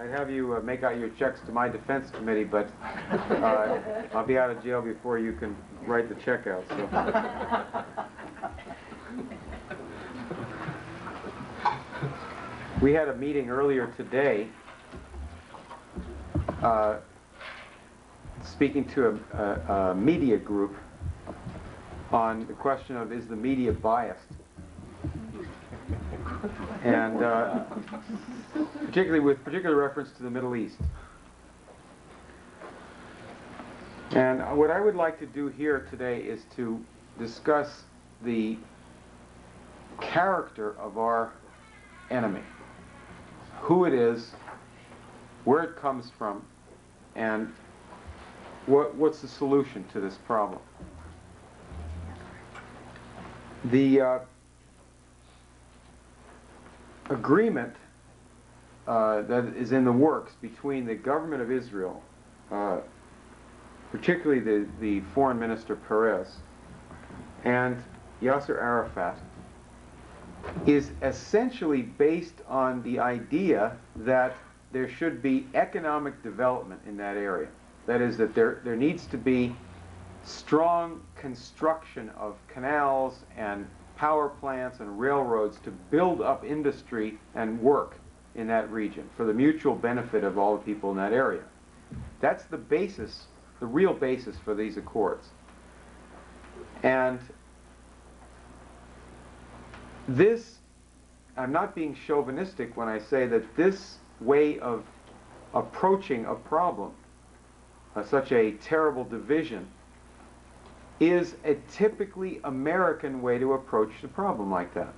I'd have you make out your checks to my defense committee, but I'll be out of jail before you can write the check out. So. We had a meeting earlier today speaking to a media group on the question of, is the media biased? And particularly with particular reference to the Middle East. And what I would like to do here today is to discuss the character of our enemy, who it is, where it comes from, and what's the solution to this problem. The agreement that is in the works between the government of Israel, particularly the foreign minister Perez, and Yasser Arafat, is essentially based on the idea that there should be economic development in that area. That is, that there needs to be strong construction of canals and power plants and railroads to build up industry and work in that region for the mutual benefit of all the people in that area. That's the basis, the real basis for these accords. And this, I'm not being chauvinistic when I say that this way of approaching a problem, such a terrible division, is a typically American way to approach the problem like that.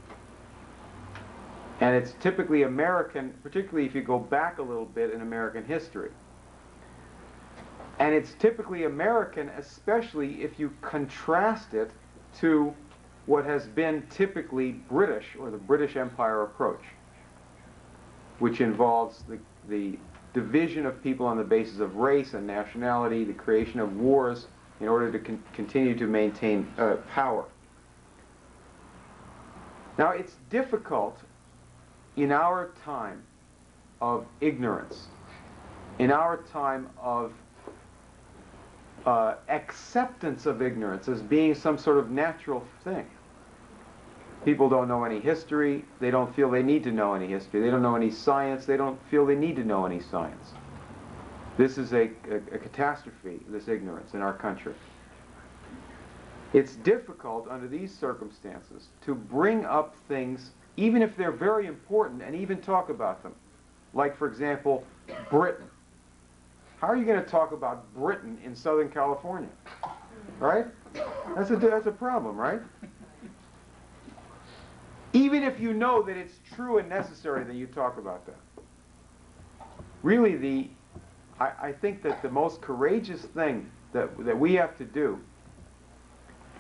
And it's typically American, particularly if you go back a little bit in American history. And it's typically American, especially if you contrast it to what has been typically British, or the British Empire approach, which involves the division of people on the basis of race and nationality, the creation of wars in order to continue to maintain power. Now, it's difficult in our time of ignorance, in our time of acceptance of ignorance as being some sort of natural thing. People don't know any history. They don't feel they need to know any history. They don't know any science. They don't feel they need to know any science. This is a catastrophe, this ignorance in our country. It's difficult under these circumstances to bring up things, even if they're very important, and even talk about them. Like, for example, Britain. How are you going to talk about Britain in Southern California? Right? That's a problem, right? Even if you know that it's true and necessary that you talk about that. Really, I think that the most courageous thing that we have to do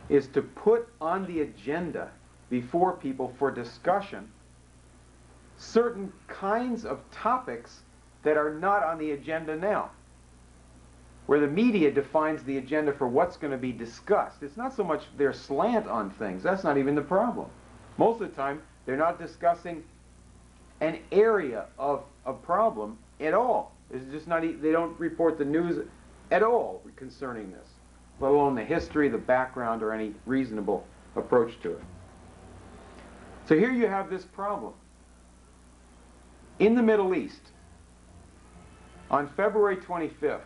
is to put on the agenda before people for discussion certain kinds of topics that are not on the agenda now, where the media defines the agenda for what's going to be discussed. It's not so much their slant on things. That's not even the problem. Most of the time, they're not discussing an area of a problem at all. It's just not, they don't report the news at all concerning this, let alone the history, the background, or any reasonable approach to it. So here you have this problem. In the Middle East, on February 25th,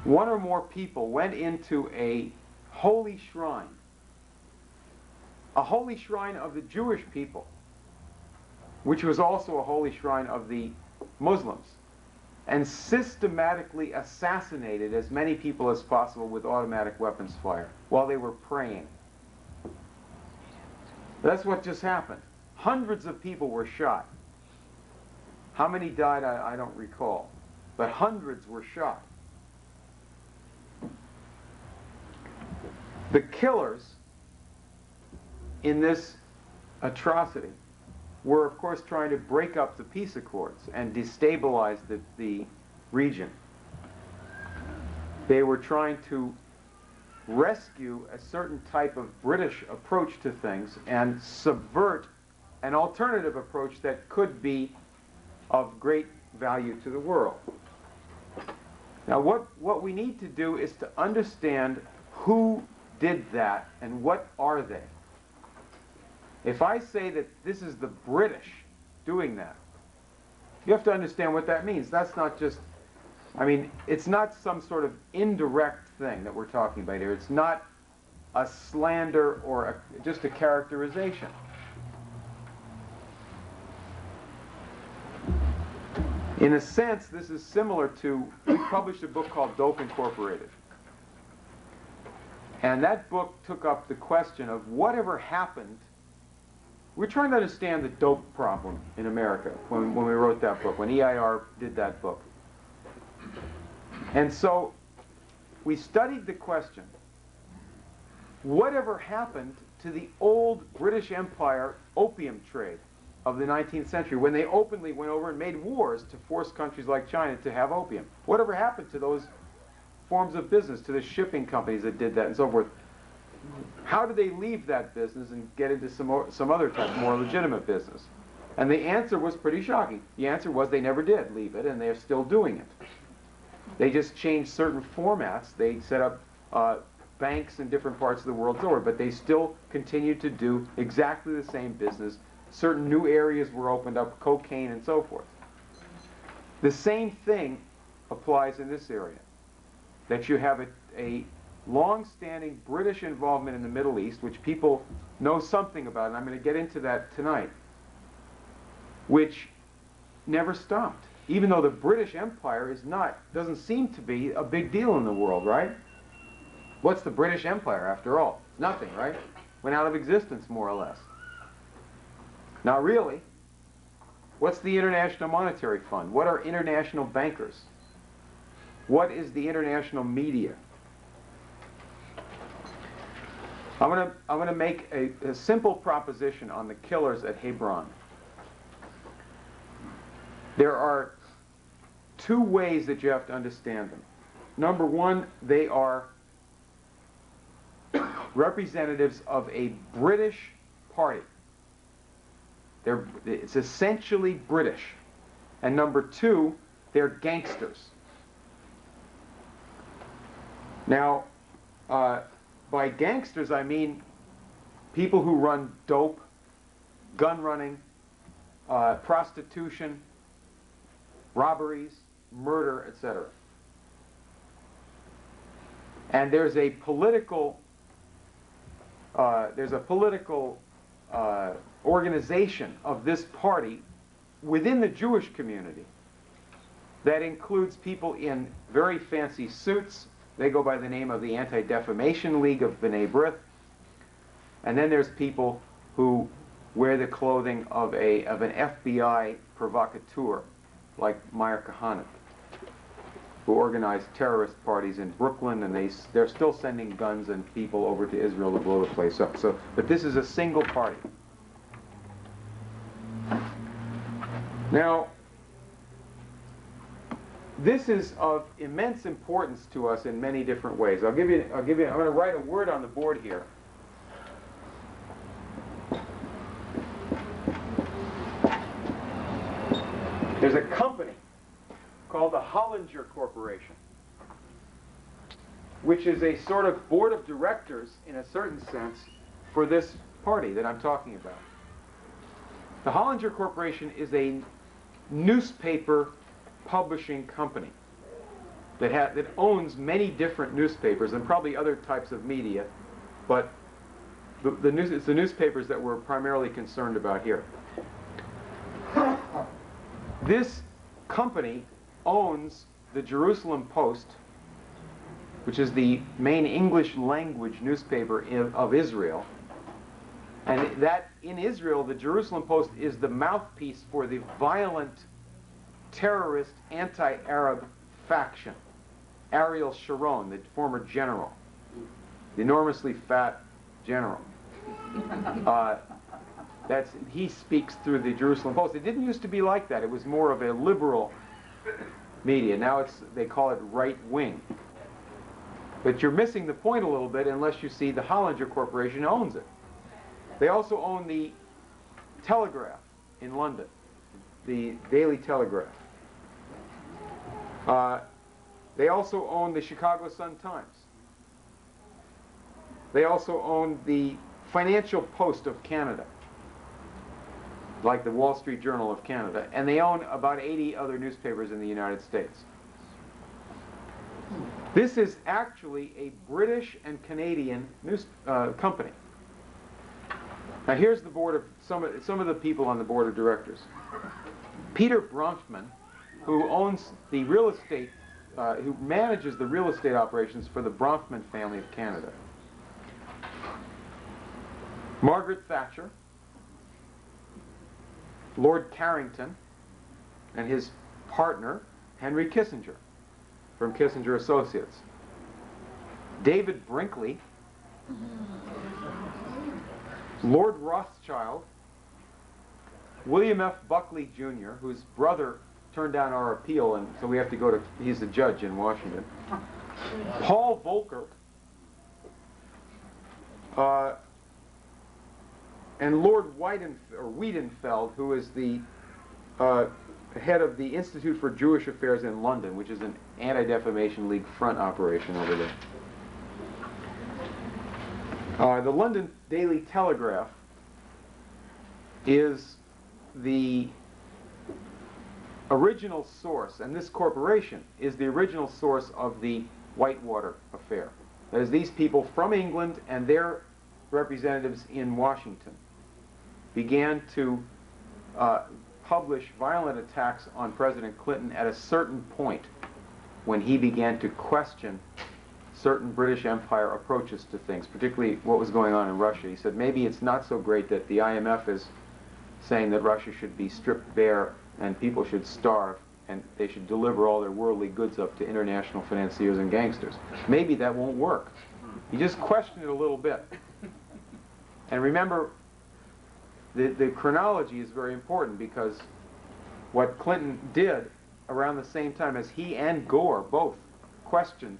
one or more people went into a holy shrine of the Jewish people, which was also a holy shrine of the Muslims, and systematically assassinated as many people as possible with automatic weapons fire while they were praying. That's what just happened. Hundreds of people were shot. How many died, I don't recall, but hundreds were shot. The killers in this atrocity were, of course, trying to break up the peace accords and destabilize the region. They were trying to rescue a certain type of British approach to things and subvert an alternative approach that could be of great value to the world. Now what we need to do is to understand who did that and what are they. If I say that this is the British doing that, you have to understand what that means. That's not just, I mean, it's not some sort of indirect thing that we're talking about here. It's not a slander or just a characterization. In a sense, this is similar to, we published a book called Dope Incorporated. And that book took up the question of whatever happened. We're trying to understand the dope problem in America when we wrote that book, when EIR did that book. And so we studied the question, whatever happened to the old British Empire opium trade of the 19th century, when they openly went over and made wars to force countries like China to have opium? Whatever happened to those forms of business, to the shipping companies that did that and so forth? How did they leave that business and get into some other type, more legitimate business? And the answer was pretty shocking. The answer was they never did leave it, and they're still doing it. They just changed certain formats. They set up banks in different parts of the world over, but they still continued to do exactly the same business. Certain new areas were opened up, cocaine and so forth. The same thing applies in this area, that you have a long-standing British involvement in the Middle East, which people know something about, and I'm going to get into that tonight, which never stopped. Even though the British Empire doesn't seem to be a big deal in the world, right? What's the British Empire after all? Nothing, right? Went out of existence more or less. Now really, what's the International Monetary Fund? What are international bankers? What is the international media? I'm going to make a simple proposition on the killers at Hebron. There are two ways that you have to understand them. Number one, they are representatives of a British party. It's essentially British. And number two, they're gangsters. Now, by gangsters, I mean people who run dope, gun running, prostitution, robberies, murder, etc. And there's a political organization of this party within the Jewish community that includes people in very fancy suits. They go by the name of the Anti-Defamation League of B'nai B'rith. And then there's people who wear the clothing of an FBI provocateur, like Meir Kahane, who organized terrorist parties in Brooklyn, and they're still sending guns and people over to Israel to blow the place up. But this is a single party. Now, this is of immense importance to us in many different ways. I'm going to write a word on the board here. There's a company called the Hollinger Corporation, which is a sort of board of directors, in a certain sense, for this party that I'm talking about. The Hollinger Corporation is a newspaper publishing company that owns many different newspapers and probably other types of media, but it's the newspapers that we're primarily concerned about here. This company owns the Jerusalem Post, which is the main English language newspaper of Israel. And that in Israel, the Jerusalem Post is the mouthpiece for the violent, terrorist, anti-Arab faction. Ariel Sharon, the former general, the enormously fat general. He speaks through the Jerusalem Post. It didn't used to be like that. It was more of a liberal media. Now they call it right-wing. But you're missing the point a little bit unless you see the Hollinger Corporation owns it. They also own the Telegraph in London. the Daily Telegraph. They also own the Chicago Sun-Times. They also own the Financial Post of Canada, like the Wall Street Journal of Canada, and they own about 80 other newspapers in the United States. This is actually a British and Canadian company. Now here's the board of some of the people on the board of directors. Peter Bronfman, who owns the real estate, who manages the real estate operations for the Bronfman family of Canada. Margaret Thatcher, Lord Carrington, and his partner, Henry Kissinger, from Kissinger Associates. David Brinkley, Lord Rothschild, William F. Buckley Jr., whose brother turned down our appeal, and so we have to go to, he's a judge in Washington. Paul Volcker, and Lord Wiedenfeld, who is the head of the Institute for Jewish Affairs in London, which is an Anti-Defamation League front operation over there. The London Daily Telegraph is the original source, and this corporation is the original source of the Whitewater affair. That is, these people from England and their representatives in Washington began to publish violent attacks on President Clinton at a certain point when he began to question certain British Empire approaches to things, particularly what was going on in Russia. He said maybe it's not so great that the IMF is saying that Russia should be stripped bare and people should starve and they should deliver all their worldly goods up to international financiers and gangsters. Maybe that won't work. He just questioned it a little bit. And remember, the chronology is very important, because what Clinton did around the same time as he and Gore both questioned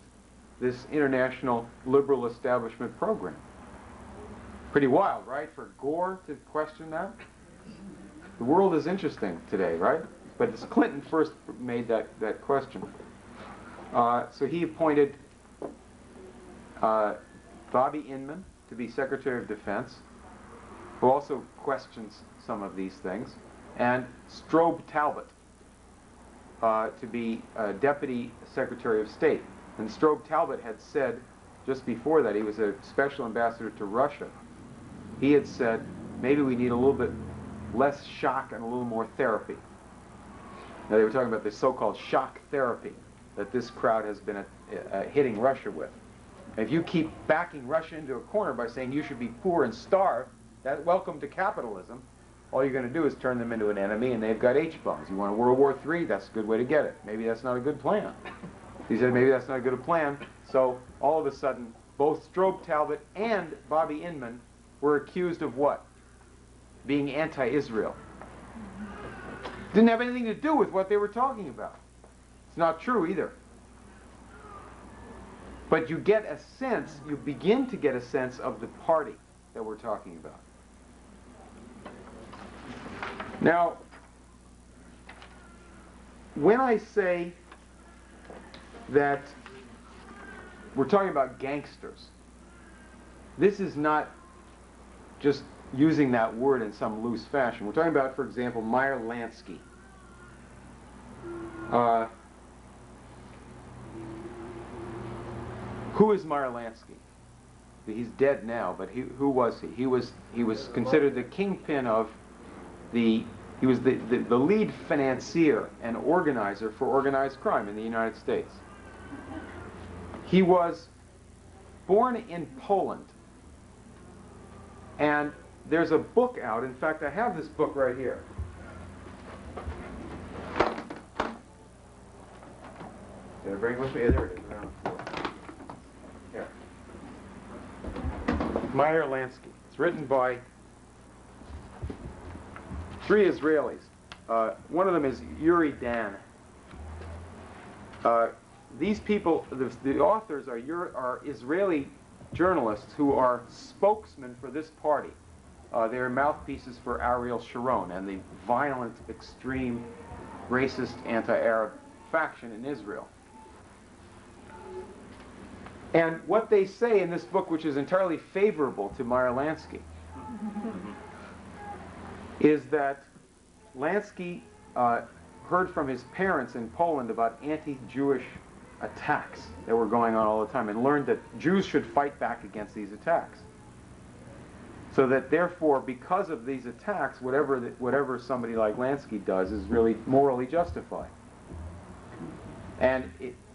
this international liberal establishment program. Pretty wild, right, for Gore to question that? The world is interesting today, right? But it's Clinton first made that question. So he appointed Bobby Inman to be Secretary of Defense, who also questions some of these things, and Strobe Talbot to be Deputy Secretary of State. And Strobe Talbot had said, just before that, he was a special ambassador to Russia. He had said, maybe we need a little bit less shock and a little more therapy. Now they were talking about the so-called shock therapy that this crowd has been hitting Russia with. And if you keep backing Russia into a corner by saying you should be poor and starve, that welcome to capitalism, all you're going to do is turn them into an enemy, and they've got H-bombs. You want a World War III? That's a good way to get it. Maybe that's not a good plan. He said maybe that's not a good plan. So all of a sudden, both Strobe Talbot and Bobby Inman were accused of what? Being anti-Israel. Didn't have anything to do with what they were talking about. It's not true either. But you get a sense, you begin to get a sense of the party that we're talking about. Now, when I say that we're talking about gangsters, this is not just using that word in some loose fashion. We're talking about, for example, Meyer Lansky. Who is Meyer Lansky? He's dead now, but who was he? He was considered the kingpin of he was the lead financier and organizer for organized crime in the United States. He was born in Poland, and there's a book out. In fact, I have this book right here. Did I bring it with me? There it is, around the floor. Here. Meyer Lansky. It's written by 3 Israelis. One of them is Yuri Dan. These people, the authors are Israeli journalists who are spokesmen for this party. they are mouthpieces for Ariel Sharon and the violent, extreme, racist, anti-Arab faction in Israel. And what they say in this book, which is entirely favorable to Meyer Lansky, is that Lansky heard from his parents in Poland about anti-Jewish attacks that were going on all the time and learned that Jews should fight back against these attacks. So that therefore, because of these attacks, whatever somebody like Lansky does is really morally justified. And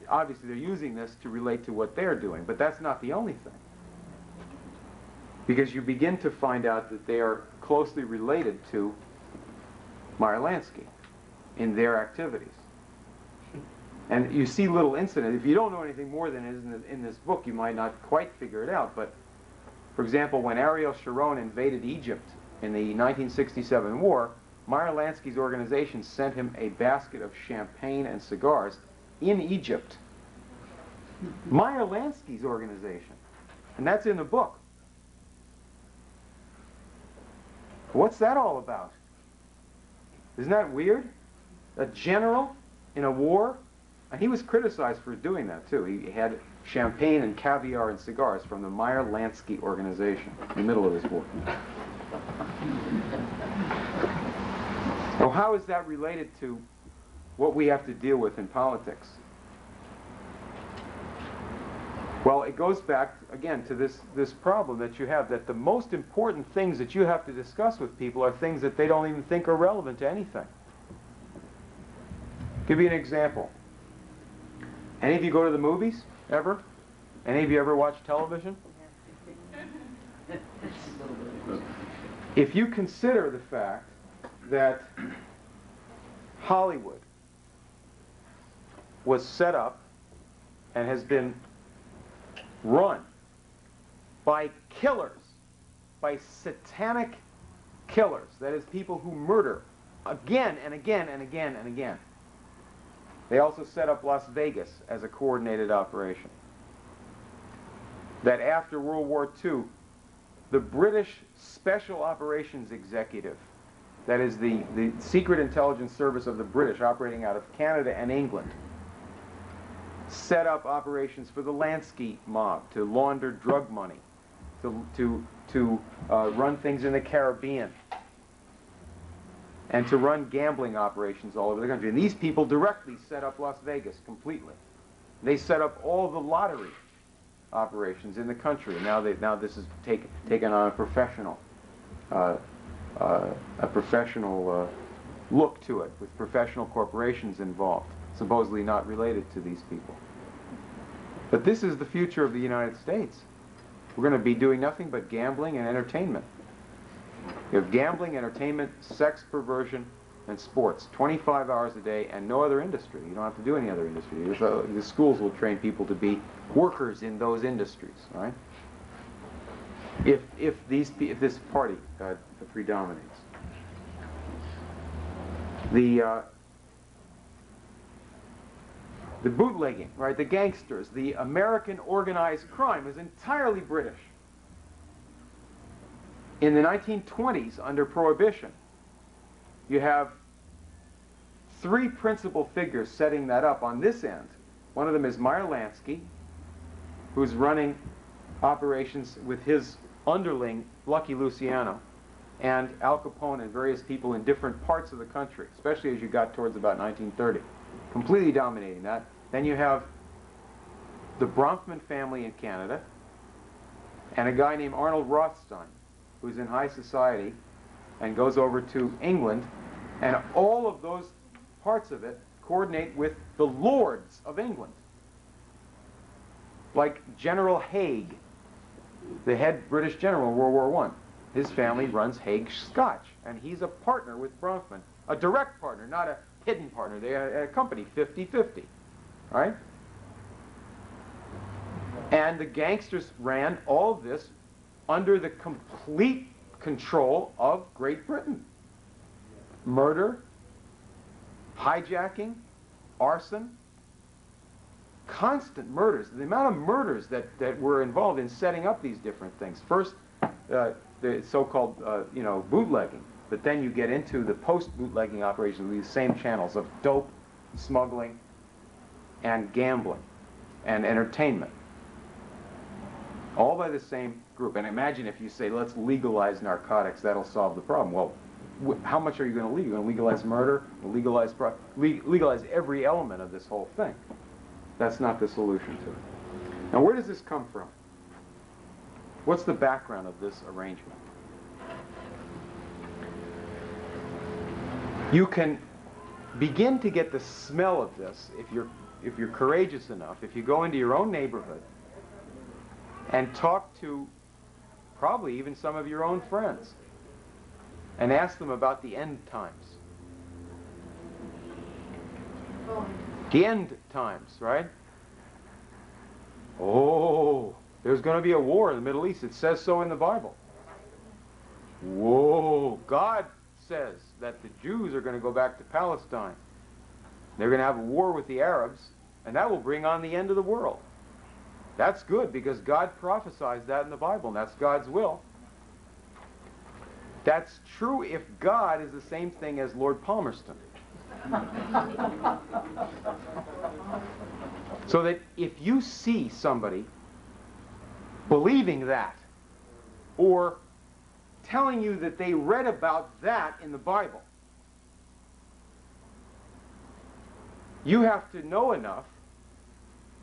obviously they're using this to relate to what they're doing, but that's not the only thing. Because you begin to find out that they are closely related to Meyer Lansky in their activities. And you see little incidents. If you don't know anything more than is in this book, you might not quite figure it out. But, for example, when Ariel Sharon invaded Egypt in the 1967 war, Meyer Lansky's organization sent him a basket of champagne and cigars in Egypt. Meyer Lansky's organization. And that's in the book. What's that all about? Isn't that weird? A general in a war, and he was criticized for doing that too. He had champagne and caviar and cigars from the Meyer Lansky organization in the middle of his war. So how is that related to what we have to deal with in politics? Well, it goes back, again, to this problem that you have, that the most important things that you have to discuss with people are things that they don't even think are relevant to anything. Give you an example. Any of you go to the movies, ever? Any of you ever watch television? If you consider the fact that Hollywood was set up and has been run by killers, by satanic killers, that is, people who murder again and again and again and again. They also set up Las Vegas as a coordinated operation. That after World War II, the British Special Operations Executive, that is the secret intelligence service of the British operating out of Canada and England, set up operations for the Lansky mob to launder drug money, to run things in the Caribbean, and to run gambling operations all over the country. And these people directly set up Las Vegas completely. They set up all the lottery operations in the country. Now this is taken on a professional look to it, with professional corporations involved, supposedly not related to these people. But this is the future of the United States. We're going to be doing nothing but gambling and entertainment. You have gambling, entertainment, sex, perversion, and sports, 25 hours a day, and no other industry. You don't have to do any other industry. The schools will train people to be workers in those industries, right? If this party predominates. The bootlegging, right? The gangsters, the American organized crime is entirely British. In the 1920s, under Prohibition, you have three principal figures setting that up on this end. One of them is Meyer Lansky, who's running operations with his underling, Lucky Luciano, and Al Capone and various people in different parts of the country, especially as you got towards about 1930, completely dominating that. Then you have the Bronfman family in Canada, and a guy named Arnold Rothstein, who's in high society and goes over to England, and all of those parts of it coordinate with the lords of England. Like General Haig, the head British general in World War I. His family runs Haig Scotch, and he's a partner with Bronfman, a direct partner, not a hidden partner. They are a company, 50-50, right? And the gangsters ran all of this under the complete control of Great Britain. Murder, hijacking, arson, constant murders. The amount of murders that were involved in setting up these different things. First, the so-called bootlegging. But then you get into the post-bootlegging operations, these same channels of dope, smuggling, and gambling, and entertainment. All by the same group. And imagine if you say, let's legalize narcotics, that'll solve the problem. Well, how much are you going to legalize? You're going to legalize murder, legalize every element of this whole thing. That's not the solution to it. Now, where does this come from? What's the background of this arrangement? You can begin to get the smell of this if you're courageous enough, if you go into your own neighborhood and talk to probably even some of your own friends and ask them about the end times. The end times, right? Oh, there's going to be a war in the Middle East. It says so in the Bible. Whoa, God says that the Jews are going to go back to Palestine. They're going to have a war with the Arabs, and that will bring on the end of the world. That's good, because God prophesies that in the Bible, and that's God's will. That's true if God is the same thing as Lord Palmerston. So that if you see somebody believing that, or telling you that they read about that in the Bible, you have to know enough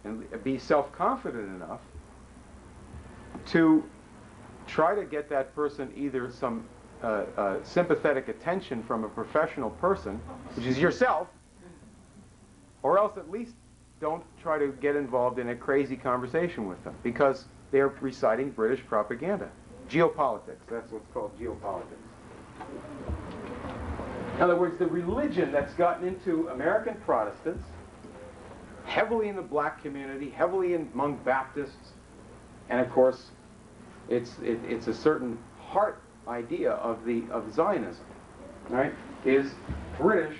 and be self-confident enough to try to get that person either some sympathetic attention from a professional person, which is yourself, or else at least don't try to get involved in a crazy conversation with them, because they're reciting British propaganda. Geopolitics, that's what's called geopolitics. In other words, the religion that's gotten into American Protestants, heavily in the black community, heavily among Baptists, and of course, it's a certain heart idea of Zionism, right? Is British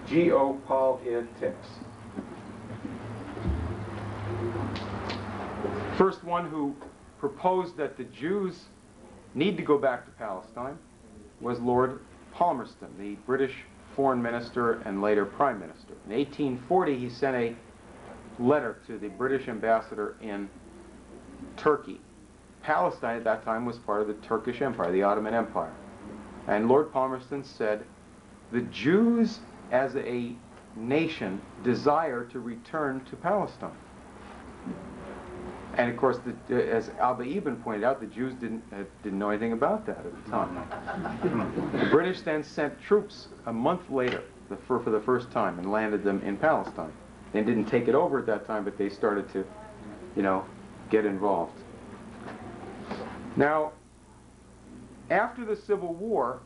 geopolitics. First one who proposed that the Jews need to go back to Palestine was Lord Palmerston, the British foreign minister and later prime minister. In 1840, he sent a letter to the British ambassador in Turkey. Palestine at that time was part of the Turkish Empire, the Ottoman Empire. And Lord Palmerston said, the Jews as a nation desire to return to Palestine. And of course, as Abba Ibn pointed out, the Jews didn't know anything about that at the time. The British then sent troops a month later for the first time and landed them in Palestine. They didn't take it over at that time, but they started to, get involved. Now, after the Civil War,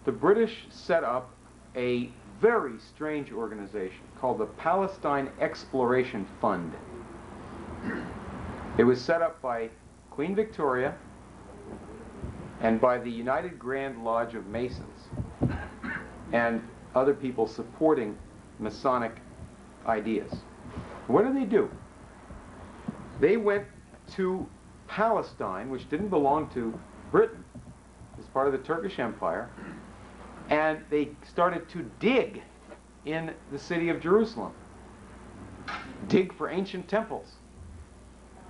the British set up a very strange organization called the Palestine Exploration Fund. It was set up by Queen Victoria and by the United Grand Lodge of Masons and other people supporting Masonic ideas. What do? They went to Palestine, which didn't belong to Britain, it was part of the Turkish Empire, and they started to dig in the city of Jerusalem. Dig for ancient temples.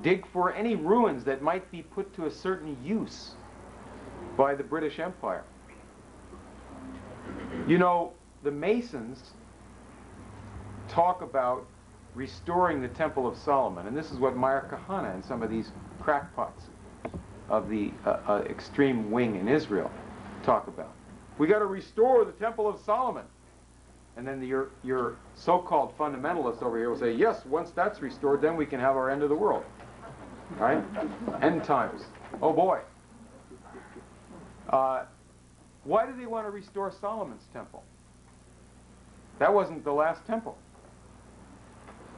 Dig for any ruins that might be put to a certain use by the British Empire. The Masons talk about restoring the Temple of Solomon, and this is what Meir Kahane and some of these crackpots of the extreme wing in Israel talk about. We got to restore the Temple of Solomon. And then your so-called fundamentalists over here will say, yes, once that's restored, then we can have our end of the world. Right? End times. Oh boy. Why do they want to restore Solomon's temple? That wasn't the last temple.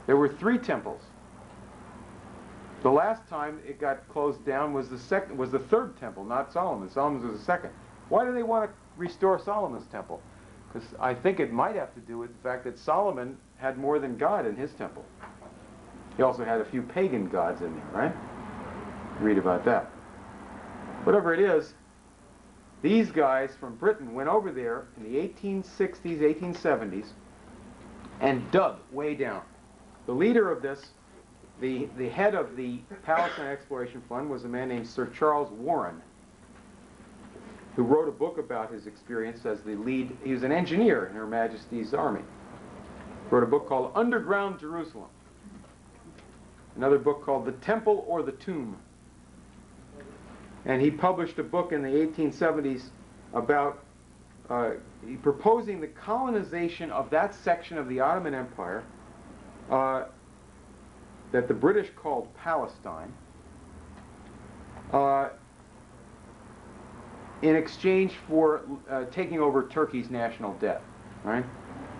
There were 3 temples. The last time it got closed down was the 3rd temple, not Solomon. Solomon's was the 2nd. Why do they want to restore Solomon's temple? Because I think it might have to do with the fact that Solomon had more than God in his temple. He also had a few pagan gods in there, right? Read about that. Whatever it is, these guys from Britain went over there in the 1860s, 1870s, and dug way down. The leader of this, the head of the Palestine Exploration Fund, was a man named Sir Charles Warren, who wrote a book about his experience as the lead. He was an engineer in Her Majesty's Army. Wrote a book called Underground Jerusalem. Another book called The Temple or the Tomb. And he published a book in the 1870s about proposing the colonization of that section of the Ottoman Empire that the British called Palestine, in exchange for taking over Turkey's national debt, right?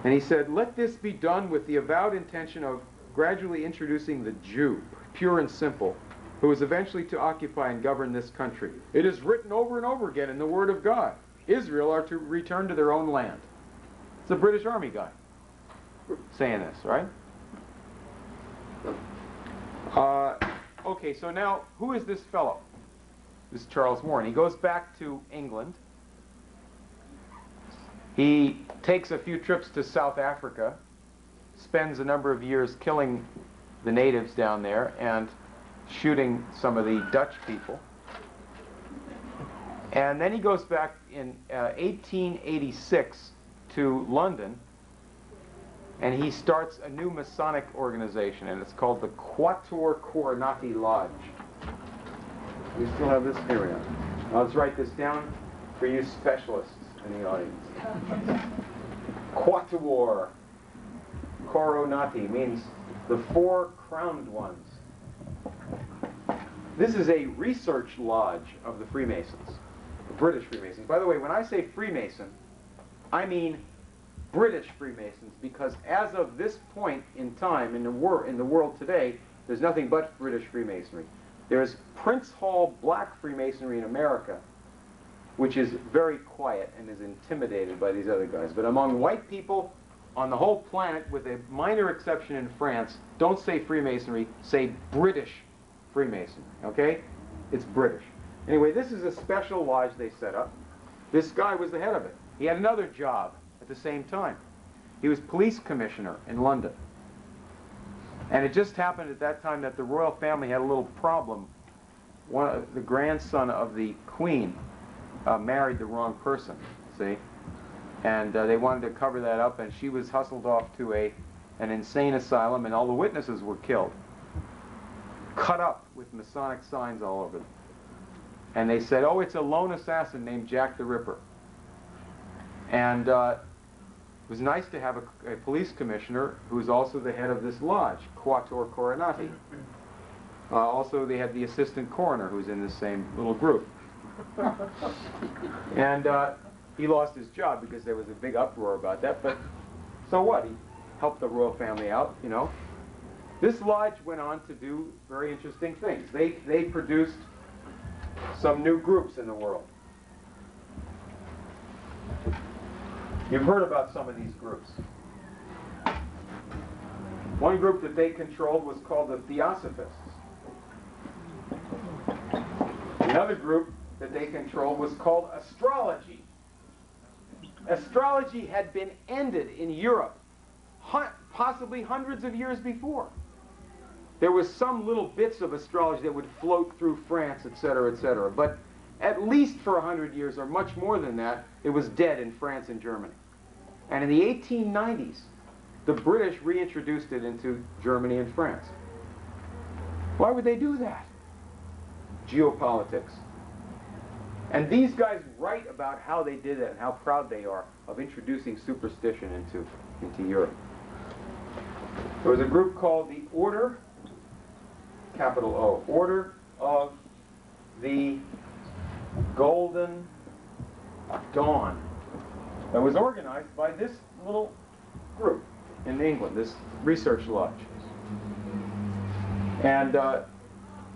And he said, let this be done with the avowed intention of gradually introducing the Jew, pure and simple, who is eventually to occupy and govern this country. It is written over and over again in the Word of God. Israel are to return to their own land. It's a British Army guy saying this, right? Okay, so now, who is this fellow? This is Charles Warren. He goes back to England. He takes a few trips to South Africa, spends a number of years killing the natives down there and shooting some of the Dutch people. And then he goes back in 1886 to London, and he starts a new Masonic organization, and it's called the Quatuor Coronati Lodge. We still have this? Here we are. Let's write this down for you specialists in the audience. Quatuor Coronati means the four crowned ones. This is a research lodge of the Freemasons, the British Freemasons. By the way, when I say Freemason, I mean British Freemasons, because as of this point in time in the world today, there's nothing but British Freemasonry. There's Prince Hall Black Freemasonry in America, which is very quiet and is intimidated by these other guys. But among white people on the whole planet, with a minor exception in France, don't say Freemasonry, say British Freemasonry, okay? It's British. Anyway, this is a special lodge they set up. This guy was the head of it. He had another job at the same time. He was police commissioner in London. And it just happened at that time that the royal family had a little problem. The grandson of the Queen married the wrong person, see? And they wanted to cover that up, and she was hustled off to an insane asylum, and all the witnesses were killed. Cut up with Masonic signs all over them. And they said, oh, it's a lone assassin named Jack the Ripper. And it was nice to have a police commissioner who's also the head of this lodge, Quatuor Coronati. Also, they had the assistant coroner who's in the same little group. And he lost his job because there was a big uproar about that, but so what? He helped the royal family out, you know. This lodge went on to do very interesting things. They produced some new groups in the world. You've heard about some of these groups. One group that they controlled was called the Theosophists. Another group that they controlled was called astrology. Astrology had been ended in Europe possibly hundreds of years before. There was some little bits of astrology that would float through France, etc., etc. But at least for 100 years, or much more than that, it was dead in France and Germany. And in the 1890s, the British reintroduced it into Germany and France. Why would they do that? Geopolitics. And these guys write about how they did it and how proud they are of introducing superstition into Europe. There was a group called the Order, capital O, Order of the Golden Dawn, that was organized by this little group in England, this research lodge, and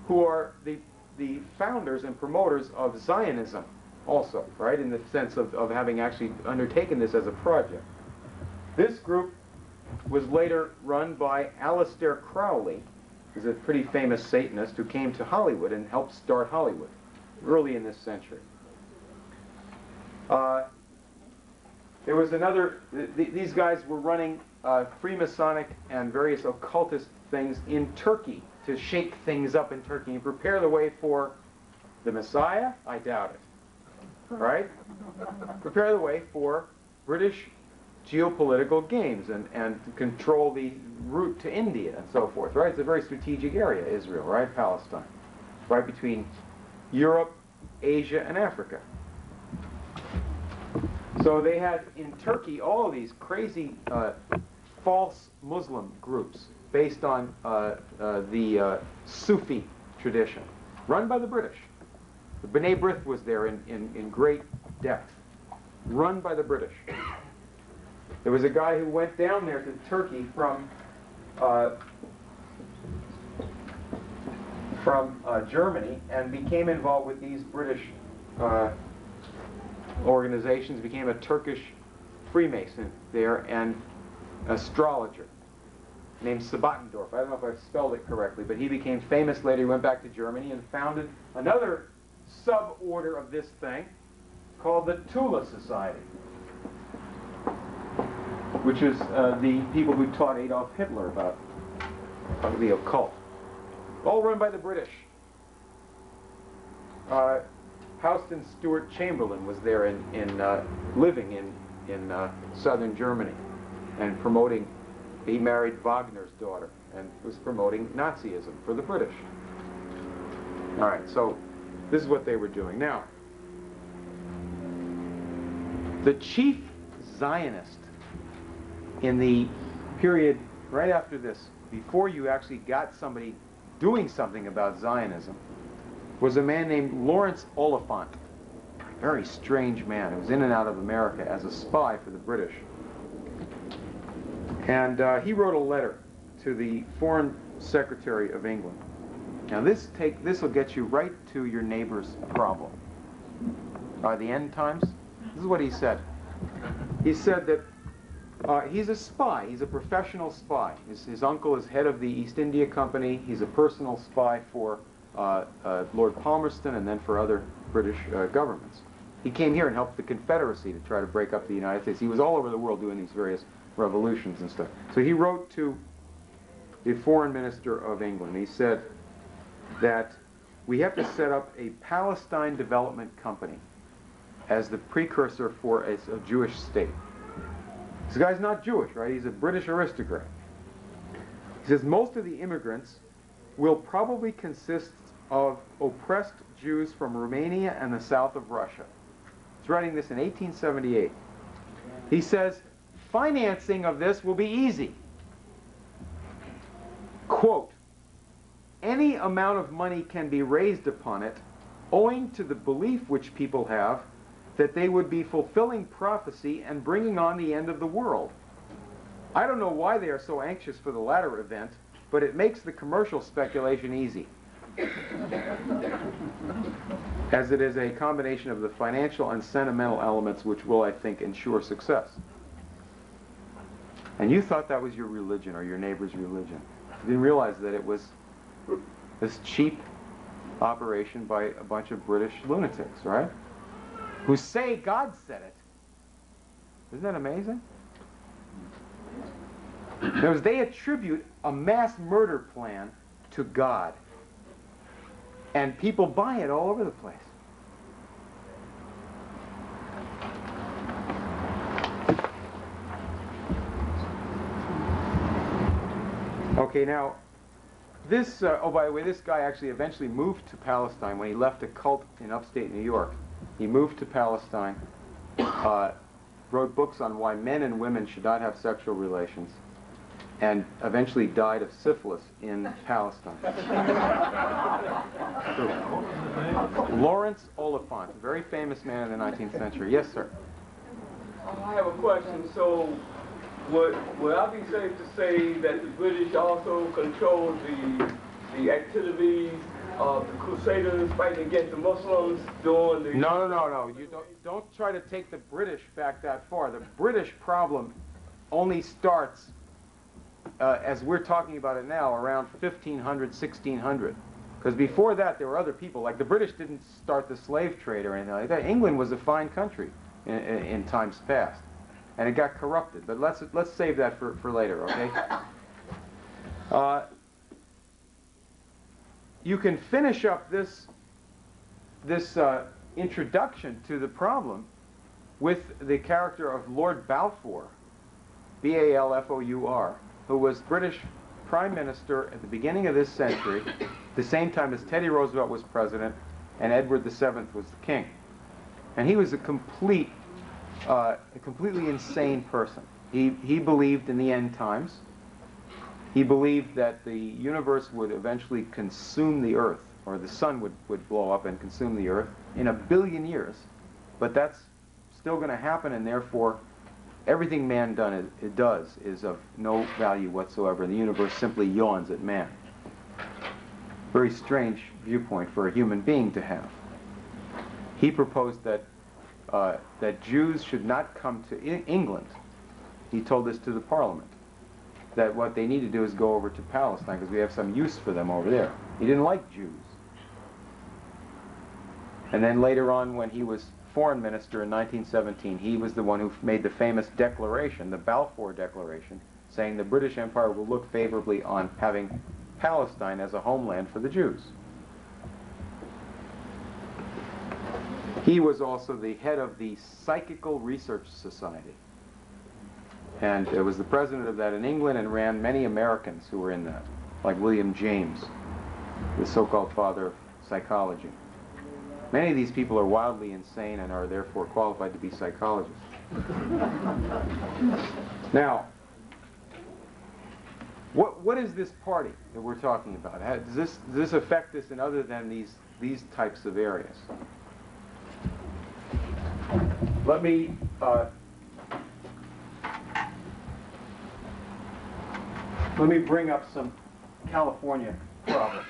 who are the founders and promoters of Zionism also, right, in the sense of having actually undertaken this as a project. This group was later run by Aleister Crowley, is a pretty famous Satanist who came to Hollywood and helped start Hollywood early in this century. There was another, these guys were running Freemasonic and various occultist things in Turkey to shake things up in Turkey and prepare the way for the Messiah? I doubt it. Right? Prepare the way for British geopolitical games and to control the route to India and so forth, right? It's a very strategic area, Israel, right? Palestine. Right between Europe, Asia, and Africa. So they had in Turkey all of these crazy false Muslim groups based on the Sufi tradition, run by the British. The B'nai B'rith was there in great depth, run by the British. There was a guy who went down there to Turkey from Germany and became involved with these British organizations, became a Turkish Freemason there and astrologer named Sabattendorf. I don't know if I've spelled it correctly, but he became famous later. He went back to Germany and founded another sub-order of this thing called the Tula Society, which is the people who taught Adolf Hitler about the occult. All run by the British. Houston Stewart Chamberlain was there living in southern Germany and promoting, he married Wagner's daughter and was promoting Nazism for the British. All right, so this is what they were doing. Now, the chief Zionist in the period right after this, before you actually got somebody doing something about Zionism, was a man named Lawrence Oliphant. Very strange man who was in and out of America as a spy for the British. And he wrote a letter to the Foreign Secretary of England. Now this will get you right to your neighbor's problem. The end times. This is what he said. He said that he's a spy. He's a professional spy. His uncle is head of the East India Company. He's a personal spy for Lord Palmerston and then for other British governments. He came here and helped the Confederacy to try to break up the United States. He was all over the world doing these various revolutions and stuff. So he wrote to the Foreign Minister of England. He said that we have to set up a Palestine Development Company as the precursor for a Jewish state. This guy's not Jewish, right? He's a British aristocrat. He says most of the immigrants will probably consist of oppressed Jews from Romania and the south of Russia. He's writing this in 1878. He says, financing of this will be easy. Quote, any amount of money can be raised upon it owing to the belief which people have that they would be fulfilling prophecy and bringing on the end of the world. I don't know why they are so anxious for the latter event, but it makes the commercial speculation easy, as it is a combination of the financial and sentimental elements which will, I think, ensure success. And you thought that was your religion or your neighbor's religion. You didn't realize that it was this cheap operation by a bunch of British lunatics, right? Who say God said it. Isn't that amazing? Because they attribute a mass murder plan to God. And people buy it all over the place. Okay, now, this, oh, by the way, this guy actually eventually moved to Palestine when he left a cult in upstate New York. He moved to Palestine, wrote books on why men and women should not have sexual relations, and eventually died of syphilis in Palestine. Lawrence Oliphant, a very famous man in the 19th century. Yes, sir? I have a question. So, would I be safe to say that the British also controlled the activities of the Crusaders fighting against the Muslims during the... No. You don't try to take the British back that far. The British problem only starts as we're talking about it now, around 1500, 1600. Because before that, there were other people. Like the British didn't start the slave trade or anything like that. England was a fine country in times past, and it got corrupted. But let's save that for later, okay? You can finish up this introduction to the problem with the character of Lord Balfour, B-A-L-F-O-U-R, who was British Prime Minister at the beginning of this century, the same time as Teddy Roosevelt was president and Edward VII was the king. And he was a completely insane person. He believed in the end times. He believed that the universe would eventually consume the earth, or the sun would blow up and consume the earth in 1 billion years. But that's still going to happen, and therefore everything man does is of no value whatsoever. The universe simply yawns at man. Very strange viewpoint for a human being to have. He proposed that that Jews should not come to England. He told this to the Parliament, that what they need to do is go over to Palestine because we have some use for them over there. He didn't like Jews. And then later on, when he was foreign minister in 1917, he was the one who made the famous declaration, the Balfour Declaration, saying the British Empire will look favorably on having Palestine as a homeland for the Jews. He was also the head of the Psychical Research Society. And it was the president of that in England and ran many Americans who were in that, like William James, the so-called father of psychology. Many of these people are wildly insane and are therefore qualified to be psychologists. Now, what is this party that we're talking about? Does this affect us in other than these types of areas? Let me bring up some California problems.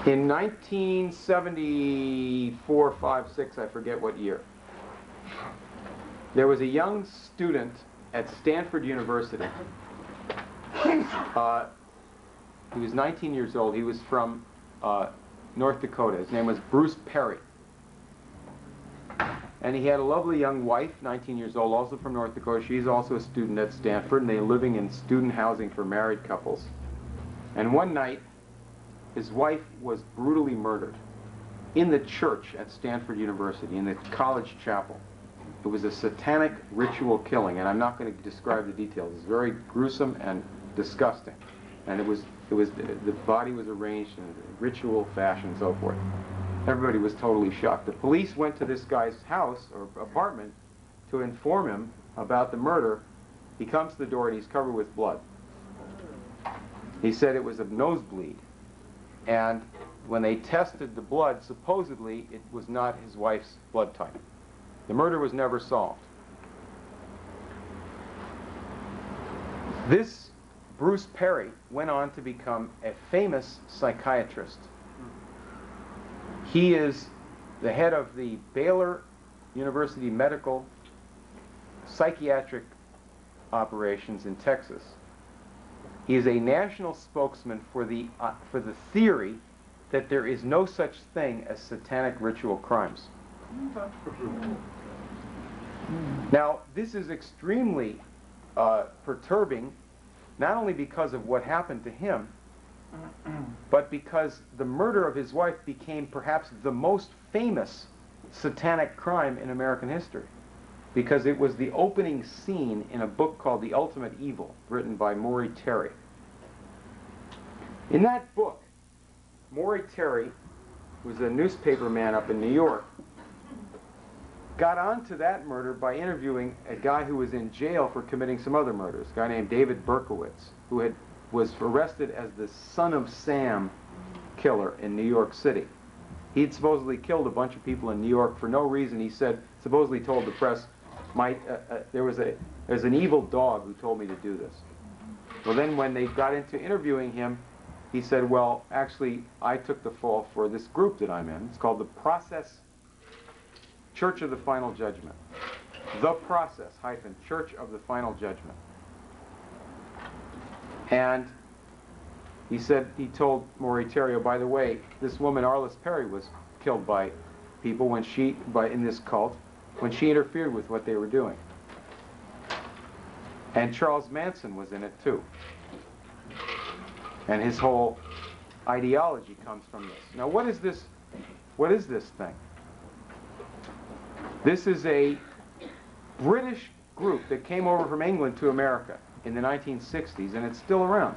In 1974, 5, 6, I forget what year, there was a young student at Stanford University. He was 19 years old. He was from North Dakota. His name was Bruce Perry. And he had a lovely young wife, 19 years old, also from North Dakota. She's also a student at Stanford, and they're living in student housing for married couples. And one night, his wife was brutally murdered in the church at Stanford University, in the college chapel. It was a satanic ritual killing, and I'm not going to describe the details. It's very gruesome and disgusting. And the body was arranged in a ritual fashion and so forth. Everybody was totally shocked. The police went to this guy's house or apartment to inform him about the murder. He comes to the door and he's covered with blood. He said it was a nosebleed. And when they tested the blood, supposedly it was not his wife's blood type. The murder was never solved. This Bruce Perry went on to become a famous psychiatrist. He is the head of the Baylor University Medical Psychiatric Operations in Texas. He is a national spokesman for the theory that there is no such thing as satanic ritual crimes. Now, this is extremely perturbing, not only because of what happened to him, but because the murder of his wife became perhaps the most famous satanic crime in American history, because it was the opening scene in a book called The Ultimate Evil, written by Maury Terry. In that book, Maury Terry, who was a newspaper man up in New York, got onto that murder by interviewing a guy who was in jail for committing some other murders, a guy named David Berkowitz, who was arrested as the Son of Sam killer in New York City. He'd supposedly killed a bunch of people in New York for no reason. He said, supposedly told the press, there's an evil dog who told me to do this. Well, then when they got into interviewing him, he said, well, actually, I took the fall for this group that I'm in. It's called the Process Church of the Final Judgment. The Process, Church of the Final Judgment. And he said, he told Moritario, by the way, this woman, Arliss Perry, was killed by people when in this cult, when she interfered with what they were doing. And Charles Manson was in it too. And his whole ideology comes from this. Now, what is this thing? This is a British group that came over from England to America in the 1960s, and it's still around.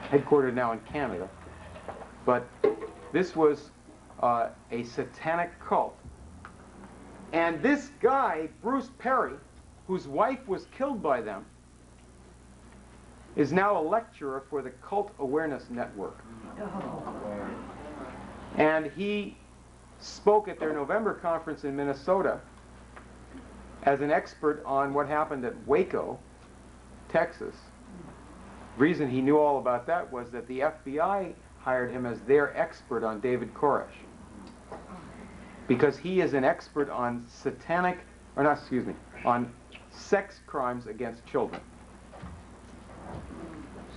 Headquartered now in Canada. But this was a satanic cult. And this guy, Bruce Perry, whose wife was killed by them, is now a lecturer for the Cult Awareness Network. And he spoke at their November conference in Minnesota as an expert on what happened at Waco, Texas. The reason he knew all about that was that the FBI hired him as their expert on David Koresh. Because he is an expert on on sex crimes against children.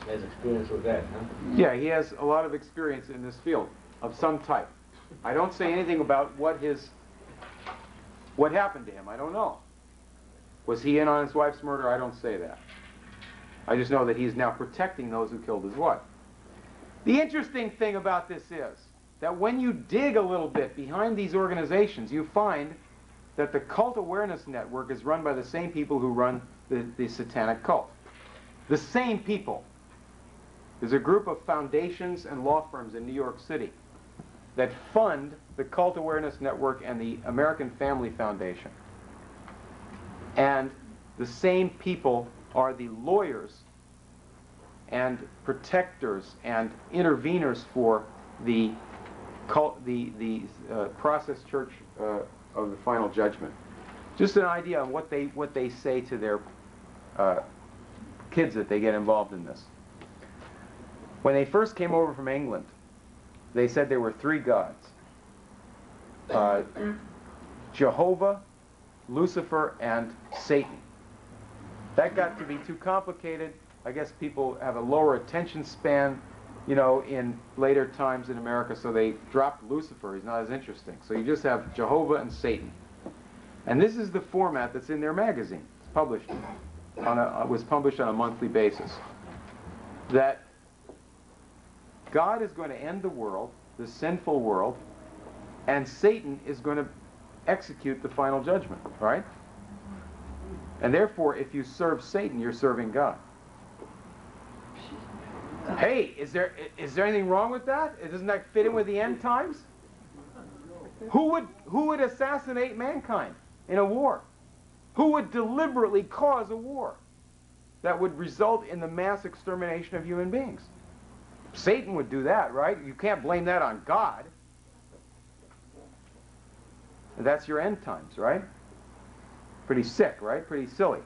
He has experience with that, huh? Yeah, he has a lot of experience in this field of some type. I don't say anything about what happened to him. I don't know. Was he in on his wife's murder? I don't say that. I just know that he's now protecting those who killed his wife. The interesting thing about this is that when you dig a little bit behind these organizations, you find that the Cult Awareness Network is run by the same people who run the satanic cult. The same people. There's a group of foundations and law firms in New York City that fund the Cult Awareness Network and the American Family Foundation. And the same people are the lawyers and protectors and interveners for the Process Church of the Final Judgment. Just an idea of what they say to their kids that they get involved in this. When they first came over from England, they said there were three gods: Jehovah, Lucifer, and Satan. That got to be too complicated. I guess people have a lower attention span, you know, in later times in America, so they dropped Lucifer. He's not as interesting. So you just have Jehovah and Satan. And this is the format that's in their magazine. It's published was published on a monthly basis. That God is going to end the world, the sinful world, and Satan is going to execute the final judgment, right? And therefore, if you serve Satan, you're serving God. Hey, is there anything wrong with that? Doesn't that fit in with the end times? Who would assassinate mankind in a war? Who would deliberately cause a war that would result in the mass extermination of human beings? Satan would do that, right? You can't blame that on God. And that's your end times, right? Pretty sick, right? Pretty silly.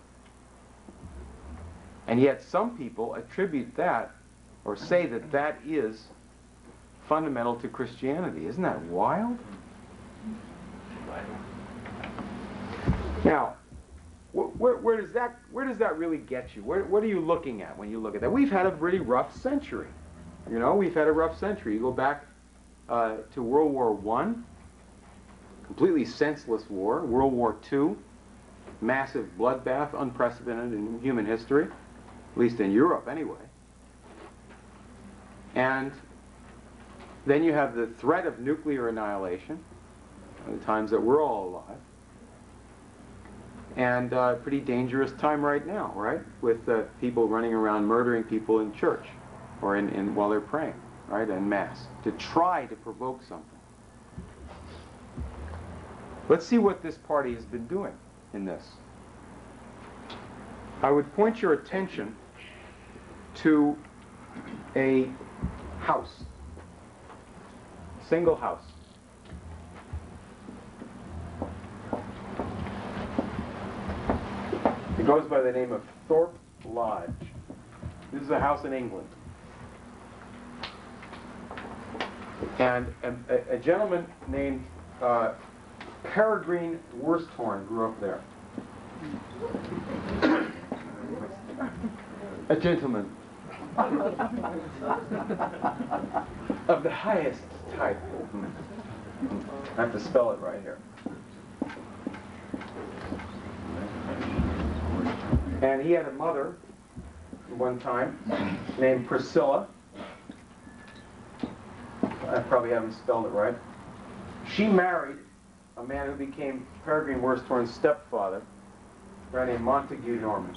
And yet some people attribute that, or say that that is fundamental to Christianity. Isn't that wild? Now, where does that really get you? What are you looking at when you look at that? We've had a really rough century. You know, we've had a rough century. You go back to World War I, completely senseless war. World War II, massive bloodbath, unprecedented in human history, at least in Europe anyway. And then you have the threat of nuclear annihilation, the times that we're all alive. And a pretty dangerous time right now, right? With people running around murdering people in church or while they're praying, right, en masse, to try to provoke something. Let's see what this party has been doing in this. I would point your attention to a house, single house. It goes by the name of Thorpe Lodge. This is a house in England. And a gentleman named Peregrine Worsthorne grew up there. A gentleman of the highest type. I have to spell it right here. And he had a mother one time named Priscilla. I probably haven't spelled it right. She married a man who became Peregrine Worsthorne's stepfather, a guy named Montague Norman.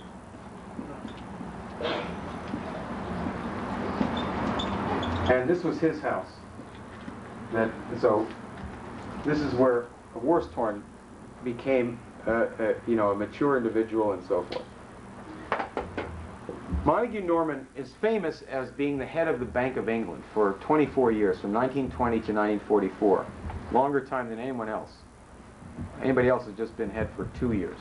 And this was his house. So this is where Worsthorne became a mature individual and so forth. Montague Norman is famous as being the head of the Bank of England for 24 years, from 1920 to 1944. Longer time than anyone else. Anybody else has just been head for 2 years.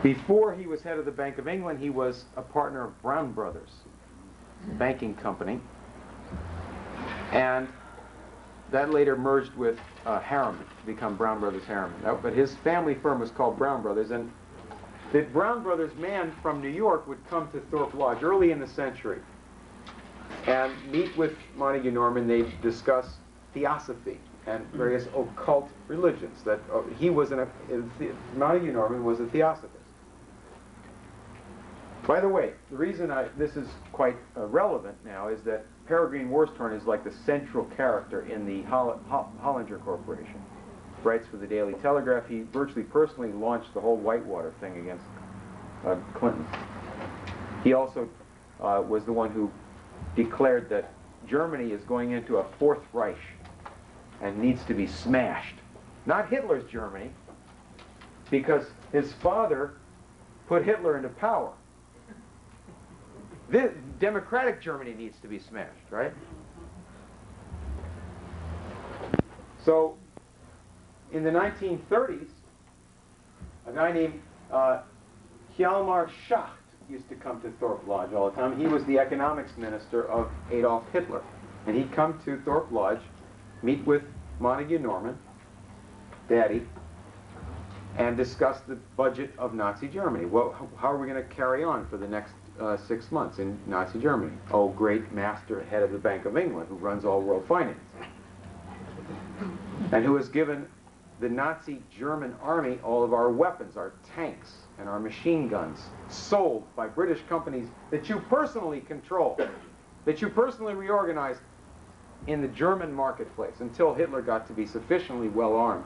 Before he was head of the Bank of England, he was a partner of Brown Brothers, a banking company. And that later merged with Harriman to become Brown Brothers Harriman. But his family firm was called Brown Brothers, and the Brown Brothers man from New York would come to Thorpe Lodge early in the century and meet with Montague Norman. They'd discuss theosophy and various occult religions. That Montague Norman was a theosophist. By the way, the reason this is quite relevant now is that Peregrine Worsthorne is like the central character in the Hollinger Corporation. Writes for the Daily Telegraph. He virtually personally launched the whole Whitewater thing against Clinton. He also was the one who declared that Germany is going into a Fourth Reich and needs to be smashed. Not Hitler's Germany, because his father put Hitler into power. The democratic Germany needs to be smashed, right? So, in the 1930s, a guy named Hjalmar Schacht used to come to Thorpe Lodge all the time. He was the economics minister of Adolf Hitler. And he'd come to Thorpe Lodge, meet with Montague Norman, Daddy, and discuss the budget of Nazi Germany. Well, how are we going to carry on for the next 6 months in Nazi Germany? Oh, great master, head of the Bank of England, who runs all world finance, and who has given the Nazi German army all of our weapons, our tanks, and our machine guns, sold by British companies that you personally control, that you personally reorganized in the German marketplace until Hitler got to be sufficiently well armed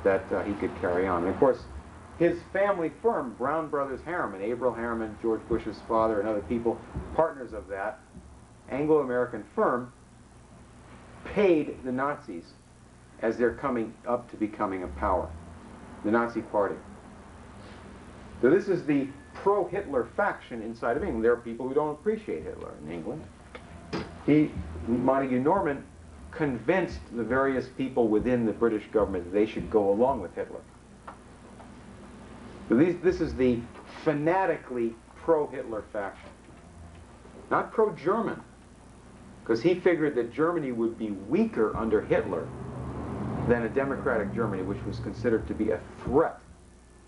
that he could carry on. And of course, his family firm, Brown Brothers Harriman, Averell Harriman, George Bush's father, and other people, partners of that Anglo-American firm, paid the Nazis as they're coming up to becoming a power, the Nazi Party. So this is the pro-Hitler faction inside of England. There are people who don't appreciate Hitler in England. Montague Norman convinced the various people within the British government that they should go along with Hitler. So this is the fanatically pro-Hitler faction. Not pro-German, because he figured that Germany would be weaker under Hitler than a democratic Germany, which was considered to be a threat,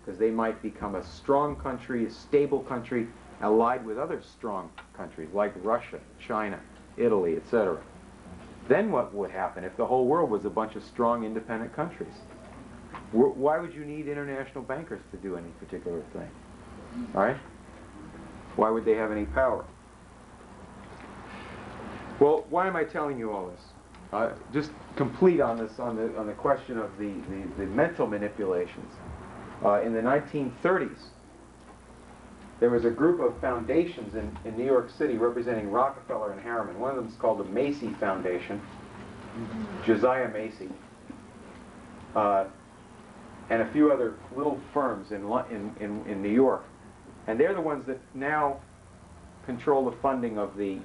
because they might become a strong country, a stable country, allied with other strong countries like Russia, China, Italy, etc. Then what would happen if the whole world was a bunch of strong, independent countries? Why would you need international bankers to do any particular thing? All right? Why would they have any power? Well, why am I telling you all this? Just complete on this, on the question of the mental manipulations. In the 1930s, there was a group of foundations in New York City representing Rockefeller and Harriman. One of them is called the Macy Foundation, Josiah Macy, and a few other little firms in New York. And they're the ones that now control the funding of the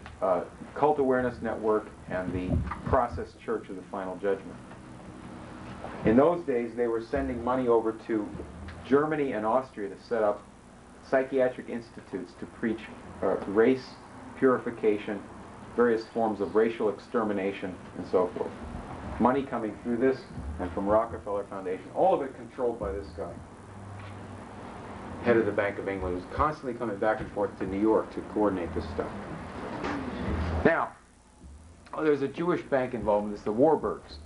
Cult Awareness Network and the Process Church of the Final Judgment. In those days, they were sending money over to Germany and Austria to set up psychiatric institutes to preach race purification, various forms of racial extermination, and so forth. Money coming through this and from Rockefeller Foundation, all of it controlled by this guy. head of the Bank of England, was constantly coming back and forth to New York to coordinate this stuff. Now, there's a Jewish bank involved in this, the Warburgs,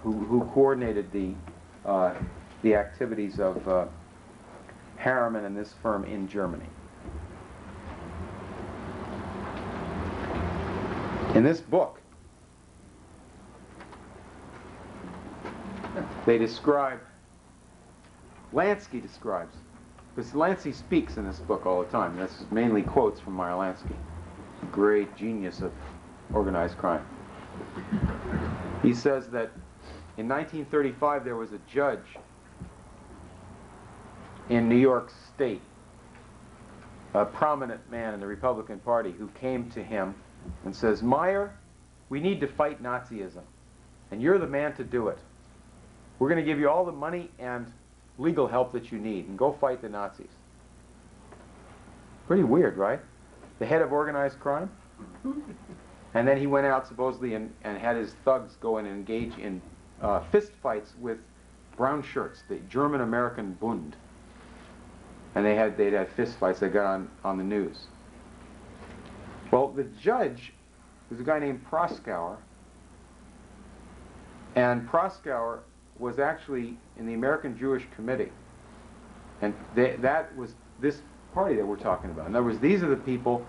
who coordinated the activities of Harriman and this firm in Germany. In this book, they describe, Lansky describes, because Lansky speaks in this book all the time. This is mainly quotes from Meyer Lansky, great genius of organized crime. He says that in 1935 there was a judge in New York State, a prominent man in the Republican Party, who came to him and says, Meyer, we need to fight Nazism, and you're the man to do it. We're going to give you all the money and legal help that you need, and go fight the Nazis. Pretty weird, right? The head of organized crime? And then he went out supposedly and had his thugs go and engage in fist fights with brown shirts, the German-American Bund. And they'd had fist fights. They got on the news. Well, the judge was a guy named Proskauer, and Proskauer was actually in the American Jewish Committee, and that was this party that we're talking about. In other words, these are the people.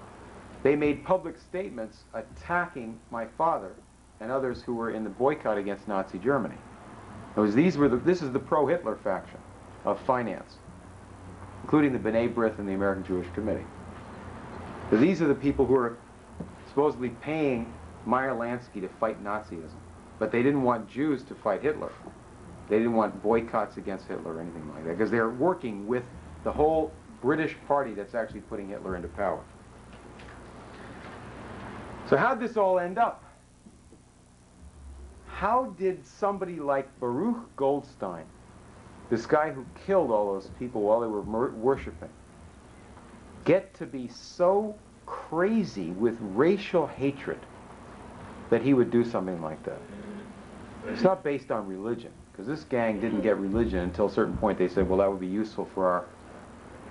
They made public statements attacking my father and others who were in the boycott against Nazi Germany. In other words, this is the pro-Hitler faction of finance, including the B'nai B'rith and the American Jewish Committee. So these are the people who are supposedly paying Meyer Lansky to fight Nazism, but they didn't want Jews to fight Hitler. They didn't want boycotts against Hitler or anything like that, because they're working with the whole British party that's actually putting Hitler into power. So how'd this all end up? How did somebody like Baruch Goldstein, this guy who killed all those people while they were worshiping, get to be so crazy with racial hatred that he would do something like that? It's not based on religion, because this gang didn't get religion until a certain point. They said, well, that would be useful for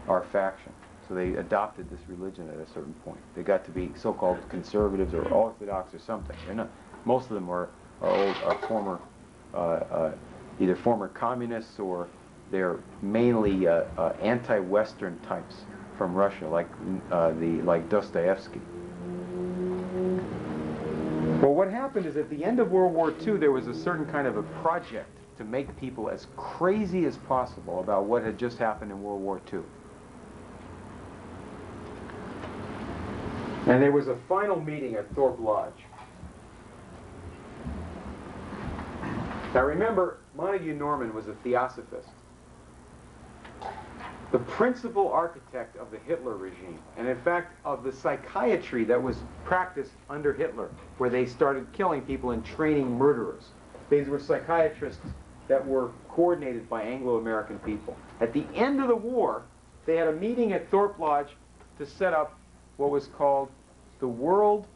our faction. So they adopted this religion at a certain point. They got to be so-called conservatives or orthodox or something. They're not, most of them are former, either former communists, or they're mainly anti-Western types from Russia, like Dostoevsky. Well, what happened is at the end of World War II, there was a certain kind of a project to make people as crazy as possible about what had just happened in World War II. And there was a final meeting at Thorpe Lodge. Now remember, Montague Norman was a theosophist, the principal architect of the Hitler regime, and in fact of the psychiatry that was practiced under Hitler, where they started killing people and training murderers. These were psychiatrists that were coordinated by Anglo-American people. At the end of the war, they had a meeting at Thorpe Lodge to set up what was called the World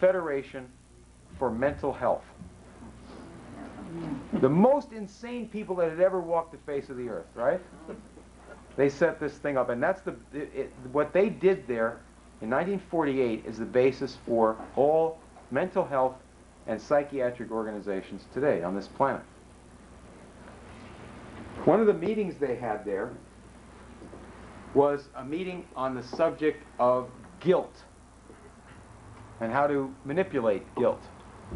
Federation for Mental Health. The most insane people that had ever walked the face of the earth, right? They set this thing up, and that's what they did there in 1948 is the basis for all mental health and psychiatric organizations today on this planet. One of the meetings they had there was a meeting on the subject of guilt and how to manipulate guilt,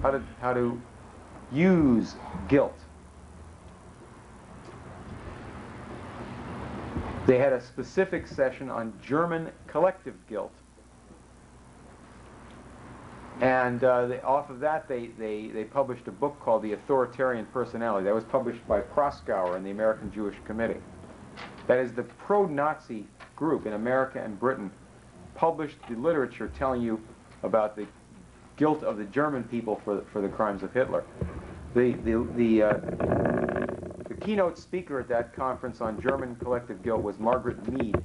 how to use guilt. They had a specific session on German collective guilt. And off of that, they published a book called The Authoritarian Personality. That was published by Proskauer and the American Jewish Committee. That is, the pro-Nazi group in America and Britain published the literature telling you about the guilt of the German people for the crimes of Hitler. The keynote speaker at that conference on German collective guilt was Margaret Mead.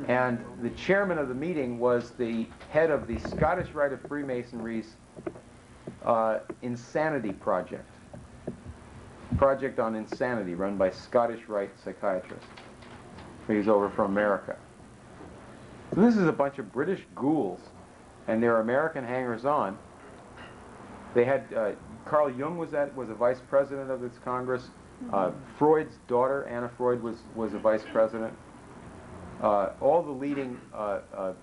And the chairman of the meeting was the head of the Scottish Rite of Freemasonry's Insanity Project. Project on Insanity run by Scottish Rite psychiatrists. He's over from America. So this is a bunch of British ghouls, and they're American hangers-on. They had Carl Jung was a vice president of this Congress. Freud's daughter, Anna Freud, was a vice president. All the leading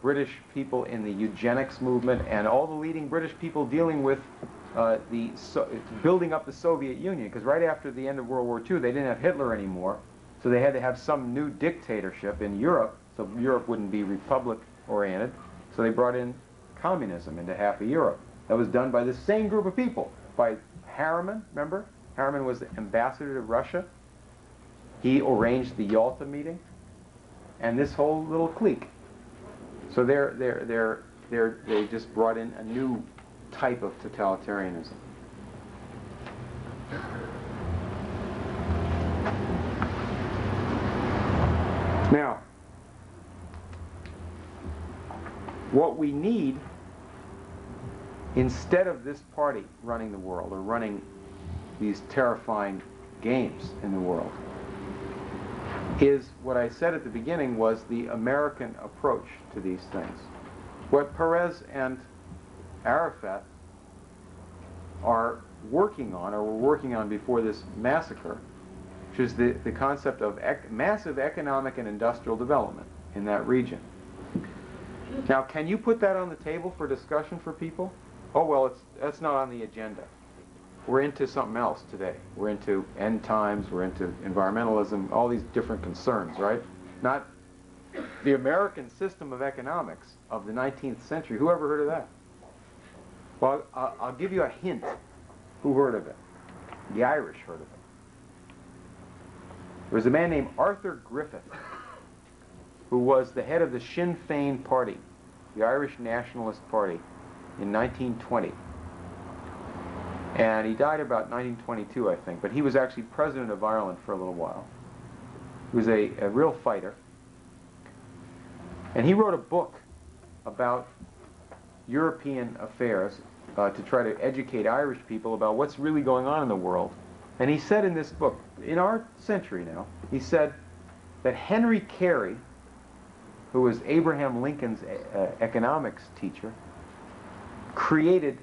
British people in the eugenics movement, and all the leading British people dealing with building up the Soviet Union, because right after the end of World War II, they didn't have Hitler anymore, so they had to have some new dictatorship in Europe, so Europe wouldn't be republic-oriented, so they brought in communism into half of Europe. That was done by the same group of people, by Harriman, remember? Harriman was the ambassador to Russia. He arranged the Yalta meeting, and this whole little clique. So they just brought in a new type of totalitarianism. Now, what we need, instead of this party running the world or running these terrifying games in the world, is what I said at the beginning was the American approach to these things. What Perez and Arafat are working on, or were working on before this massacre, which is the concept of massive economic and industrial development in that region. Now, can you put that on the table for discussion for people? Oh, well, that's not on the agenda. We're into something else today. We're into end times, we're into environmentalism, all these different concerns, right? Not the American system of economics of the 19th century. Who ever heard of that? Well, I'll give you a hint. Who heard of it? The Irish heard of it. There was a man named Arthur Griffith, who was the head of the Sinn Féin party, the Irish Nationalist Party, in 1920. And he died about 1922, I think, but he was actually president of Ireland for a little while. He was a real fighter. And he wrote a book about European affairs to try to educate Irish people about what's really going on in the world. And he said in this book, in our century now, he said that Henry Carey, who was Abraham Lincoln's economics teacher, created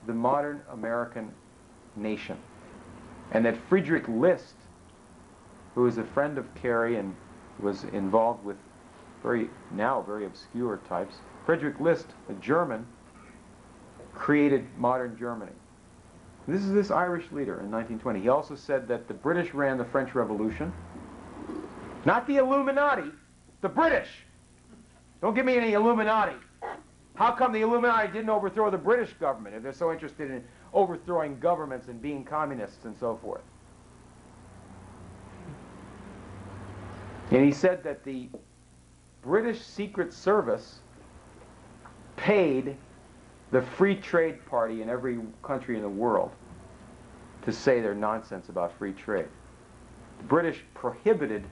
the modern American nation. And that Friedrich List, who was a friend of Carey and was involved with very obscure types, Friedrich List, a German, created modern Germany. This is this Irish leader in 1920. He also said that the British ran the French Revolution. Not the Illuminati, the British. Don't give me any Illuminati. How come the Illuminati didn't overthrow the British government if they're so interested in overthrowing governments and being communists and so forth? And he said that the British Secret Service paid the Free Trade Party in every country in the world to say their nonsense about free trade. The British prohibited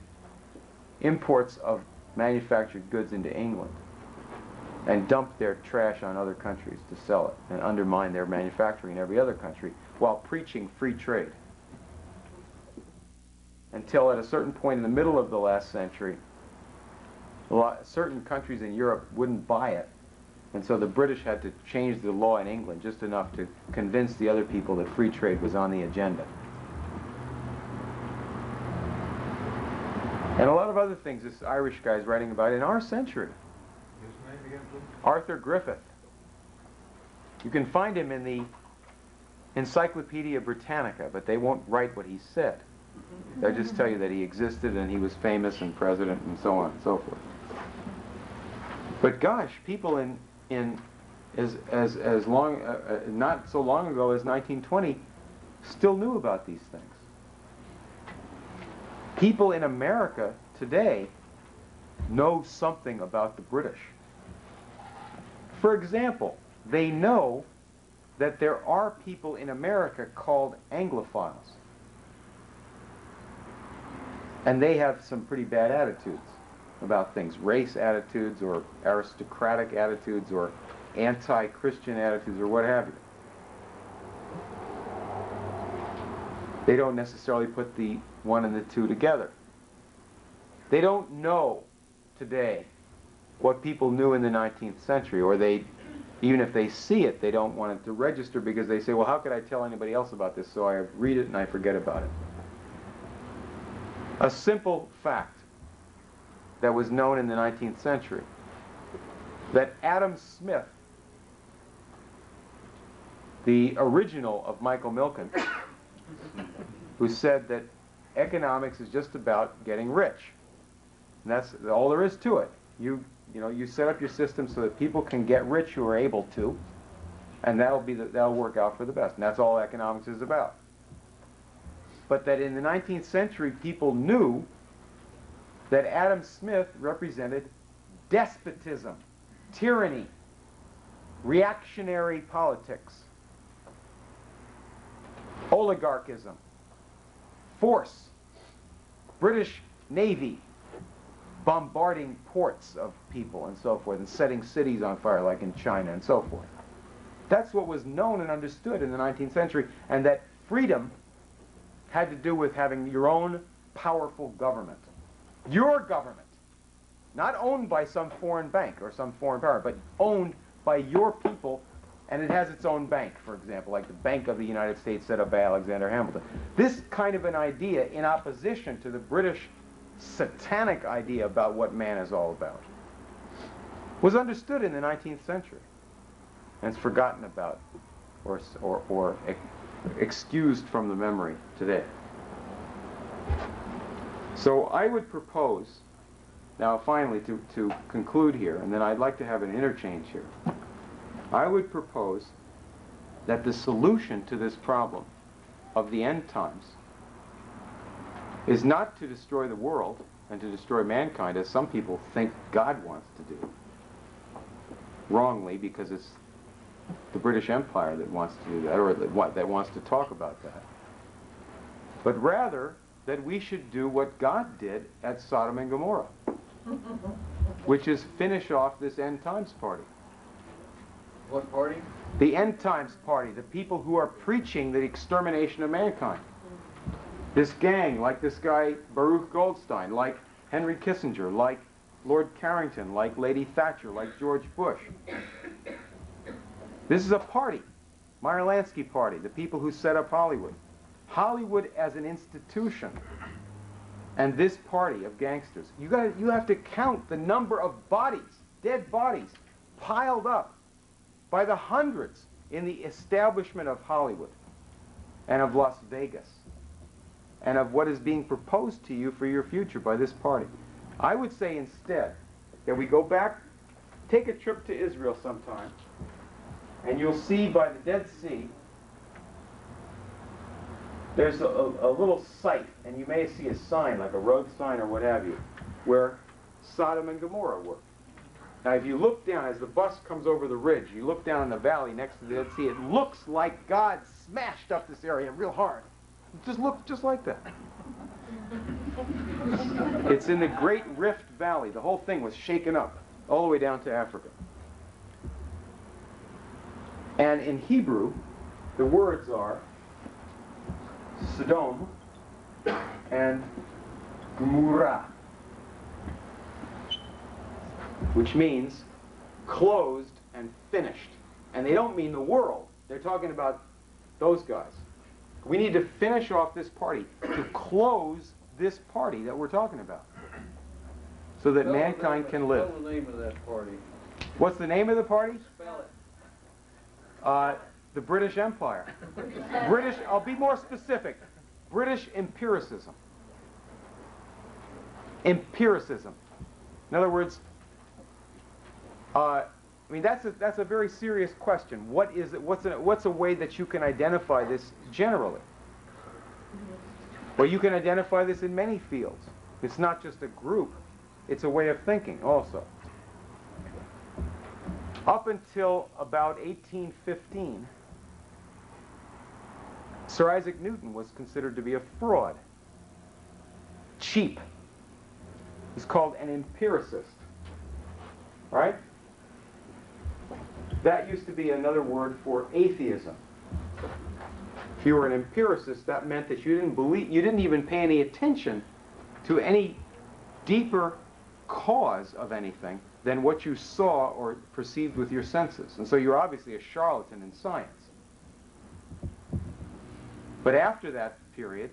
imports of manufactured goods into England and dumped their trash on other countries to sell it and undermine their manufacturing in every other country while preaching free trade. Until at a certain point in the middle of the last century, certain countries in Europe wouldn't buy it, and so the British had to change the law in England just enough to convince the other people that free trade was on the agenda. And a lot of other things this Irish guy is writing about in our century. His name again, please? Arthur Griffith. You can find him in the Encyclopedia Britannica, but they won't write what he said. They'll just tell you that he existed and he was famous and president and so on and so forth. But gosh, people as long, not so long ago as 1920, still knew about these things. People in America today know something about the British. For example, they know that there are people in America called Anglophiles. And they have some pretty bad attitudes about things, race attitudes or aristocratic attitudes or anti-Christian attitudes or what have you. They don't necessarily put the one and the two together. They don't know today what people knew in the 19th century, or even if they see it, they don't want it to register because they say, well, how could I tell anybody else about this? So I read it and I forget about it. A simple fact that was known in the 19th century, that Adam Smith, the original of Michael Milken, who said that economics is just about getting rich. And that's all there is to it. You set up your system so that people can get rich who are able to, and that'll work out for the best. And that's all economics is about. But that in the 19th century, people knew that Adam Smith represented despotism, tyranny, reactionary politics, oligarchism, force, British Navy bombarding ports of people and so forth, and setting cities on fire like in China and so forth. That's what was known and understood in the 19th century, and that freedom had to do with having your own powerful government. Your government. Not owned by some foreign bank or some foreign power, but owned by your people, and it has its own bank, for example, like the Bank of the United States set up by Alexander Hamilton. This kind of an idea, in opposition to the British satanic idea about what man is all about, was understood in the 19th century, and it's forgotten about or excused from the memory today. So I would propose, now finally to conclude here, and then I'd like to have an interchange here, I would propose that the solution to this problem of the end times is not to destroy the world and to destroy mankind, as some people think God wants to do, wrongly, because it's the British Empire that wants to do that, or that wants to talk about that, but rather that we should do what God did at Sodom and Gomorrah, which is finish off this end times party. What party? The end times party, the people who are preaching the extermination of mankind. This gang, like this guy Baruch Goldstein, like Henry Kissinger, like Lord Carrington, like Lady Thatcher, like George Bush. This is a party, Meyer Lansky party, the people who set up Hollywood. Hollywood as an institution, and this party of gangsters. You have to count the number of bodies, dead bodies, piled up by the hundreds in the establishment of Hollywood and of Las Vegas, and of what is being proposed to you for your future by this party. I would say instead that we go back, take a trip to Israel sometime, and you'll see by the Dead Sea, there's a little site, and you may see a sign, like a road sign or what have you, where Sodom and Gomorrah were. Now if you look down, as the bus comes over the ridge, you look down in the valley next to the Dead Sea, it looks like God smashed up this area real hard. Just look just like that. It's in the Great Rift Valley. The whole thing was shaken up all the way down to Africa. And in Hebrew, the words are Sodom and Gomorrah, which means closed and finished. And they don't mean the world. They're talking about those guys. We need to finish off this party, to close this party that we're talking about, so that mankind can live. Spell the name of that party. What's the name of the party? Spell it. The British Empire. British, I'll be more specific. British empiricism. Empiricism. In other words, I mean, that's a very serious question. What is it? What's a way that you can identify this generally? Well, you can identify this in many fields. It's not just a group. It's a way of thinking also. Up until about 1815, Sir Isaac Newton was considered to be a fraud. Cheap. He's called an empiricist. Right? That used to be another word for atheism. If you were an empiricist, that meant that you didn't even pay any attention to any deeper cause of anything than what you saw or perceived with your senses. And so you're obviously a charlatan in science. But after that period,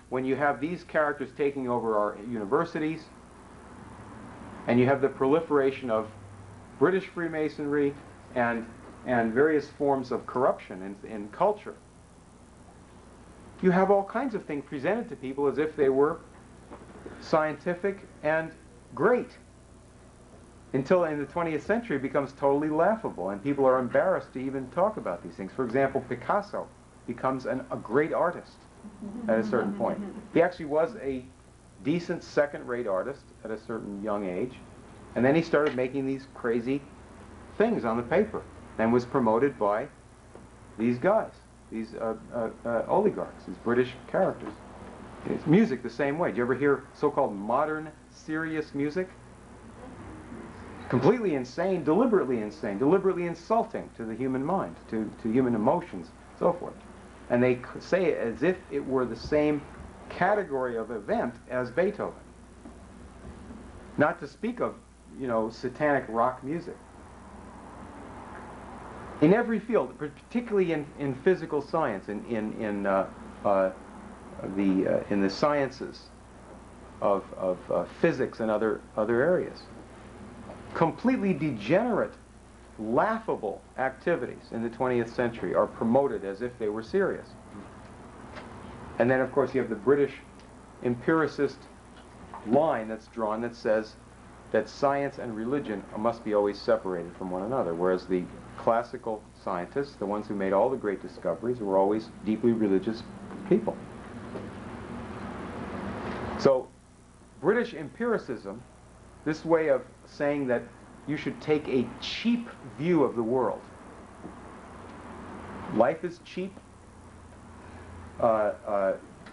when you have these characters taking over our universities, and you have the proliferation of British Freemasonry and various forms of corruption in culture, you have all kinds of things presented to people as if they were scientific and great, until in the 20th century it becomes totally laughable and people are embarrassed to even talk about these things. For example, Picasso becomes a great artist at a certain point. He actually was a decent second-rate artist at a certain young age, and then he started making these crazy things on the paper and was promoted by these guys, these oligarchs, these British characters. It's music the same way. Do you ever hear so-called modern, serious music? Completely insane, deliberately insulting to the human mind, to human emotions, so forth. And they say it as if it were the same category of event as Beethoven. Not to speak of, you know, satanic rock music. In every field, particularly in physical science, in the sciences of physics and other areas, completely degenerate, laughable activities in the 20th century are promoted as if they were serious. And then, of course, you have the British empiricist line that's drawn that says that science and religion must be always separated from one another, whereas the classical scientists, the ones who made all the great discoveries, were always deeply religious people. So, British empiricism, this way of saying that you should take a cheap view of the world. Life is cheap.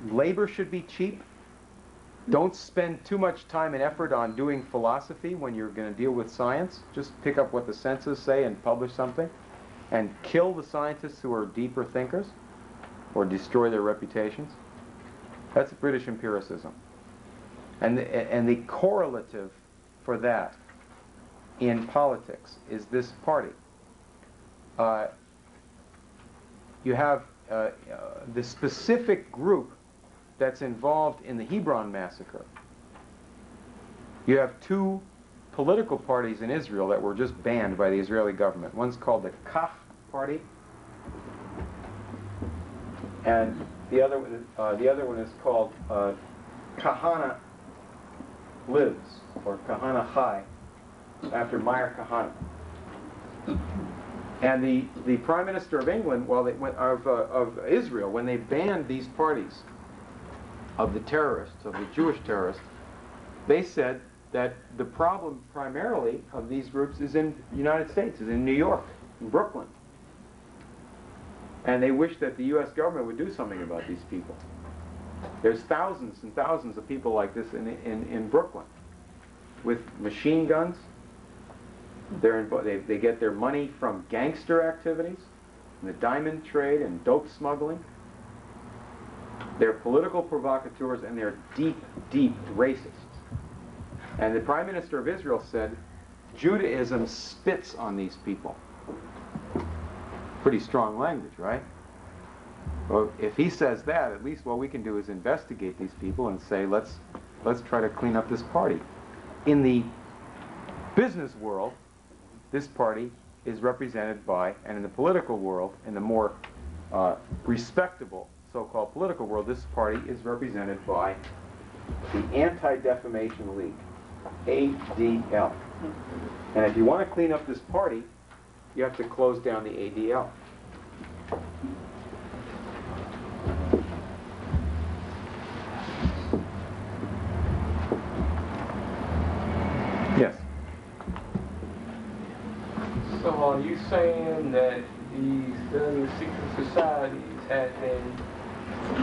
Labor should be cheap. Don't spend too much time and effort on doing philosophy when you're going to deal with science. Just pick up what the senses say and publish something. And kill the scientists who are deeper thinkers or destroy their reputations. That's British empiricism. And the correlative for that in politics is this party. You have the specific group that's involved in the Hebron massacre. You have two political parties in Israel that were just banned by the Israeli government. One's called the Kach Party, and the other one is called Kahana Lives, or Kahana Chai, after Meir Kahana. And the Prime Minister of England, of Israel, when they banned these parties of the terrorists, of the Jewish terrorists, they said that the problem primarily of these groups is in the United States, is in New York, in Brooklyn. And they wish that the U.S. government would do something about these people. There's thousands and thousands of people like this in Brooklyn, with machine guns. They get their money from gangster activities, the diamond trade and dope smuggling. They're political provocateurs, and they're deep, deep racists. And the Prime Minister of Israel said, Judaism spits on these people. Pretty strong language, right? Well, if he says that, at least what we can do is investigate these people and say, let's try to clean up this party. In the business world, this party is represented by, and in the political world, in the more respectable so-called political world, this party is represented by the Anti-Defamation League, ADL. And if you want to clean up this party, you have to close down the ADL. Yes? So are you saying that these secret societies have been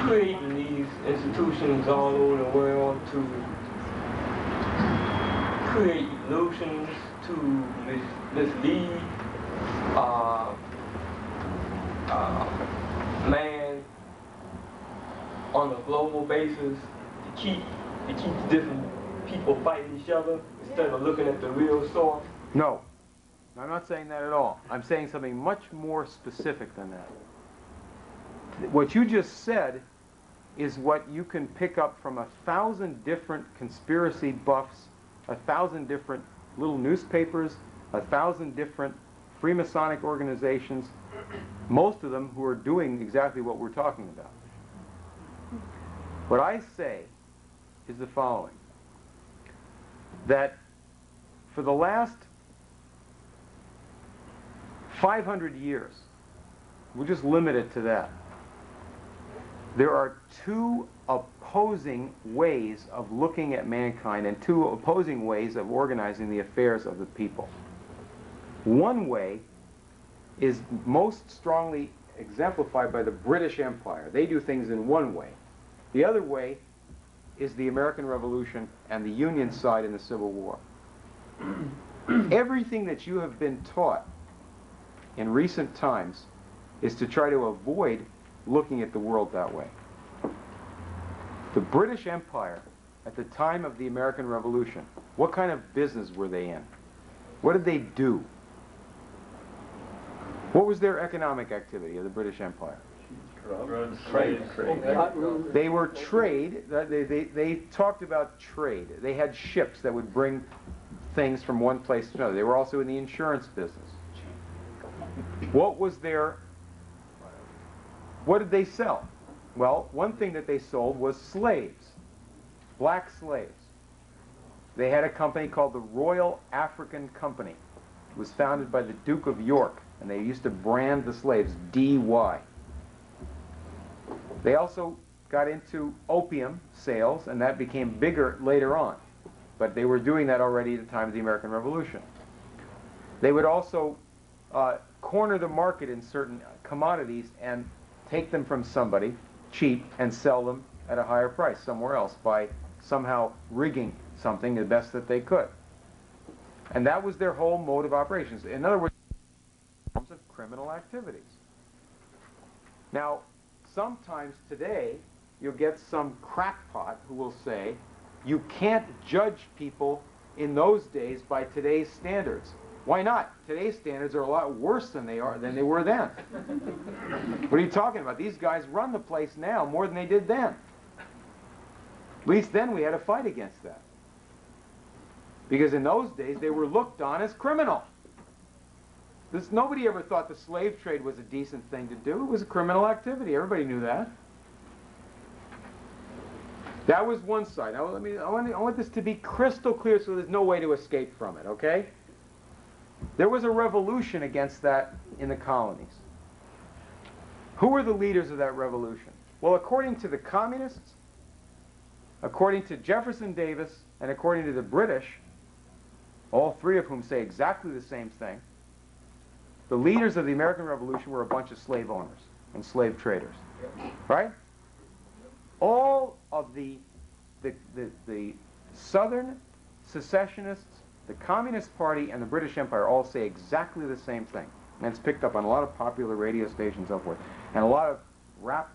creating these institutions all over the world to create illusions, to mislead man on a global basis, to keep different people fighting each other instead of looking at the real source? No, I'm not saying that at all. I'm saying something much more specific than that. What you just said is what you can pick up from 1,000 different conspiracy buffs, 1,000 different little newspapers, 1,000 different Freemasonic organizations, most of them who are doing exactly what we're talking about. What I say is the following, that for the last 500 years, we'll just limit it to that, there are two opposing ways of looking at mankind and two opposing ways of organizing the affairs of the people. One way is most strongly exemplified by the British Empire. They do things in one way. The other way is the American Revolution and the Union side in the Civil War. Everything that you have been taught in recent times is to try to avoid looking at the world that way. The British Empire, at the time of the American Revolution, what kind of business were they in? What did they do? What was their economic activity of the British Empire? Trade. They were trade. They talked about trade. They had ships that would bring things from one place to another. They were also in the insurance business. What did they sell? Well, one thing that they sold was slaves, black slaves. They had a company called the Royal African Company. It was founded by the Duke of York, and they used to brand the slaves D.Y. They also got into opium sales, and that became bigger later on. But they were doing that already at the time of the American Revolution. They would also corner the market in certain commodities and take them from somebody cheap and sell them at a higher price somewhere else by somehow rigging something the best that they could. And that was their whole mode of operations. In other words, in terms of criminal activities. Now, sometimes today, you'll get some crackpot who will say, you can't judge people in those days by today's standards. Why not? Today's standards are a lot worse than they were then. What are you talking about? These guys run the place now more than they did then. At least then we had to fight against that. Because in those days, they were looked on as criminal. Nobody ever thought the slave trade was a decent thing to do. It was a criminal activity. Everybody knew that. That was one side. Now, I want this to be crystal clear so there's no way to escape from it, okay? There was a revolution against that in the colonies. Who were the leaders of that revolution? Well, according to the communists, according to Jefferson Davis, and according to the British, all three of whom say exactly the same thing, the leaders of the American Revolution were a bunch of slave owners and slave traders. Right? All of the Southern secessionists, the Communist Party, and the British Empire all say exactly the same thing. And it's picked up on a lot of popular radio stations and so forth. And a lot of rap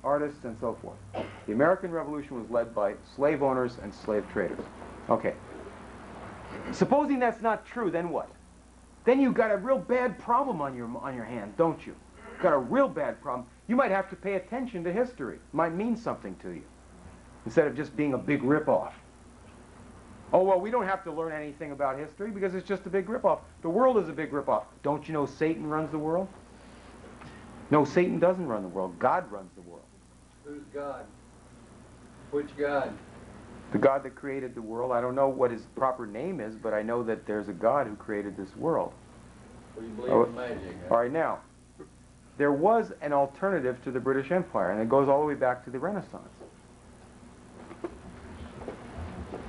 artists and so forth. The American Revolution was led by slave owners and slave traders. Okay. Supposing that's not true, then what? Then you've got a real bad problem on your hands, don't you? You've got a real bad problem. You might have to pay attention to history. It might mean something to you, instead of just being a big ripoff. Oh, well, we don't have to learn anything about history because it's just a big ripoff. The world is a big ripoff. Don't you know Satan runs the world? No, Satan doesn't run the world. God runs the world. Who's God? Which God? The God that created the world. I don't know what his proper name is, but I know that there's a God who created this world. Well, you believe in magic, huh? All right, now, there was an alternative to the British Empire, and it goes all the way back to the Renaissance.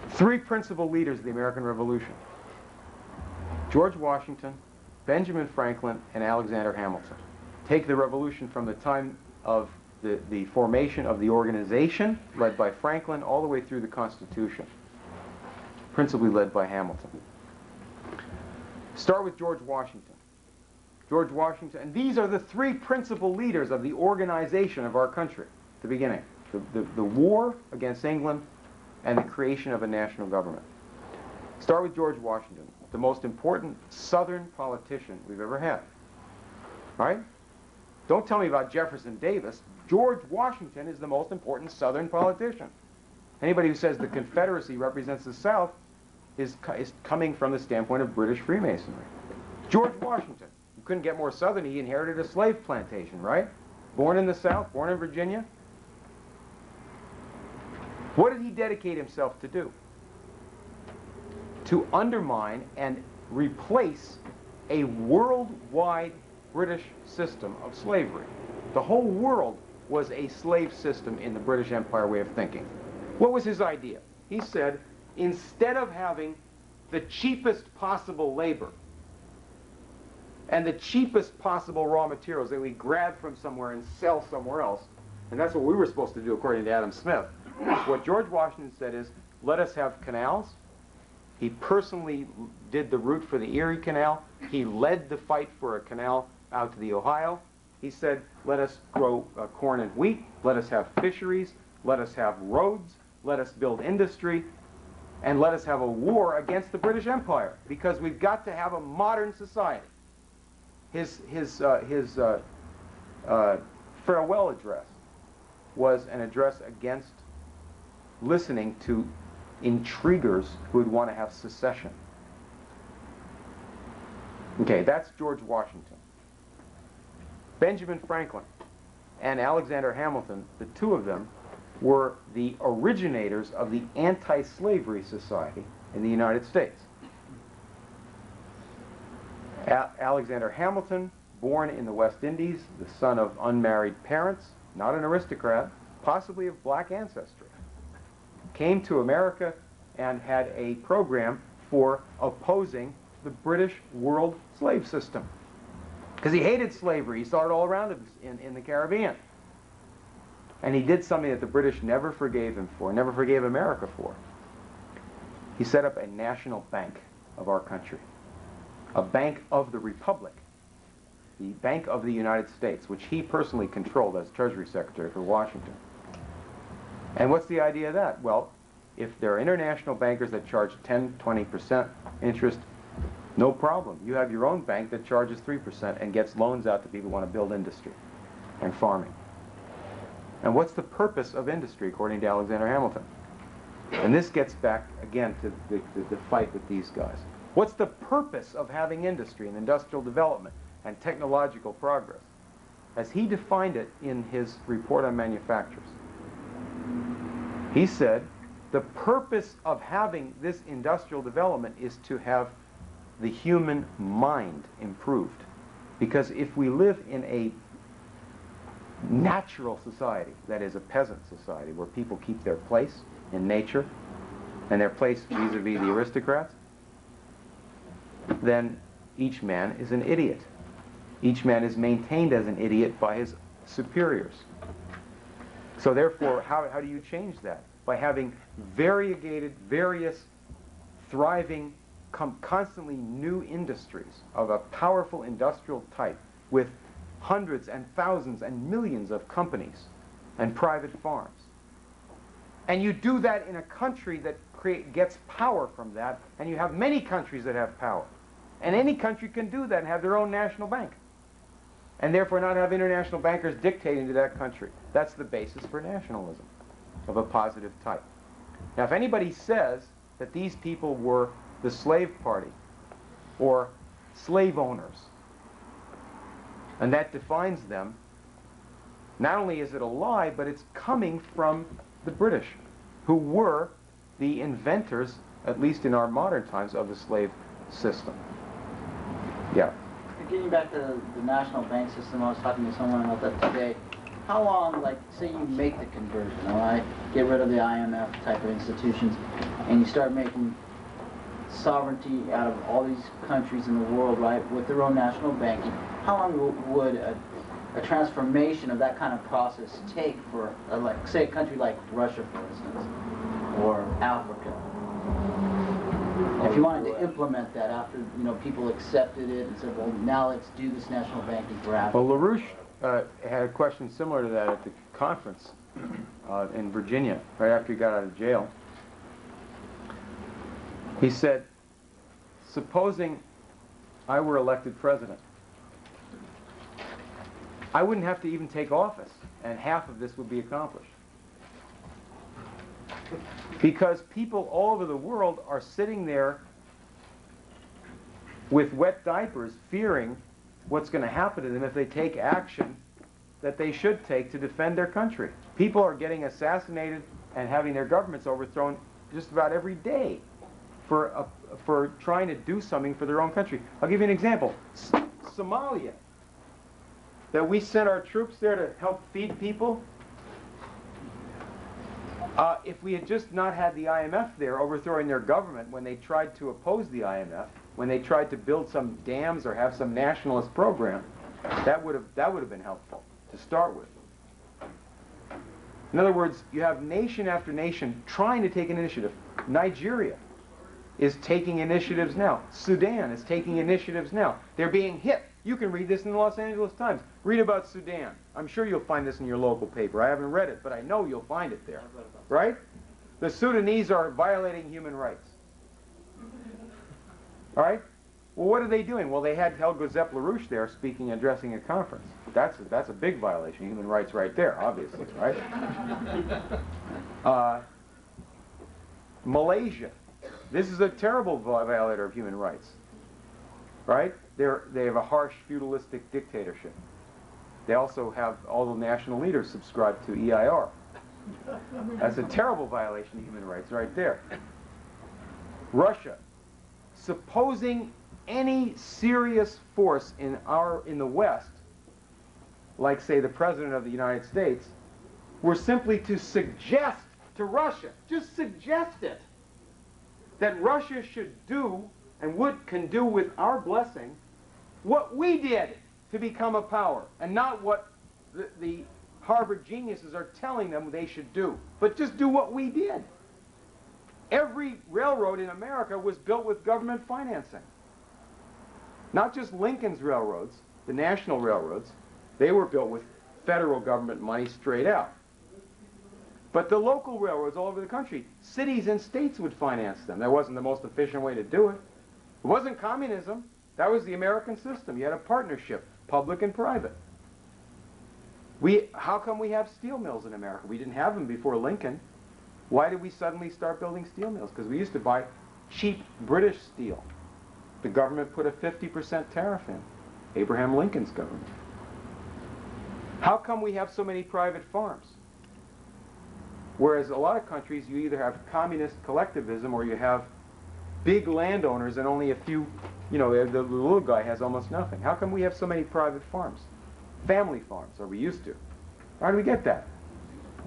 Three principal leaders of the American Revolution: George Washington, Benjamin Franklin, and Alexander Hamilton. Take the revolution from the time of the formation of the organization, led by Franklin, all the way through the Constitution, principally led by Hamilton. Start with George Washington. George Washington, and these are the three principal leaders of the organization of our country at the beginning. The war against England, and the creation of a national government. Start with George Washington, the most important Southern politician we've ever had. Right? Don't tell me about Jefferson Davis. George Washington is the most important Southern politician. Anybody who says the Confederacy represents the South is coming from the standpoint of British Freemasonry. George Washington, you couldn't get more Southern. He inherited a slave plantation, right? Born in the South, born in Virginia. What did he dedicate himself to do? To undermine and replace a worldwide British system of slavery. The whole world was a slave system in the British Empire way of thinking. What was his idea? He said, instead of having the cheapest possible labor and the cheapest possible raw materials that we grab from somewhere and sell somewhere else, and that's what we were supposed to do according to Adam Smith, what George Washington said is, let us have canals. He personally did the route for the Erie Canal. He led the fight for a canal out to the Ohio. He said, let us grow corn and wheat. Let us have fisheries. Let us have roads. Let us build industry. And let us have a war against the British Empire, because we've got to have a modern society. His farewell address was an address against listening to intriguers who would want to have secession. Okay, that's George Washington. Benjamin Franklin and Alexander Hamilton, the two of them, were the originators of the anti-slavery society in the United States. Alexander Hamilton, born in the West Indies, the son of unmarried parents, not an aristocrat, possibly of black ancestry, came to America and had a program for opposing the British world slave system. Because he hated slavery. He saw it all around him in the Caribbean. And he did something that the British never forgave him for, never forgave America for. He set up a national bank of our country. A bank of the Republic. The Bank of the United States, which he personally controlled as Treasury Secretary for Washington. And what's the idea of that? Well, if there are international bankers that charge 10, 20% interest, no problem. You have your own bank that charges 3% and gets loans out to people who want to build industry and farming. And what's the purpose of industry, according to Alexander Hamilton? And this gets back, again, to the fight with these guys. What's the purpose of having industry and industrial development and technological progress? As he defined it in his report on manufactures, he said, the purpose of having this industrial development is to have the human mind improved. Because if we live in a natural society, that is a peasant society, where people keep their place in nature and their place vis-a-vis the aristocrats, then each man is an idiot. Each man is maintained as an idiot by his superiors. So therefore, how do you change that? By having variegated, various, thriving, constantly new industries of a powerful industrial type with hundreds and thousands and millions of companies and private farms. And you do that in a country that gets power from that, and you have many countries that have power. And any country can do that and have their own national bank. And therefore not have international bankers dictating to that country. That's the basis for nationalism of a positive type. Now, if anybody says that these people were the slave party or slave owners, and that defines them, not only is it a lie, but it's coming from the British, who were the inventors, at least in our modern times, of the slave system. Yeah. Getting back to the national bank system, I was talking to someone about that today. How long, like, say you make the conversion, all right? Get rid of the IMF type of institutions, and you start making sovereignty out of all these countries in the world, right, with their own national banking. How long would a transformation of that kind of process take for, like, say, a country like Russia, for instance, or Africa? If you wanted to implement that after, you know, people accepted it and said, well, now let's do this national banking for Africa. Well, LaRouche had a question similar to that at the conference in Virginia, right after he got out of jail. He said, supposing I were elected president, I wouldn't have to even take office, and half of this would be accomplished. Because people all over the world are sitting there with wet diapers, fearing what's going to happen to them if they take action that they should take to defend their country. People are getting assassinated and having their governments overthrown just about every day for trying to do something for their own country. I'll give you an example. Somalia, that we sent our troops there to help feed people. If we had just not had the IMF there overthrowing their government when they tried to oppose the IMF, when they tried to build some dams or have some nationalist program, that would have been helpful to start with. In other words, you have nation after nation trying to take an initiative. Nigeria is taking initiatives now. Sudan is taking initiatives now. They're being hit. You can read this in the Los Angeles Times. Read about Sudan. I'm sure you'll find this in your local paper. I haven't read it, but I know you'll find it there. Right? The Sudanese are violating human rights. All right? Well, what are they doing? Well, they had Helga Zepp-LaRouche there speaking, addressing a conference. That's a big violation of human rights right there, obviously, right? Malaysia. This is a terrible violator of human rights, right? They have a harsh, feudalistic dictatorship. They also have all the national leaders subscribe to EIR. That's a terrible violation of human rights right there. Russia. Supposing any serious force in the West, like say the President of the United States, were simply to suggest to Russia, just suggest it, that Russia should do and can do with our blessing what we did to become a power, and not what the Harvard geniuses are telling them they should do, but just do what we did. Every railroad in America was built with government financing. Not just Lincoln's railroads, the national railroads, they were built with federal government money straight out. But the local railroads all over the country, cities and states would finance them. That wasn't the most efficient way to do it. It wasn't communism. That was the American system. You had a partnership, public and private. How come we have steel mills in America? We didn't have them before Lincoln. Why did we suddenly start building steel mills? Because we used to buy cheap British steel. The government put a 50% tariff in. Abraham Lincoln's government. How come we have so many private farms? Whereas a lot of countries, you either have communist collectivism or you have big landowners and only a few, the little guy has almost nothing. How come we have so many private farms? Family farms, or we used to. How do we get that?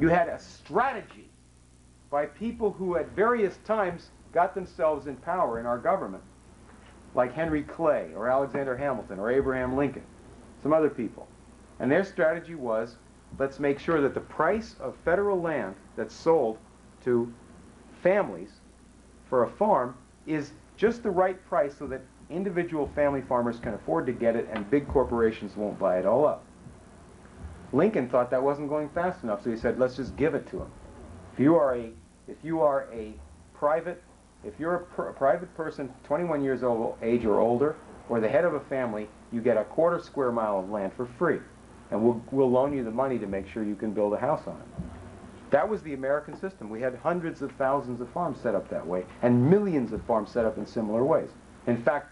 You had a strategy by people who at various times got themselves in power in our government, like Henry Clay or Alexander Hamilton or Abraham Lincoln, some other people. And their strategy was, let's make sure that the price of federal land that's sold to families for a farm is just the right price so that individual family farmers can afford to get it and big corporations won't buy it all up. Lincoln thought that wasn't going fast enough, so he said, let's just give it to them. If you are a private person, 21 years old age or older, or the head of a family, you get a quarter square mile of land for free. And we'll loan you the money to make sure you can build a house on it. That was the American system. We had hundreds of thousands of farms set up that way, and millions of farms set up in similar ways. In fact,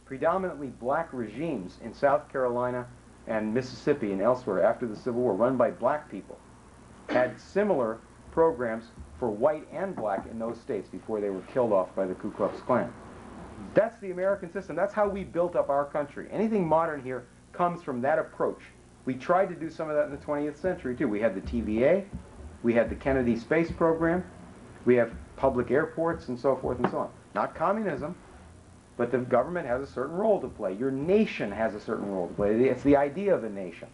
predominantly black regimes in South Carolina and Mississippi and elsewhere after the Civil War, run by black people, had similar programs for white and black in those states before they were killed off by the Ku Klux Klan. That's the American system. That's how we built up our country. Anything modern here comes from that approach. We tried to do some of that in the 20th century too. We had the TVA, we had the Kennedy space program, we have public airports and so forth and so on. Not communism, but the government has a certain role to play. Your nation has a certain role to play. It's the idea of a nation.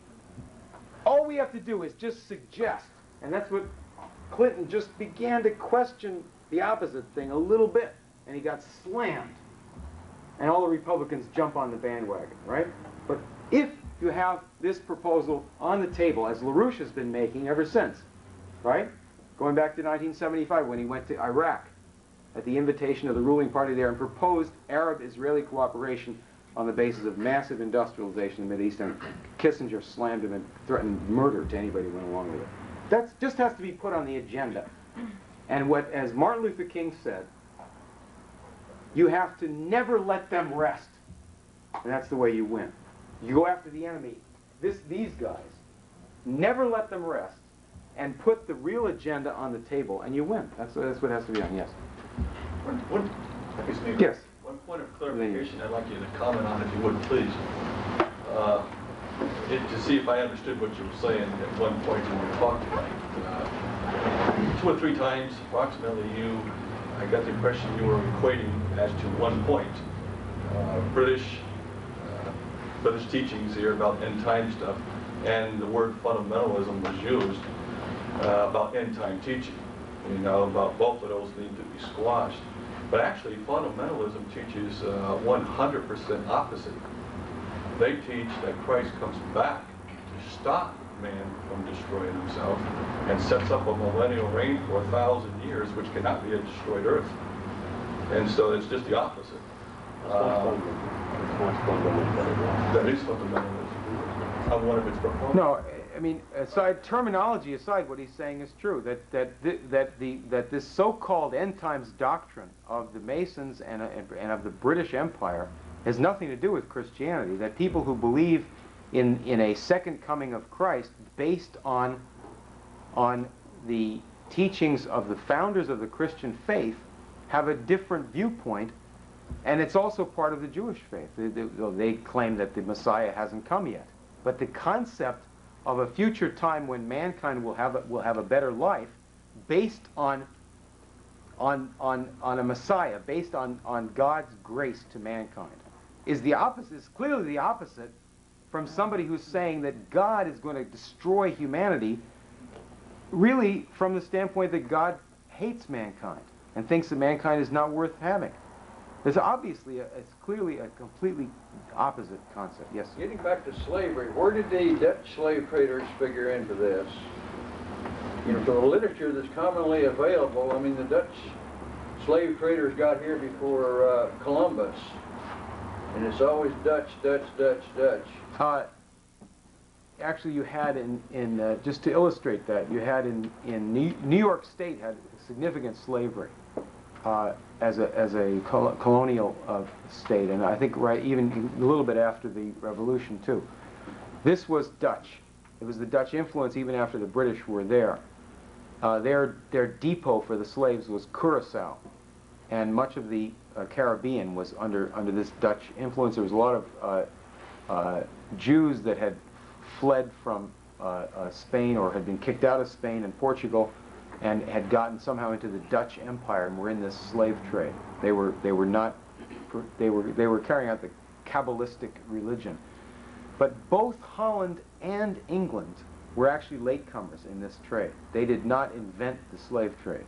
All we have to do is just suggest, and that's what Clinton just began to question the opposite thing a little bit, and he got slammed. And all the Republicans jump on the bandwagon, right? But if you have this proposal on the table, as LaRouche has been making ever since, right? Going back to 1975 when he went to Iraq, at the invitation of the ruling party there and proposed Arab-Israeli cooperation on the basis of massive industrialization in the Middle East, and Kissinger slammed him and threatened murder to anybody who went along with it. That just has to be put on the agenda. And what, as Martin Luther King said, you have to never let them rest. And that's the way you win. You go after the enemy, these guys, never let them rest, and put the real agenda on the table, and you win. That's what has to be done, yes. Yes. One point of clarification I'd like you to comment on, if you would, please. To see if I understood what you were saying at one point when you were talking. 2 or 3 times, approximately, I got the impression you were equating as to one point. British teachings here about end time stuff, and the word fundamentalism was used about end time teaching. You know, about both of those need to be squashed. But actually, fundamentalism teaches 100% opposite. They teach that Christ comes back to stop man from destroying himself and sets up a millennial reign for 1,000 years, which cannot be a destroyed earth. And so it's just the opposite. That is fundamentalism. On one of its proponents. No, I mean, terminology aside, what he's saying is true. That this so-called end times doctrine of the Masons and of the British Empire has nothing to do with Christianity. That people who believe in a second coming of Christ, based on the teachings of the founders of the Christian faith, have a different viewpoint, and it's also part of the Jewish faith. They claim that the Messiah hasn't come yet, but the concept of a future time when mankind will have a better life, based on a Messiah, based on God's grace to mankind, is clearly the opposite from somebody who's saying that God is going to destroy humanity, really from the standpoint that God hates mankind and thinks that mankind is not worth having. It's clearly a completely opposite concept. Yes? Getting back to slavery, where did the Dutch slave traders figure into this? You know, for the literature that's commonly available, I mean, the Dutch slave traders got here before Columbus. And it's always Dutch, Dutch, Dutch, Dutch. Actually, you had in just to illustrate that, you had in New York State had significant slavery as a colonial state, and I think even a little bit after the Revolution too. This was Dutch. It was the Dutch influence even after the British were there. Their depot for the slaves was Curacao, and much of the Caribbean was under this Dutch influence. There was a lot of Jews that had fled from Spain or had been kicked out of Spain and Portugal, and had gotten somehow into the Dutch Empire and were in this slave trade. They were carrying out the Kabbalistic religion. But both Holland and England were actually latecomers in this trade. They did not invent the slave trade.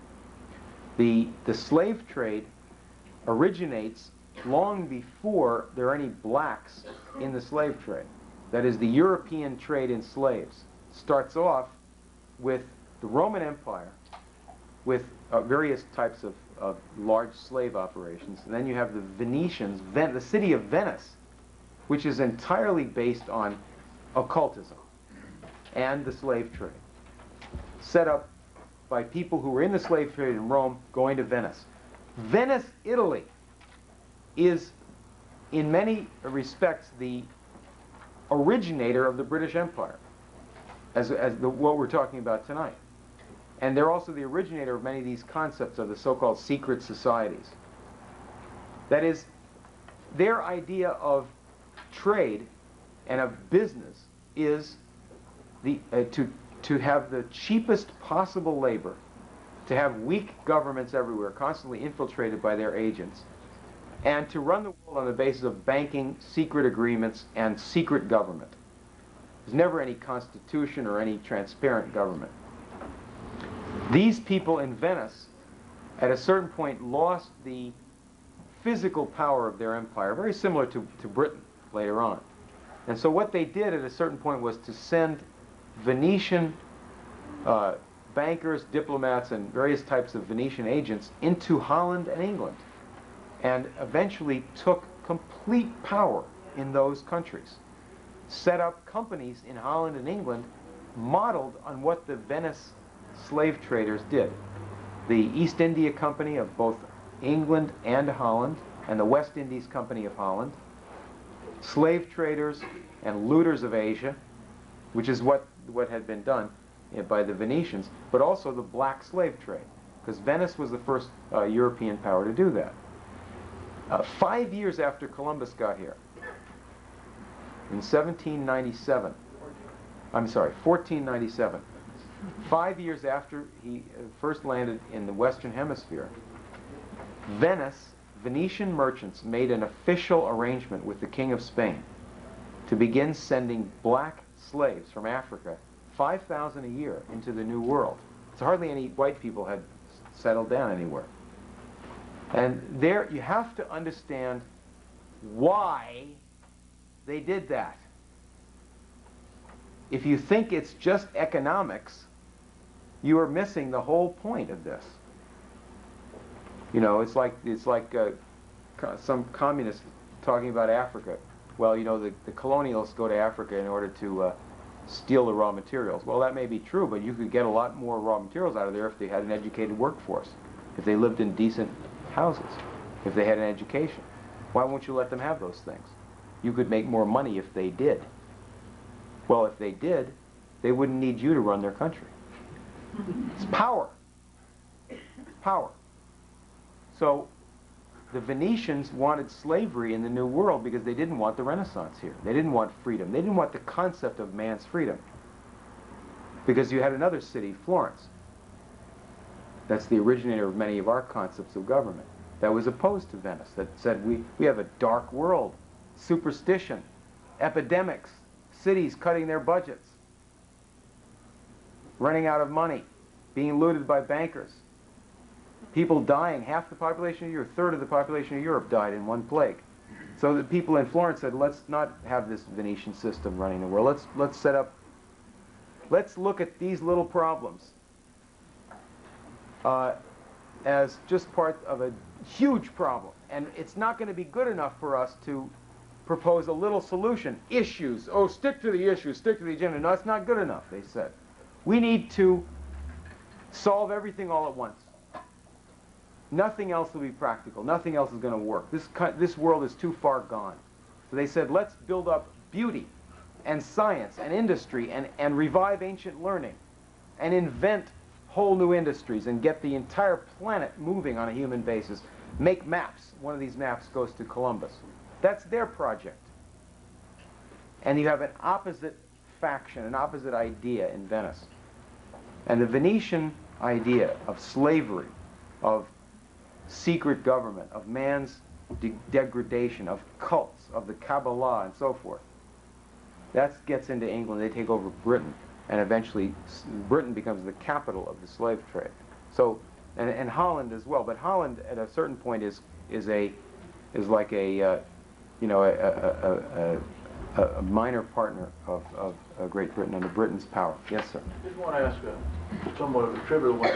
The slave trade originates long before there are any blacks in the slave trade. That is, the European trade in slaves starts off with the Roman Empire, with various types of large slave operations. And then you have the Venetians, the city of Venice, which is entirely based on occultism and the slave trade, set up by people who were in the slave trade in Rome going to Venice. Venice, Italy, is in many respects the originator of the British Empire, what we're talking about tonight. And they're also the originator of many of these concepts of the so-called secret societies. That is, their idea of trade and of business is to have the cheapest possible labor, to have weak governments everywhere, constantly infiltrated by their agents, and to run the world on the basis of banking, secret agreements, and secret government. There's never any constitution or any transparent government. These people in Venice, at a certain point, lost the physical power of their empire, very similar to Britain later on. And so what they did at a certain point was to send Venetian bankers, diplomats, and various types of Venetian agents into Holland and England, and eventually took complete power in those countries. Set up companies in Holland and England modeled on what the Venice slave traders did. The East India Company of both England and Holland, and the West Indies Company of Holland, slave traders and looters of Asia, which is what had been done by the Venetians, but also the black slave trade, because Venice was the first European power to do that. 5 years after Columbus got here, in 1497, 5 years after he first landed in the Western Hemisphere, Venetian merchants made an official arrangement with the King of Spain to begin sending black slaves from Africa, 5,000 a year, into the New World. So hardly any white people had settled down anywhere. And there you have to understand why they did that. If you think it's just economics, you are missing the whole point of this. You know, it's like some communists talking about Africa. Well, you know, the colonialists go to Africa in order to steal the raw materials. Well, that may be true, but you could get a lot more raw materials out of there if they had an educated workforce, if they lived in decent houses, if they had an education. Why won't you let them have those things? You could make more money if they did. Well, if they did, they wouldn't need you to run their country. It's power. It's power. So the Venetians wanted slavery in the New World because they didn't want the Renaissance here. They didn't want freedom. They didn't want the concept of man's freedom. Because you had another city, Florence. That's the originator of many of our concepts of government. That was opposed to Venice. That said, we have a dark world, superstition, epidemics, cities cutting their budgets, running out of money, being looted by bankers, people dying. Half the population of Europe, a third of the population of Europe died in one plague. So the people in Florence said, let's not have this Venetian system running the world. Let's look at these little problems as just part of a huge problem. And it's not going to be good enough for us to propose a little solution. Issues. Oh, stick to the issues, stick to the agenda. No, it's not good enough, they said. We need to solve everything all at once. Nothing else will be practical. Nothing else is going to work. This world is too far gone. So they said, let's build up beauty and science and industry and revive ancient learning and invent whole new industries and get the entire planet moving on a human basis. Make maps. One of these maps goes to Columbus. That's their project. And you have an opposite faction, an opposite idea in Venice. And the Venetian idea of slavery, of secret government, of man's degradation, of cults, of the Kabbalah, and so forth. That gets into England. They take over Britain, and eventually Britain becomes the capital of the slave trade. So, and Holland as well. But Holland, at a certain point, is like a minor partner of Great Britain under Britain's power. Yes, sir. I just want to ask a somewhat of a trivial one.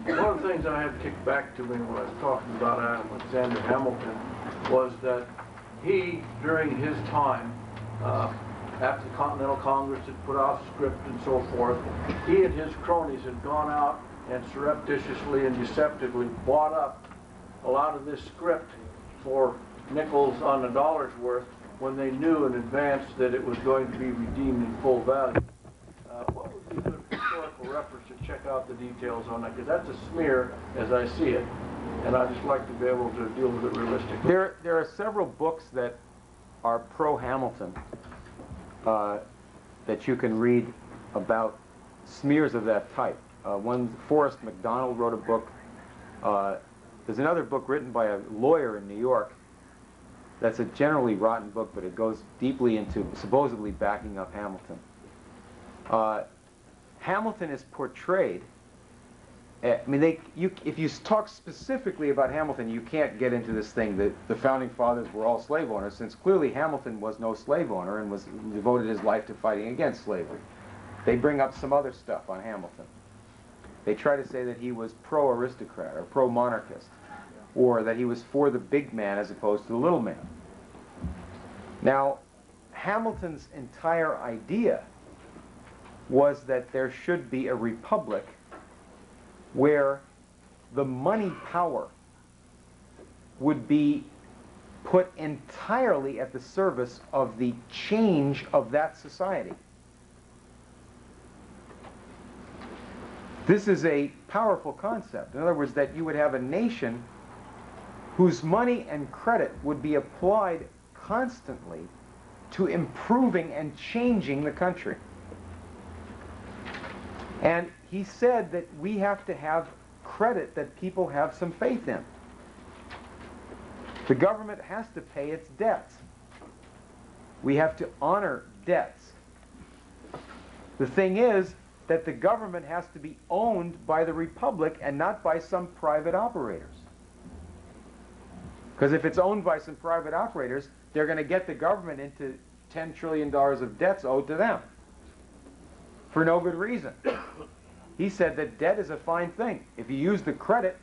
One of the things I had kicked back to me when I was talking about Alexander Hamilton was that he, during his time, after the Continental Congress had put out script and so forth, he and his cronies had gone out and surreptitiously and deceptively bought up a lot of this script for nickels on the dollar's worth when they knew in advance that it was going to be redeemed in full value. What would be a good historical reference to check out the details on that? Because that's a smear as I see it, and I'd just like to be able to deal with it realistically. There are several books that are pro-Hamilton that you can read about smears of that type. One, Forrest MacDonald wrote a book. There's another book written by a lawyer in New York. That's a generally rotten book, but it goes deeply into supposedly backing up Hamilton. Hamilton is portrayed. I mean, if you talk specifically about Hamilton, you can't get into this thing that the founding fathers were all slave owners, since clearly Hamilton was no slave owner and was devoted his life to fighting against slavery. They bring up some other stuff on Hamilton. They try to say that he was pro-aristocrat or pro-monarchist, or that he was for the big man as opposed to the little man. Now, Hamilton's entire idea was that there should be a republic where the money power would be put entirely at the service of the change of that society. This is a powerful concept. In other words, that you would have a nation whose money and credit would be applied constantly to improving and changing the country. And he said that we have to have credit that people have some faith in. The government has to pay its debts. We have to honor debts. The thing is that the government has to be owned by the republic and not by some private operators. Because if it's owned by some private operators, they're going to get the government into $10 trillion of debts owed to them for no good reason. He said that debt is a fine thing if you use the credit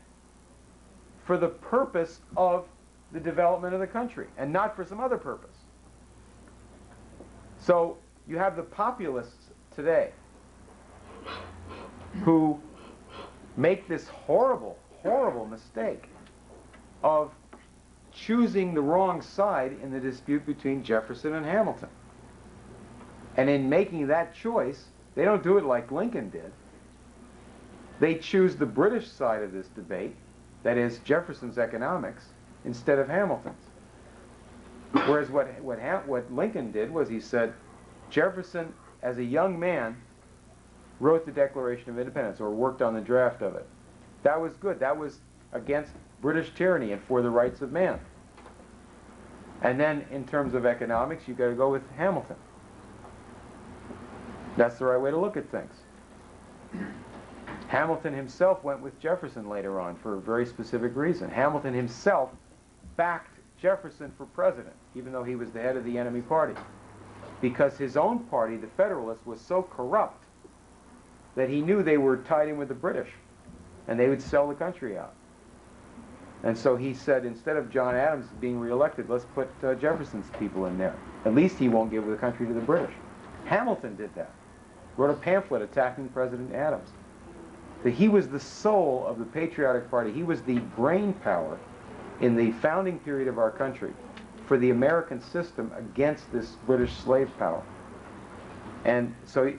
for the purpose of the development of the country and not for some other purpose. So you have the populists today who make this horrible, horrible mistake of choosing the wrong side in the dispute between Jefferson and Hamilton. And in making that choice, they don't do it like Lincoln did. They choose the British side of this debate, that is Jefferson's economics, instead of Hamilton's. Whereas what Lincoln did was he said, Jefferson, as a young man, wrote the Declaration of Independence or worked on the draft of it. That was good. That was against British tyranny and for the rights of man. And then in terms of economics, you've got to go with Hamilton. That's the right way to look at things. Hamilton himself went with Jefferson later on for a very specific reason. Hamilton himself backed Jefferson for president, even though he was the head of the enemy party, because his own party, the Federalists, was so corrupt that he knew they were tied in with the British, and they would sell the country out. And so he said, instead of John Adams being reelected, let's put Jefferson's people in there. At least he won't give the country to the British. Hamilton did that. Wrote a pamphlet attacking President Adams. That he was the soul of the patriotic party. He was the brain power in the founding period of our country for the American system against this British slave power. And so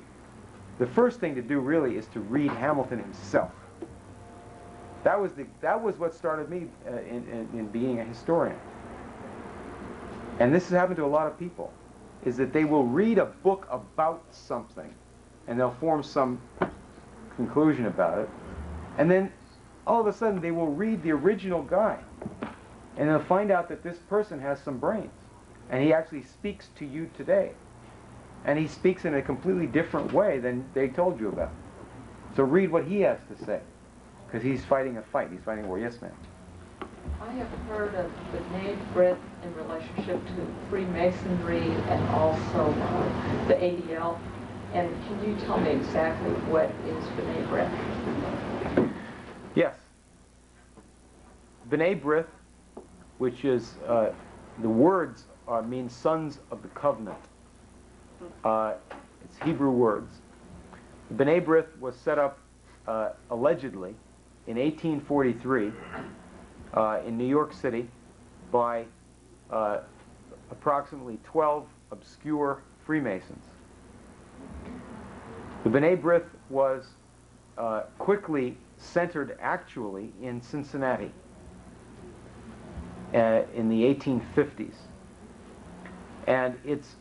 the first thing to do really is to read Hamilton himself. That was what started me in being a historian. And this has happened to a lot of people, is that they will read a book about something and they'll form some conclusion about it, and then all of a sudden they will read the original guy and they'll find out that this person has some brains and he actually speaks to you today, and he speaks in a completely different way than they told you about. So read what he has to say, because he's fighting a fight. He's fighting a war. Yes, ma'am. I have heard of B'nai B'rith in relationship to Freemasonry and also the ADL. And can you tell me exactly what is B'nai B'rith? Yes. B'nai B'rith, which is, the words mean sons of the covenant. It's Hebrew words. B'nai B'rith was set up allegedly in 1843 in New York City by approximately 12 obscure Freemasons. The B'nai B'rith was quickly centered actually in Cincinnati in the 1850s. And its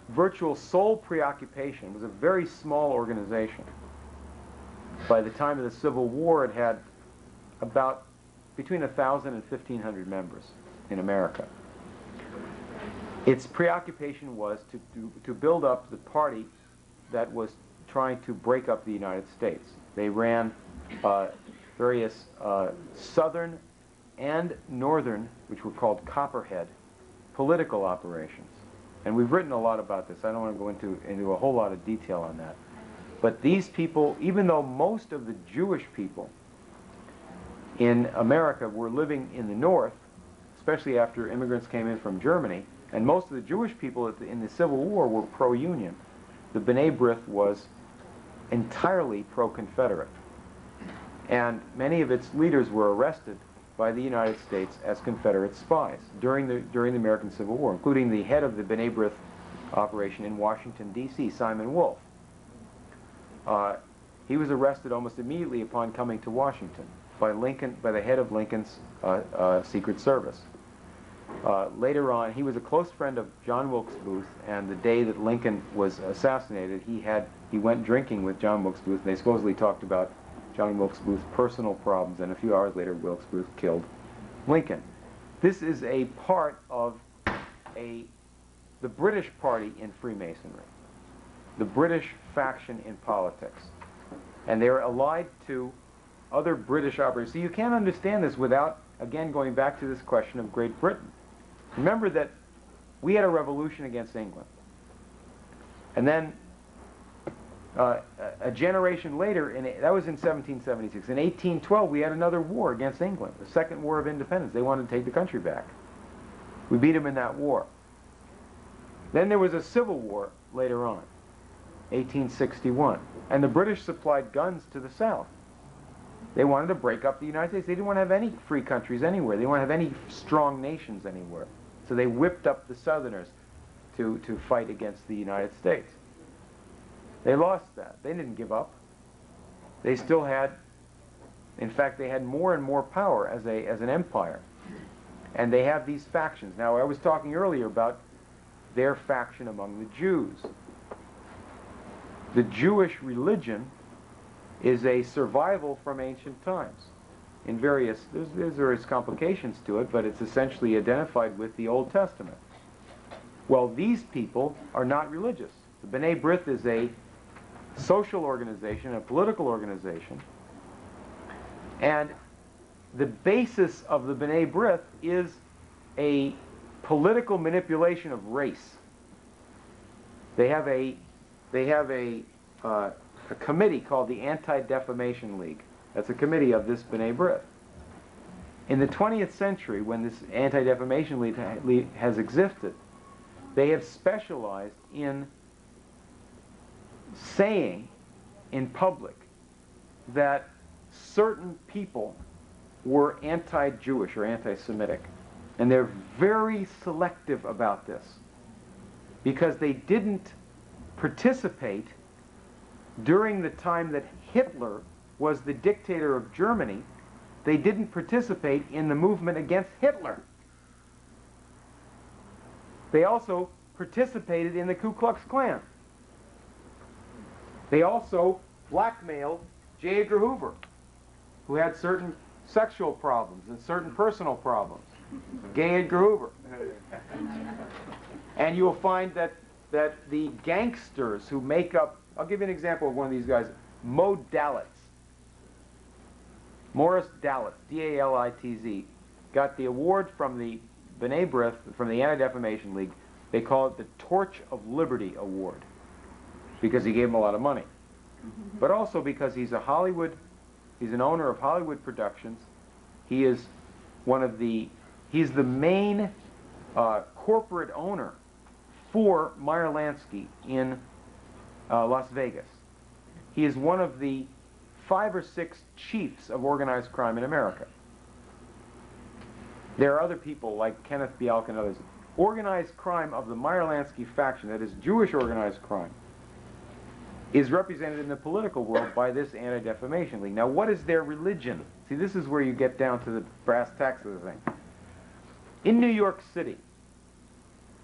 virtual sole preoccupation was a very small organization. By the time of the Civil War, it had about between 1,000 and 1,500 members in America. Its preoccupation was to build up the party that was trying to break up the United States. They ran various southern and northern, which were called Copperhead, political operations. And we've written a lot about this. I don't want to go into a whole lot of detail on that. But these people, even though most of the Jewish people in America were living in the North, especially after immigrants came in from Germany, and most of the Jewish people in the Civil War were pro-Union, the B'nai B'rith was entirely pro-Confederate. And many of its leaders were arrested by the United States as Confederate spies during the American Civil War, including the head of the B'nai B'rith operation in Washington, D.C., Simon Wolf. He was arrested almost immediately upon coming to Washington by the head of Lincoln's Secret Service. Later on, he was a close friend of John Wilkes Booth, and the day that Lincoln was assassinated, he went drinking with John Wilkes Booth, and they supposedly talked about John Wilkes Booth's personal problems, and a few hours later, Wilkes Booth killed Lincoln. This is a part of the British Party in Freemasonry, the British faction in politics, and they're allied to other British operators. So you can't understand this without, again, going back to this question of Great Britain. Remember that we had a revolution against England, and then a generation later, that was in 1776. In 1812, we had another war against England, the Second War of Independence. They wanted to take the country back. We beat them in that war. Then there was a civil war later on, 1861, and the British supplied guns to the South. They wanted to break up the United States. They didn't want to have any free countries anywhere. They didn't want to have any strong nations anywhere. So they whipped up the Southerners to fight against the United States. They lost that. They didn't give up. They still had, in fact, they had more and more power as an empire. And they have these factions. Now, I was talking earlier about their faction among the Jews. The Jewish religion is a survival from ancient times. There's various complications to it, but it's essentially identified with the Old Testament. Well, these people are not religious. The B'nai B'rith is a social organization, a political organization, and the basis of the B'nai B'rith is a political manipulation of race. They have a committee called the Anti-Defamation League. That's a committee of this B'nai B'rith. In the 20th century, when this Anti-Defamation League has existed, they have specialized in saying in public that certain people were anti-Jewish or anti-Semitic. And they're very selective about this because they didn't participate during the time that Hitler was the dictator of Germany. They didn't participate in the movement against Hitler. They also participated in the Ku Klux Klan. They also blackmailed J. Edgar Hoover, who had certain sexual problems and certain personal problems. Gay Edgar Hoover. And you'll find that the gangsters who make up, I'll give you an example of one of these guys, Morris Dalitz, D-A-L-I-T-Z, got the award from the B'nai B'rith, from the Anti-Defamation League. They call it the Torch of Liberty Award because he gave them a lot of money. But also because he's an owner of Hollywood Productions. He is he's the main corporate owner for Meyer Lansky in Las Vegas. He is one of the 5 or 6 chiefs of organized crime in America. There are other people like Kenneth Bialk and others. Organized crime of the Meyer Lansky faction, that is Jewish organized crime, is represented in the political world by this Anti-Defamation League. Now, what is their religion? See, this is where you get down to the brass tacks of the thing. In New York City,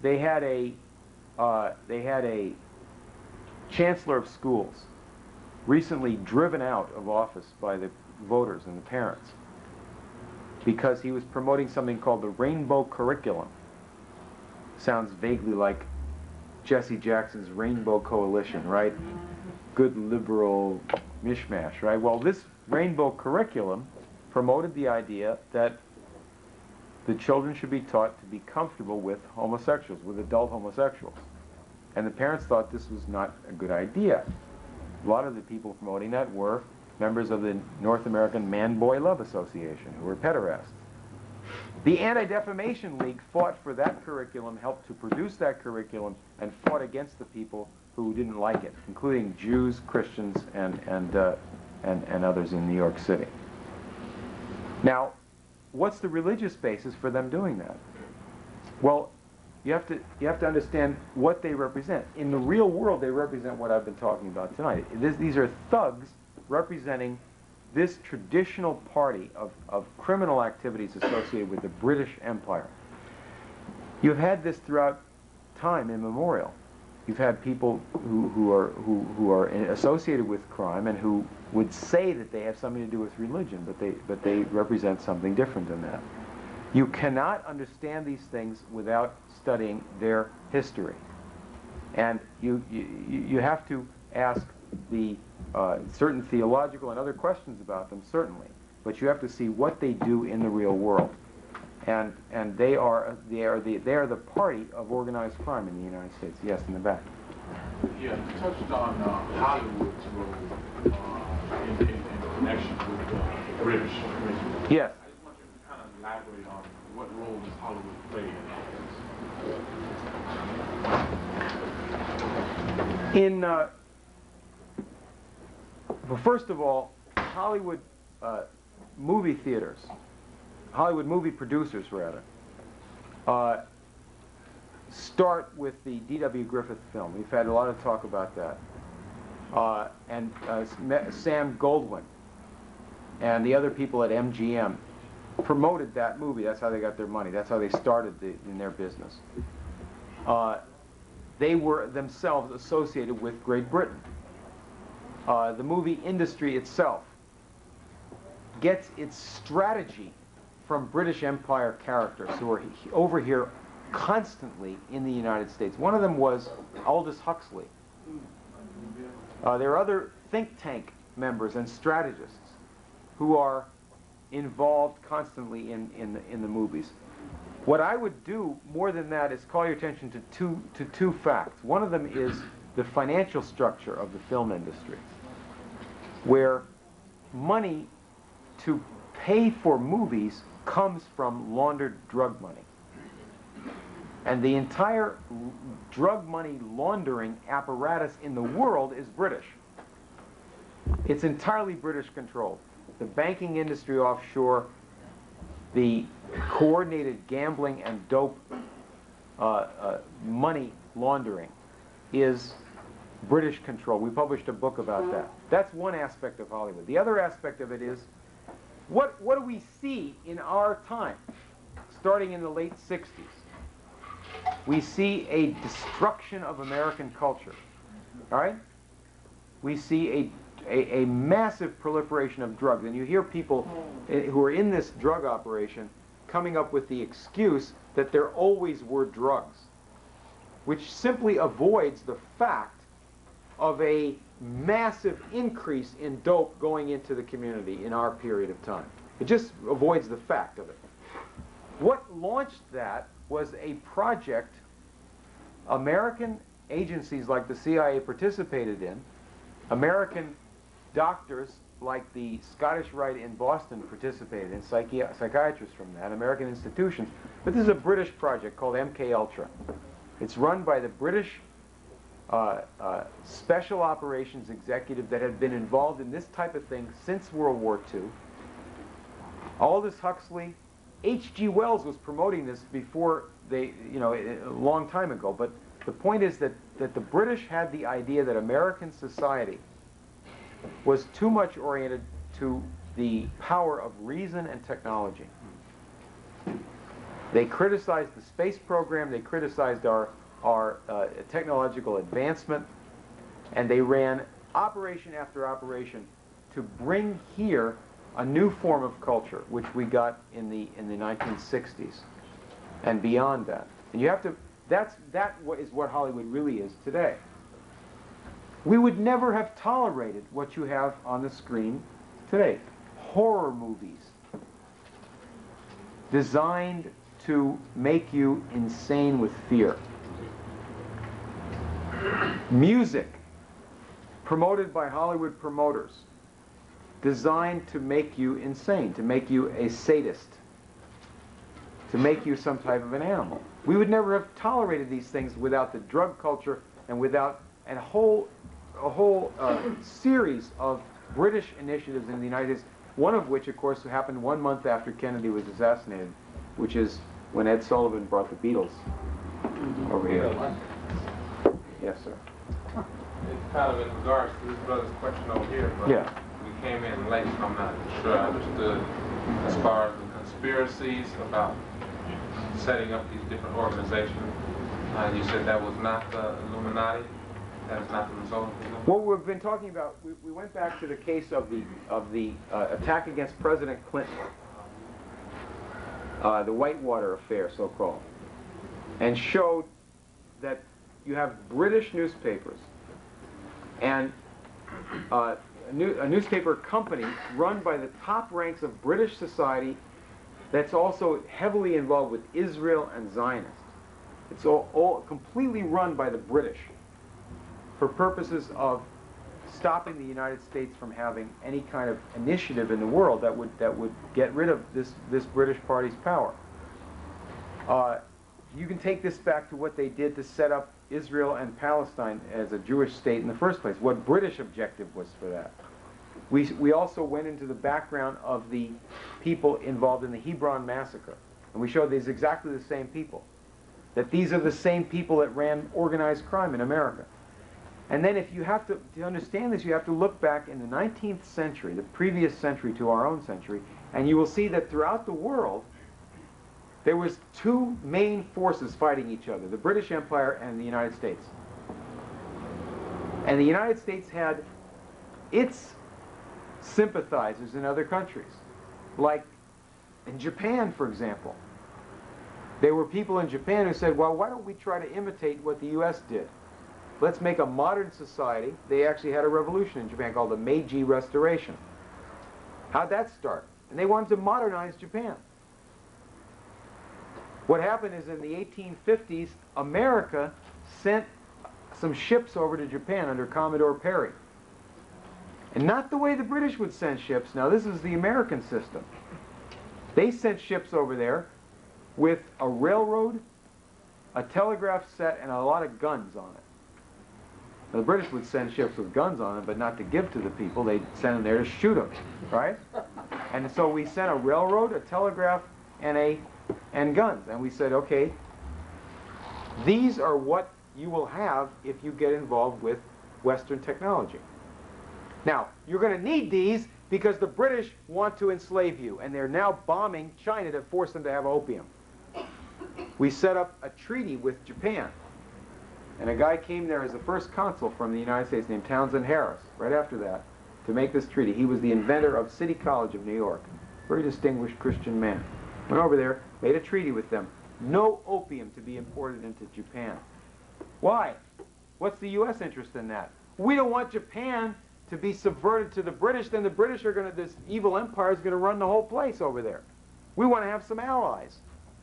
they had a chancellor of schools recently driven out of office by the voters and the parents because he was promoting something called the Rainbow Curriculum. Sounds vaguely like Jesse Jackson's Rainbow Coalition, right? Good liberal mishmash, right? Well, this Rainbow Curriculum promoted the idea that the children should be taught to be comfortable with homosexuals, with adult homosexuals. And the parents thought this was not a good idea. A lot of the people promoting that were members of the North American Man-Boy Love Association, who were pederasts. The Anti-Defamation League fought for that curriculum, helped to produce that curriculum, and fought against the people who didn't like it, including Jews, Christians, and others in New York City. Now, what's the religious basis for them doing that? Well, you have to understand what they represent. In the real world, they represent what I've been talking about tonight. These are thugs representing this traditional party of criminal activities associated with the British Empire. You've had this throughout time immemorial. You've had people who are associated with crime and who would say that they have something to do with religion, but they represent something different than that. You cannot understand these things without studying their history, and you have to ask the certain theological and other questions about them, certainly, but you have to see what they do in the real world, and they are the party of organized crime in the United States. Yes, in the back. Yeah, you touched on Hollywood's role in connection with the British. Yes. I just want you to kind of elaborate on what role does Hollywood play in all this? Well, first of all, Hollywood movie theaters, Hollywood movie producers, rather, start with the D.W. Griffith film. We've had a lot of talk about that. And Sam Goldwyn and the other people at MGM promoted that movie. That's how they got their money. That's how they started in their business. They were themselves associated with Great Britain. The movie industry itself gets its strategy from British Empire characters who are over here constantly in the United States. One of them was Aldous Huxley. There are other think tank members and strategists who are involved constantly in the movies. What I would do more than that is call your attention to two facts. One of them is the financial structure of the film industry, where money to pay for movies comes from laundered drug money. And the entire drug money laundering apparatus in the world is British. It's entirely British controlled. The banking industry offshore, the coordinated gambling and dope money laundering is British control. We published a book about that. That's one aspect of Hollywood. The other aspect of it is, what do we see in our time, starting in the late 60s? We see a destruction of American culture, all right? We see a massive proliferation of drugs, and you hear people who are in this drug operation coming up with the excuse that there always were drugs, which simply avoids the fact of a massive increase in dope going into the community in our period of time. It just avoids the fact of it. What launched that was a project American agencies like the CIA participated in, American doctors like the Scottish Rite in Boston participated in, psychiatrists from that, American institutions. But this is a British project called MK Ultra. It's run by the British special operations executive that had been involved in this type of thing since World War II. Aldous Huxley, H.G. Wells was promoting this before they, a long time ago. But the point is that the British had the idea that American society was too much oriented to the power of reason and technology. They criticized the space program, they criticized our technological advancement, and they ran operation after operation to bring here a new form of culture, which we got in the 1960s and beyond that. And you have to, that is what Hollywood really is today. We would never have tolerated what you have on the screen today. Horror movies designed to make you insane with fear. Music promoted by Hollywood promoters, designed to make you insane, to make you a sadist, to make you some type of an animal. We would never have tolerated these things without the drug culture and without a whole series of British initiatives in the United States, one of which, of course, happened 1 month after Kennedy was assassinated, which is when Ed Sullivan brought the Beatles over here. Yes, sir. It's kind of in regards to this brother's question over here, but Yeah. we came in late, so I'm not sure I understood as far as the conspiracies about setting up these different organizations. You said that was not the Illuminati? That is not the result of the Illuminati? What we've been talking about, we went back to the case of the attack against President Clinton, the Whitewater affair, so-called, and showed that you have British newspapers and a newspaper company run by the top ranks of British society that's also heavily involved with Israel and Zionists. It's all completely run by the British for purposes of stopping the United States from having any kind of initiative in the world that would get rid of this British party's power. You can take this back to what they did to set up Israel and Palestine as a Jewish state in the first place, what British objective was for that. We also went into the background of the people involved in the Hebron massacre, and we showed these exactly the same people, that these are the same people that ran organized crime in America. And then if you have to understand this, you have to look back in the 19th century, the previous century to our own century, and you will see that throughout the world, there was two main forces fighting each other, the British Empire and the United States. And the United States had its sympathizers in other countries, like in Japan, for example. There were people in Japan who said, well, why don't we try to imitate what the U.S. did? Let's make a modern society. They actually had a revolution in Japan called the Meiji Restoration. How'd that start? And they wanted to modernize Japan. What happened is in the 1850s, America sent some ships over to Japan under Commodore Perry. And not the way the British would send ships. Now, this is the American system. They sent ships over there with a railroad, a telegraph set, and a lot of guns on it. Now, the British would send ships with guns on them, but not to give to the people. They'd send them there to shoot them, right? And so we sent a railroad, a telegraph, and guns. And we said, okay, these are what you will have if you get involved with Western technology. Now, you're going to need these because the British want to enslave you, and they're now bombing China to force them to have opium. We set up a treaty with Japan, and a guy came there as the first consul from the United States named Townsend Harris, right after that, to make this treaty. He was the inventor of City College of New York, very distinguished Christian man. Went over there, made a treaty with them. No opium to be imported into Japan. Why? What's the U.S. interest in that? We don't want Japan to be subverted to the British. Then the British are going to, this evil empire is going to run the whole place over there. We want to have some allies.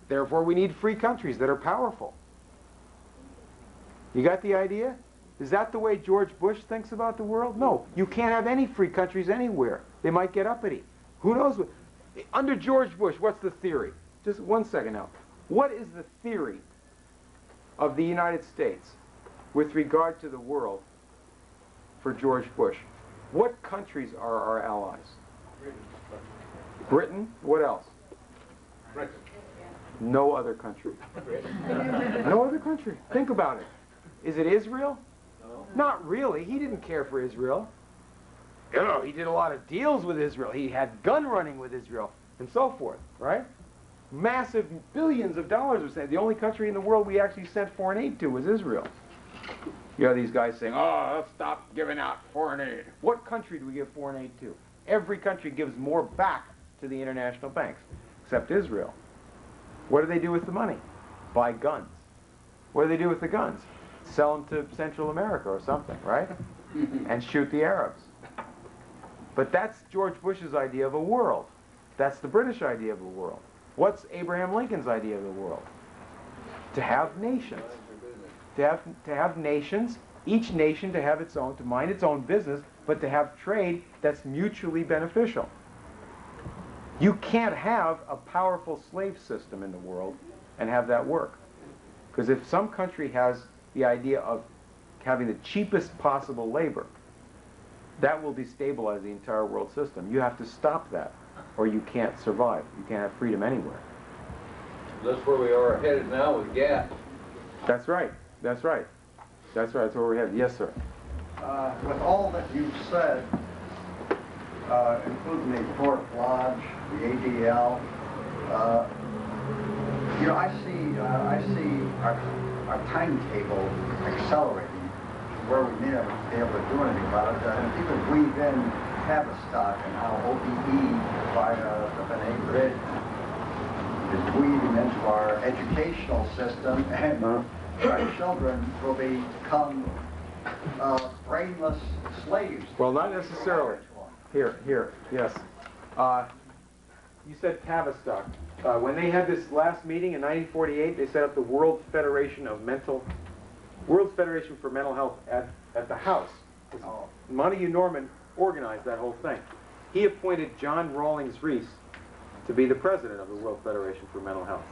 Therefore, we need free countries that are powerful. You got the idea? Is that the way George Bush thinks about the world? No. You can't have any free countries anywhere. They might get uppity. Who knows what? Under George Bush, what's the theory? Just 1 second now. What is the theory of the United States with regard to the world for George Bush? What countries are our allies? Britain? What else? Britain. No other country. No other country. Think about it. Is it Israel? No. Not really. He didn't care for Israel. You know, he did a lot of deals with Israel. He had gun running with Israel and so forth, right? Massive billions of dollars were sent. The only country in the world we actually sent foreign aid to was Israel. You know, these guys saying, oh, let's stop giving out foreign aid. What country do we give foreign aid to? Every country gives more back to the international banks, except Israel. What do they do with the money? Buy guns. What do they do with the guns? Sell them to Central America or something, right? And shoot the Arabs. But that's George Bush's idea of a world. That's the British idea of a world. What's Abraham Lincoln's idea of the world? To have nations. To have nations each nation to have its own, to mind its own business, but to have trade that's mutually beneficial. You can't have a powerful slave system in the world and have that work. Because if some country has the idea of having the cheapest possible labor, that will destabilize the entire world system. You have to stop that, or you can't survive. You can't have freedom anywhere. That's where we are headed now with gas. That's right. That's right. That's right. That's where we're headed. Yes, sir. With all that you've said, including the Fort Lodge, the ADL, you know, I see our timetable accelerating where we may never be able to do anything about it. And people breathe in Tavistock and how OBE by the Benet Bridge is breathing into our educational system, and our children will become brainless slaves. Well, not necessarily. Here, yes. You said Tavistock. When they had this last meeting in 1948, they set up the World Federation for Mental Health at the House. Montague Norman organized that whole thing. He appointed John Rawlings Rees to be the president of the World Federation for Mental Health.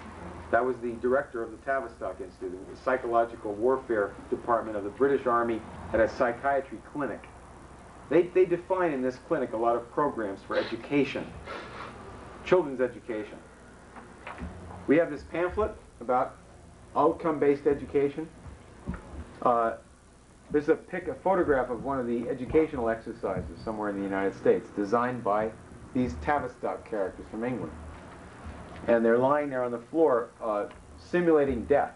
That was the director of the Tavistock Institute, the psychological warfare department of the British Army, had a psychiatry clinic. They define in this clinic a lot of programs for education, children's education. We have this pamphlet about outcome-based education. There's a photograph of one of the educational exercises somewhere in the United States, designed by these Tavistock characters from England. And they're lying there on the floor simulating death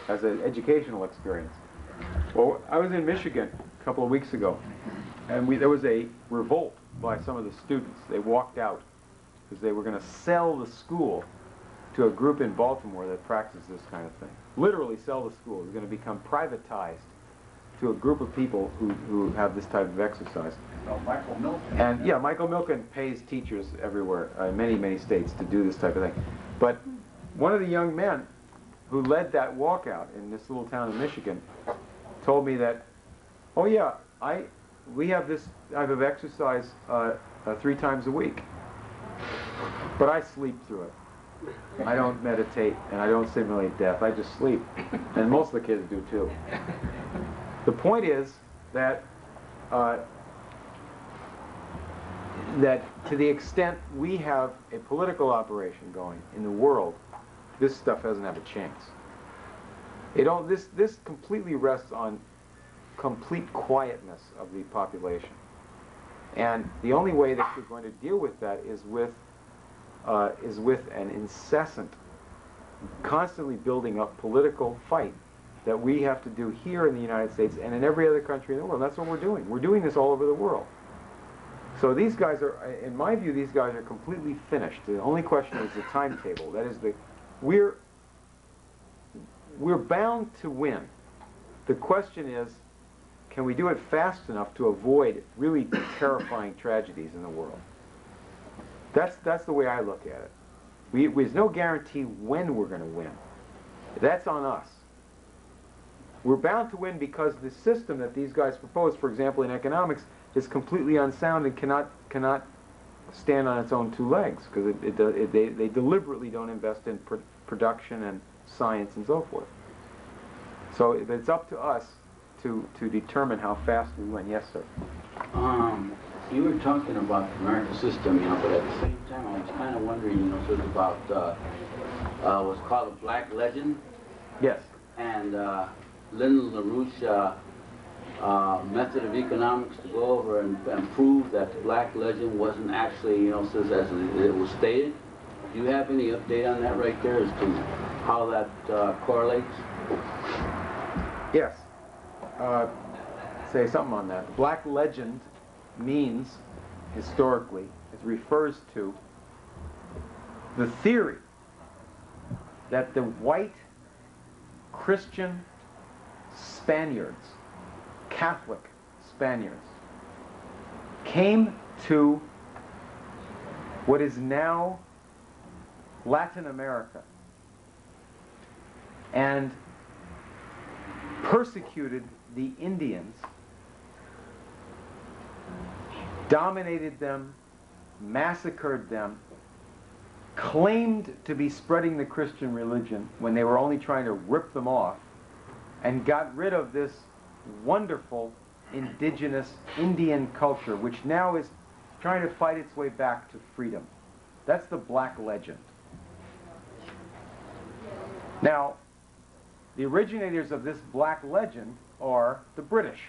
as an educational experience. Well, I was in Michigan a couple of weeks ago, and there was a revolt by some of the students. They walked out because they were going to sell the school to a group in Baltimore that practices this kind of thing. Literally sell the school. It's going to become privatized to a group of people who have this type of exercise. So Michael Milken. And yeah, Michael Milken pays teachers everywhere, many, many states, to do this type of thing. But one of the young men who led that walkout in this little town in Michigan told me that, oh yeah, we have this type of exercise 3 times a week, but I sleep through it. I don't meditate and I don't simulate death. I just sleep, and most of the kids do too. The point is that that to the extent we have a political operation going in the world, this stuff doesn't have a chance. This completely rests on complete quietness of the population, and the only way that we're going to deal with that is with an incessant, constantly building up political fight that we have to do here in the United States and in every other country in the world. That's what we're doing. We're doing this all over the world. So these guys are, in my view, these guys are completely finished. The only question is the timetable. That is, we're bound to win. The question is, can we do it fast enough to avoid really terrifying tragedies in the world? That's the way I look at it. There's no guarantee when we're going to win. That's on us. We're bound to win because the system that these guys propose, for example, in economics, is completely unsound and cannot stand on its own 2 legs, because they deliberately don't invest in production and science and so forth. So it's up to us to determine how fast we win. Yes, sir. You were talking about the American system, but at the same time, I was kind of wondering, sort of about what's called a black legend. Yes. And Lyndon LaRouche method of economics to go over and prove that the black legend wasn't actually, as it was stated. Do you have any update on that right there as to how that correlates? Yes. Say something on that. The black legend means, historically, it refers to the theory that the white Christian Spaniards, Catholic Spaniards, came to what is now Latin America and persecuted the Indians, dominated them, massacred them, claimed to be spreading the Christian religion when they were only trying to rip them off, and got rid of this wonderful indigenous Indian culture, which now is trying to fight its way back to freedom. That's the black legend. Now, the originators of this black legend are the British.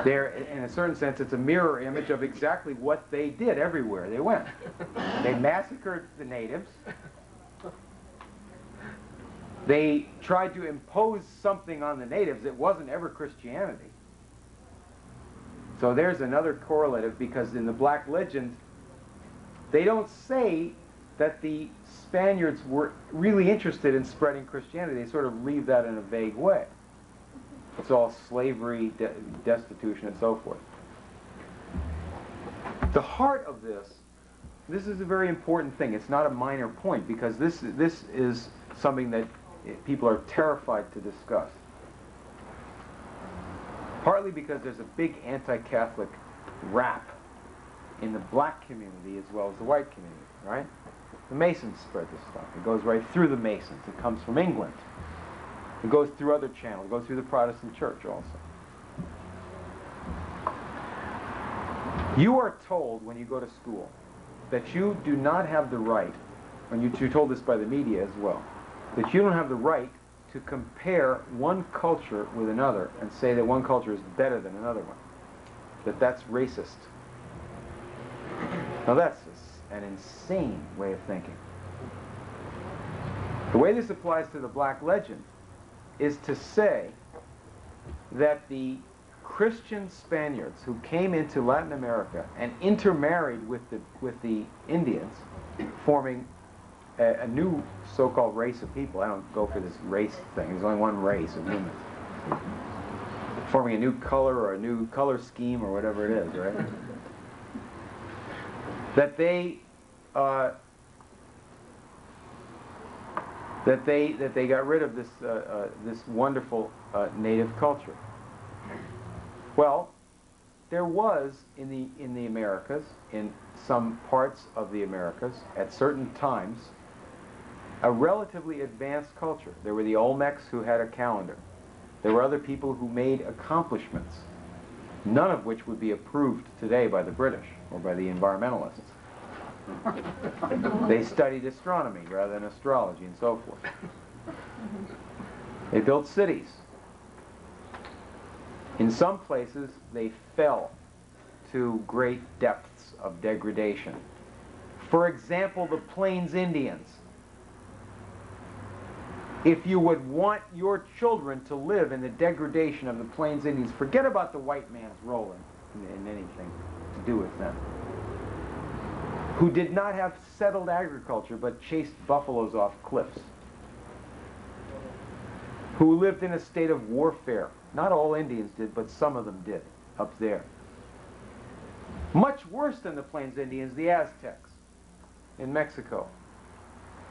They're, in a certain sense, it's a mirror image of exactly what they did everywhere they went. They massacred the natives. They tried to impose something on the natives. It wasn't ever Christianity. So there's another correlative, because in the black legend, they don't say that the Spaniards were really interested in spreading Christianity. They sort of leave that in a vague way. It's all slavery, destitution, and so forth. The heart of this is a very important thing. It's not a minor point, because this is something that people are terrified to discuss. Partly because there's a big anti-Catholic rap in the black community as well as the white community, right? The Masons spread this stuff. It goes right through the Masons. It comes from England. It goes through other channels. It goes through the Protestant church also. You are told when you go to school that you do not have the right, and you're told this by the media as well, that you don't have the right to compare one culture with another and say that one culture is better than another one. That's racist. Now that's an insane way of thinking. The way this applies to the black legend is to say that the Christian Spaniards who came into Latin America and intermarried with the Indians, forming a new so-called race of people. I don't go for this race thing. There's only one race of humans. Forming a new color or a new color scheme or whatever it is, right? That they got rid of this wonderful native culture. Well, there was in the Americas, in some parts of the Americas, at certain times, a relatively advanced culture. There were the Olmecs who had a calendar. There were other people who made accomplishments, none of which would be approved today by the British or by the environmentalists. They studied astronomy rather than astrology and so forth. They built cities. In some places, they fell to great depths of degradation. For example, the Plains Indians. If you would want your children to live in the degradation of the Plains Indians, forget about the white man's role in anything to do with them, who did not have settled agriculture but chased buffaloes off cliffs, who lived in a state of warfare. Not all Indians did, but some of them did up there. Much worse than the Plains Indians, the Aztecs in Mexico,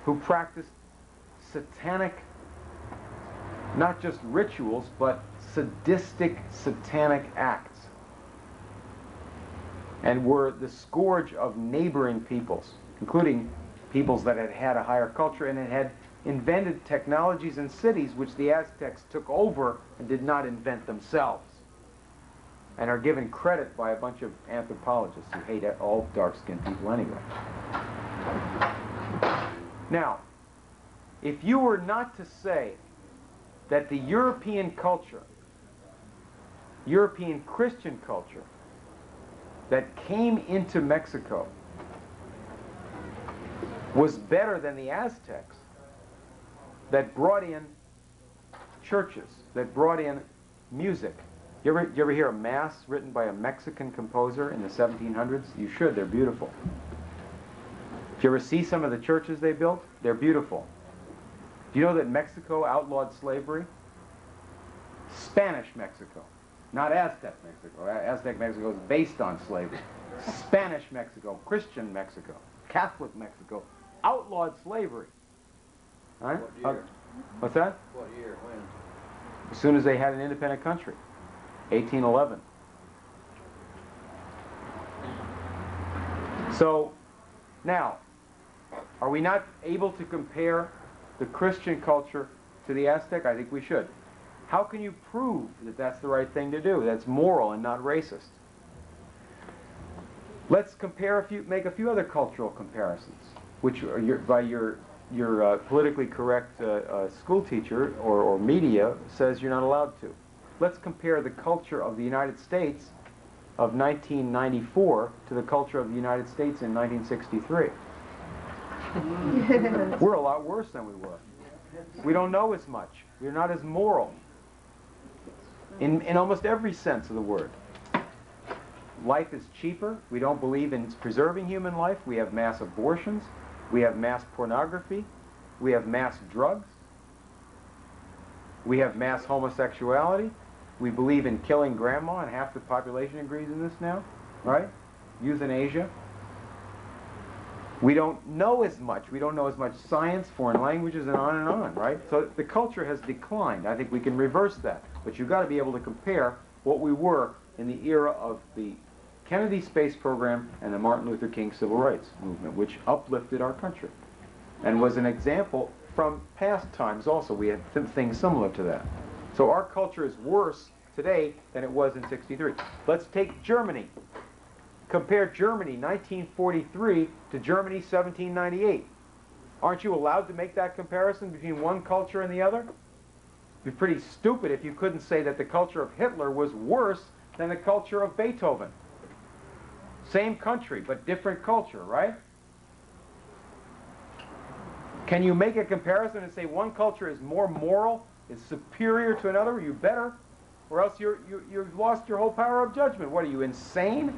who practiced satanic, not just rituals, but sadistic satanic acts, and were the scourge of neighboring peoples, including peoples that had had a higher culture and had invented technologies and cities which the Aztecs took over and did not invent themselves, and are given credit by a bunch of anthropologists who hate all dark-skinned people anyway. Now, if you were not to say that the European culture, European Christian culture, that came into Mexico was better than the Aztecs, that brought in churches, that brought in music. You ever hear a mass written by a Mexican composer in the 1700s? You should, they're beautiful. Did you ever see some of the churches they built? They're beautiful. Do you know that Mexico outlawed slavery? Spanish Mexico, not Aztec Mexico. Aztec Mexico is based on slavery. Spanish Mexico, Christian Mexico, Catholic Mexico outlawed slavery. Right? What year? What's that? What year, when? As soon as they had an independent country, 1811. So, now, are we not able to compare the Christian culture to the Aztec? I think we should. How can you prove that that's the right thing to do, that's moral and not racist? Let's compare make a few other cultural comparisons, which are by your politically correct school teacher or media says you're not allowed to. Let's compare the culture of the United States of 1994 to the culture of the United States in 1963. We're a lot worse than we were. We don't know as much. We're not as moral in almost every sense of the word. Life is cheaper. We don't believe in preserving human life. We have mass abortions. We have mass pornography. We have mass drugs. We have mass homosexuality. We believe in killing grandma, and half the population agrees in this now, right? Euthanasia. We don't know as much. We don't know as much science, foreign languages, and on, right? So the culture has declined. I think we can reverse that. But you've got to be able to compare what we were in the era of the Kennedy space program and the Martin Luther King civil rights movement, which uplifted our country and was an example from past times also. We had things similar to that. So our culture is worse today than it was in '63. Let's take Germany. Compare Germany 1943 to Germany 1798. Aren't you allowed to make that comparison between one culture and the other? It'd be pretty stupid if you couldn't say that the culture of Hitler was worse than the culture of Beethoven. Same country, but different culture, right? Can you make a comparison and say one culture is more moral, is superior to another? You better, or else you've lost your whole power of judgment. What are you, insane?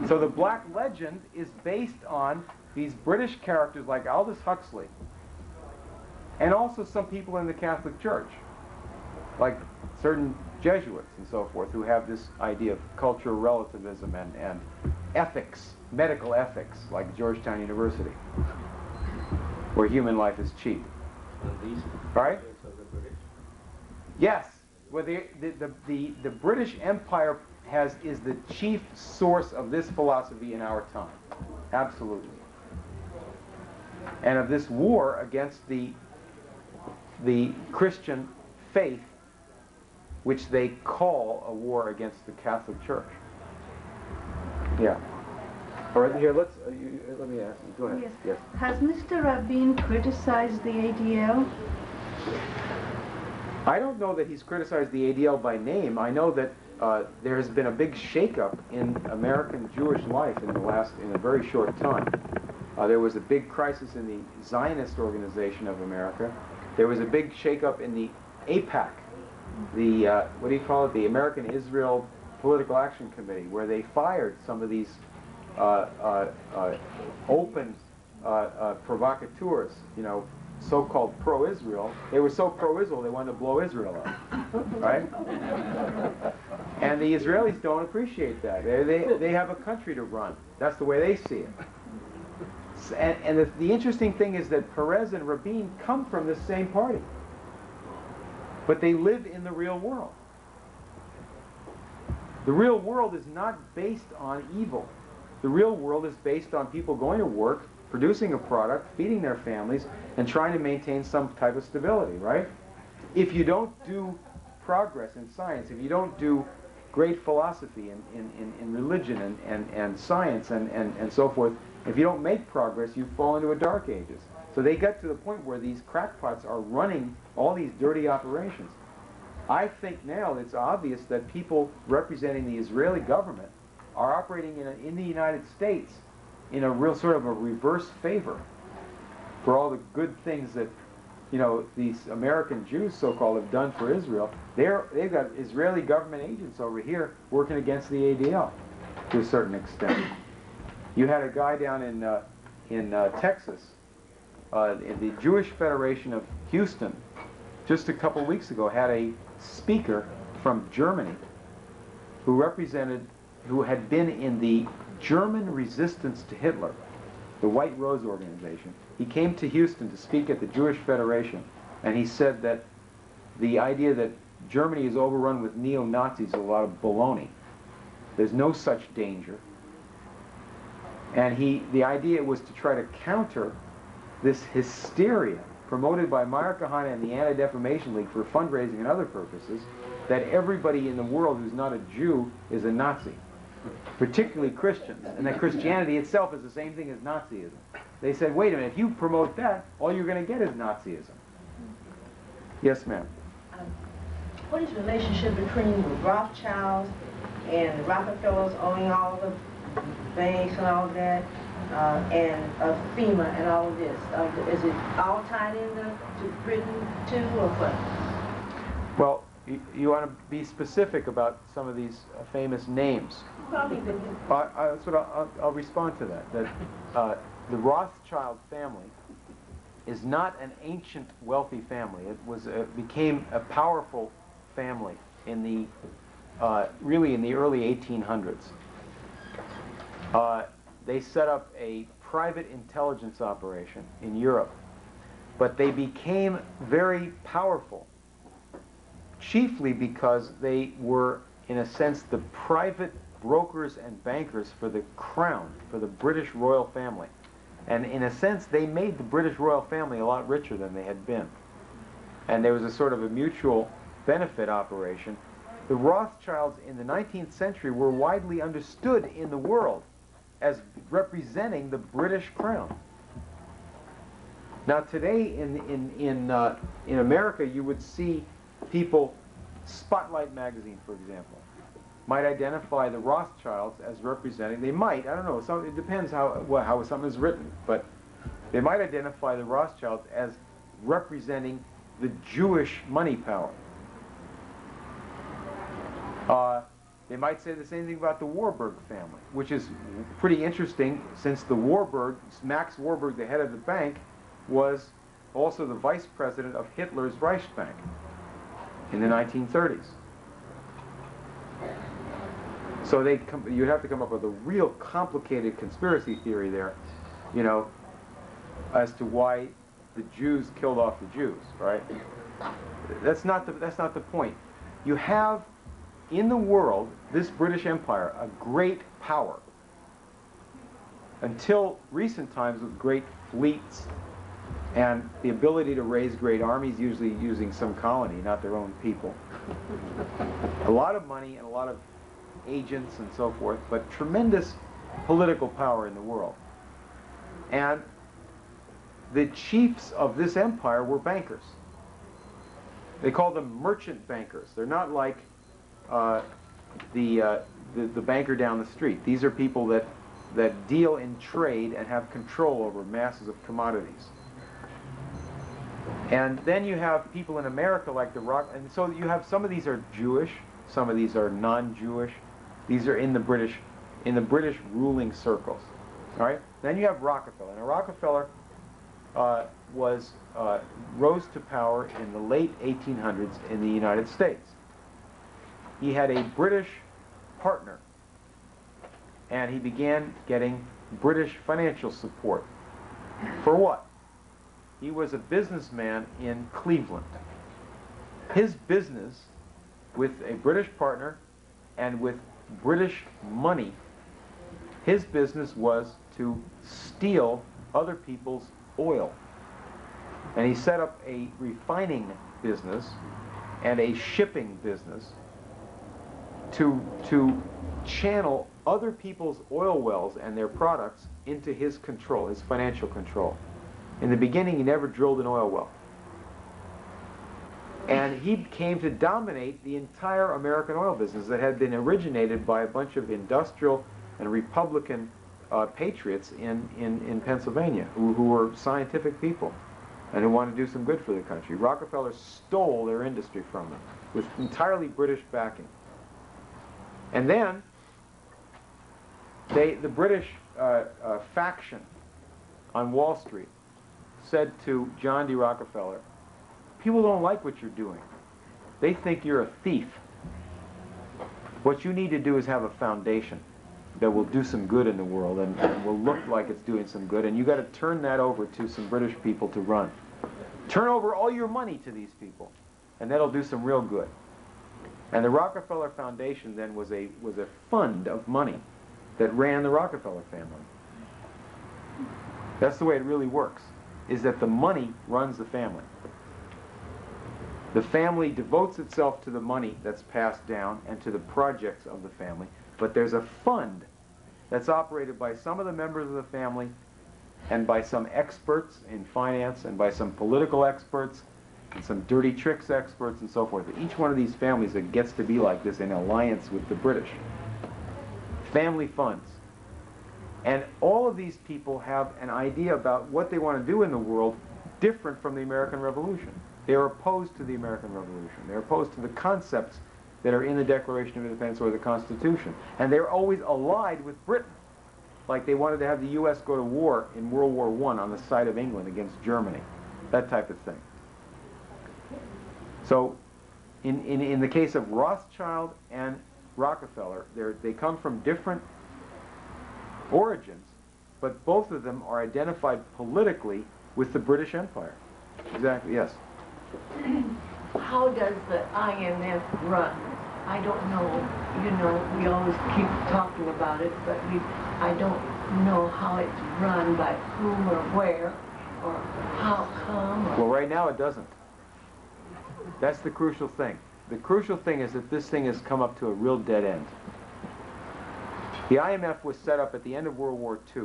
So the Black Legend is based on these British characters like Aldous Huxley, and also some people in the Catholic Church, like certain Jesuits and so forth, who have this idea of cultural relativism and ethics, medical ethics, like Georgetown University, where human life is cheap. Right? Yes. Well, the British Empire is the chief source of this philosophy in our time. Absolutely. And of this war against the Christian faith, which they call a war against the Catholic Church. Yeah. All right, here, let me ask you. Go ahead. Yes. Yes. Has Mr. Rabin criticized the ADL? I don't know that he's criticized the ADL by name. I know that there has been a big shakeup in American Jewish life in a very short time. There was a big crisis in the Zionist Organization of America. There was a big shakeup in the AIPAC, the what do you call it? The American Israel Political Action Committee, where they fired some of these open provocateurs, you know, so-called pro-Israel. They were so pro-Israel they wanted to blow Israel up, right? And the Israelis don't appreciate that. They have a country to run. That's the way they see it. And the interesting thing is that Perez and Rabin come from the same party, but they live in the real world. The real world is not based on evil. The real world is based on people going to work, producing a product, feeding their families, and trying to maintain some type of stability, right? If you don't do progress in science, if you don't do great philosophy in religion and science and so forth, if you don't make progress, you fall into a dark ages. So they get to the point where these crackpots are running all these dirty operations. I think now it's obvious that people representing the Israeli government are operating in the United States in a real sort of a reverse favor for all the good things that, you know, these American Jews, so-called, have done for Israel. They've got Israeli government agents over here working against the ADL to a certain extent. You had a guy down in Texas, in the Jewish Federation of Houston, just a couple weeks ago, had a speaker from Germany who had been in the German resistance to Hitler, the White Rose organization. He came to Houston to speak at the Jewish Federation, and he said that the idea that Germany is overrun with neo-Nazis is a lot of baloney. There's no such danger. And the idea was to try to counter this hysteria promoted by Meyer Kahane and the Anti-Defamation League for fundraising and other purposes, that everybody in the world who's not a Jew is a Nazi, particularly Christians, and that Christianity itself is the same thing as Nazism. They said, wait a minute, if you promote that, all you're going to get is Nazism. Yes, ma'am. What is the relationship between the Rothschilds and the Rockefellers owning all the banks and all of that, and FEMA and all of this? Is it all tied into Britain too, or what? Well, you want to be specific about some of these famous names. That's what I'll respond to that. That the Rothschild family is not an ancient wealthy family. It became a powerful family in the really in the early 1800s. They set up a private intelligence operation in Europe, but they became very powerful, chiefly because they were, in a sense, the private brokers and bankers for the crown, for the British royal family. And in a sense, they made the British royal family a lot richer than they had been. And there was a sort of a mutual benefit operation. The Rothschilds in the 19th century were widely understood in the world as representing the British crown. Now today in America, you would see people, Spotlight magazine, for example, might identify the Rothschilds as representing, they might, I don't know, it depends how something is written, but they might identify the Rothschilds as representing the Jewish money power. They might say the same thing about the Warburg family, which is pretty interesting since the Max Warburg, the head of the bank, was also the vice president of Hitler's Reichsbank in the 1930s. So you'd have to come up with a real complicated conspiracy theory there, you know, as to why the Jews killed off the Jews, right? That's not the point. You have in the world, this British Empire, a great power. Until recent times with great fleets and the ability to raise great armies, usually using some colony, not their own people. A lot of money and a lot of agents and so forth, but tremendous political power in the world. And the chiefs of this empire were bankers. They call them merchant bankers. They're not like the banker down the street. These are people that deal in trade and have control over masses of commodities. And then you have people in America like and so you have some of these are Jewish, some of these are non-Jewish. These are in the British ruling circles. All right. Then you have Rockefeller. Now Rockefeller rose to power in the late 1800s in the United States. He had a British partner, and he began getting British financial support. For what? He was a businessman in Cleveland. His business with a British partner and with British money, his business was to steal other people's oil. And he set up a refining business and a shipping business to channel other people's oil wells and their products into his control, his financial control. In the beginning, he never drilled an oil well. And he came to dominate the entire American oil business that had been originated by a bunch of industrial and Republican patriots in Pennsylvania who were scientific people and who wanted to do some good for the country. Rockefeller stole their industry from them with entirely British backing. And then the British faction on Wall Street said to John D. Rockefeller, people don't like what you're doing. They think you're a thief. What you need to do is have a foundation. that will do some good in the world and will look like it's doing some good, and you got to turn that over to some British people to run. Turn over all your money to these people, and that'll do some real good. And the Rockefeller Foundation then was a fund of money that ran the Rockefeller family. That's the way it really works, is that the money runs the family. The family devotes itself to the money that's passed down and to the projects of the family, but there's a fund that's operated by some of the members of the family and by some experts in finance and by some political experts and some dirty tricks experts and so forth. Each one of these families that gets to be like this in alliance with the British. Family funds. And all of these people have an idea about what they want to do in the world different from the American Revolution. They are opposed to the American Revolution. They're opposed to the concepts that are in the Declaration of Independence or the Constitution. And they're always allied with Britain. Like they wanted to have the U.S. go to war in World War I on the side of England against Germany. That type of thing. So in the case of Rothschild and Rockefeller, they come from different origins, but both of them are identified politically with the British Empire. Exactly, yes. How does the IMF run? I don't know, you know, we always keep talking about it, but I don't know how it's run, by whom or where, or how come. Or... Well, right now it doesn't. That's the crucial thing. The crucial thing is that this thing has come up to a real dead end. The IMF was set up at the end of World War II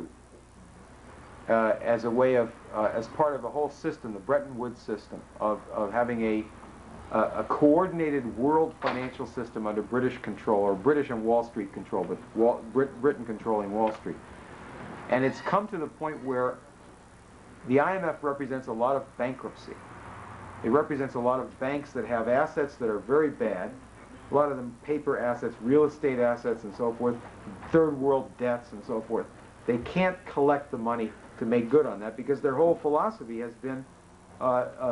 as a way of, as part of a whole system, the Bretton Woods system, of having a coordinated world financial system under British control, or British and Wall Street control, but Britain controlling Wall Street. And it's come to the point where the IMF represents a lot of bankruptcy. It represents a lot of banks that have assets that are very bad, a lot of them paper assets, real estate assets and so forth, third world debts and so forth. They can't collect the money to make good on that because their whole philosophy has been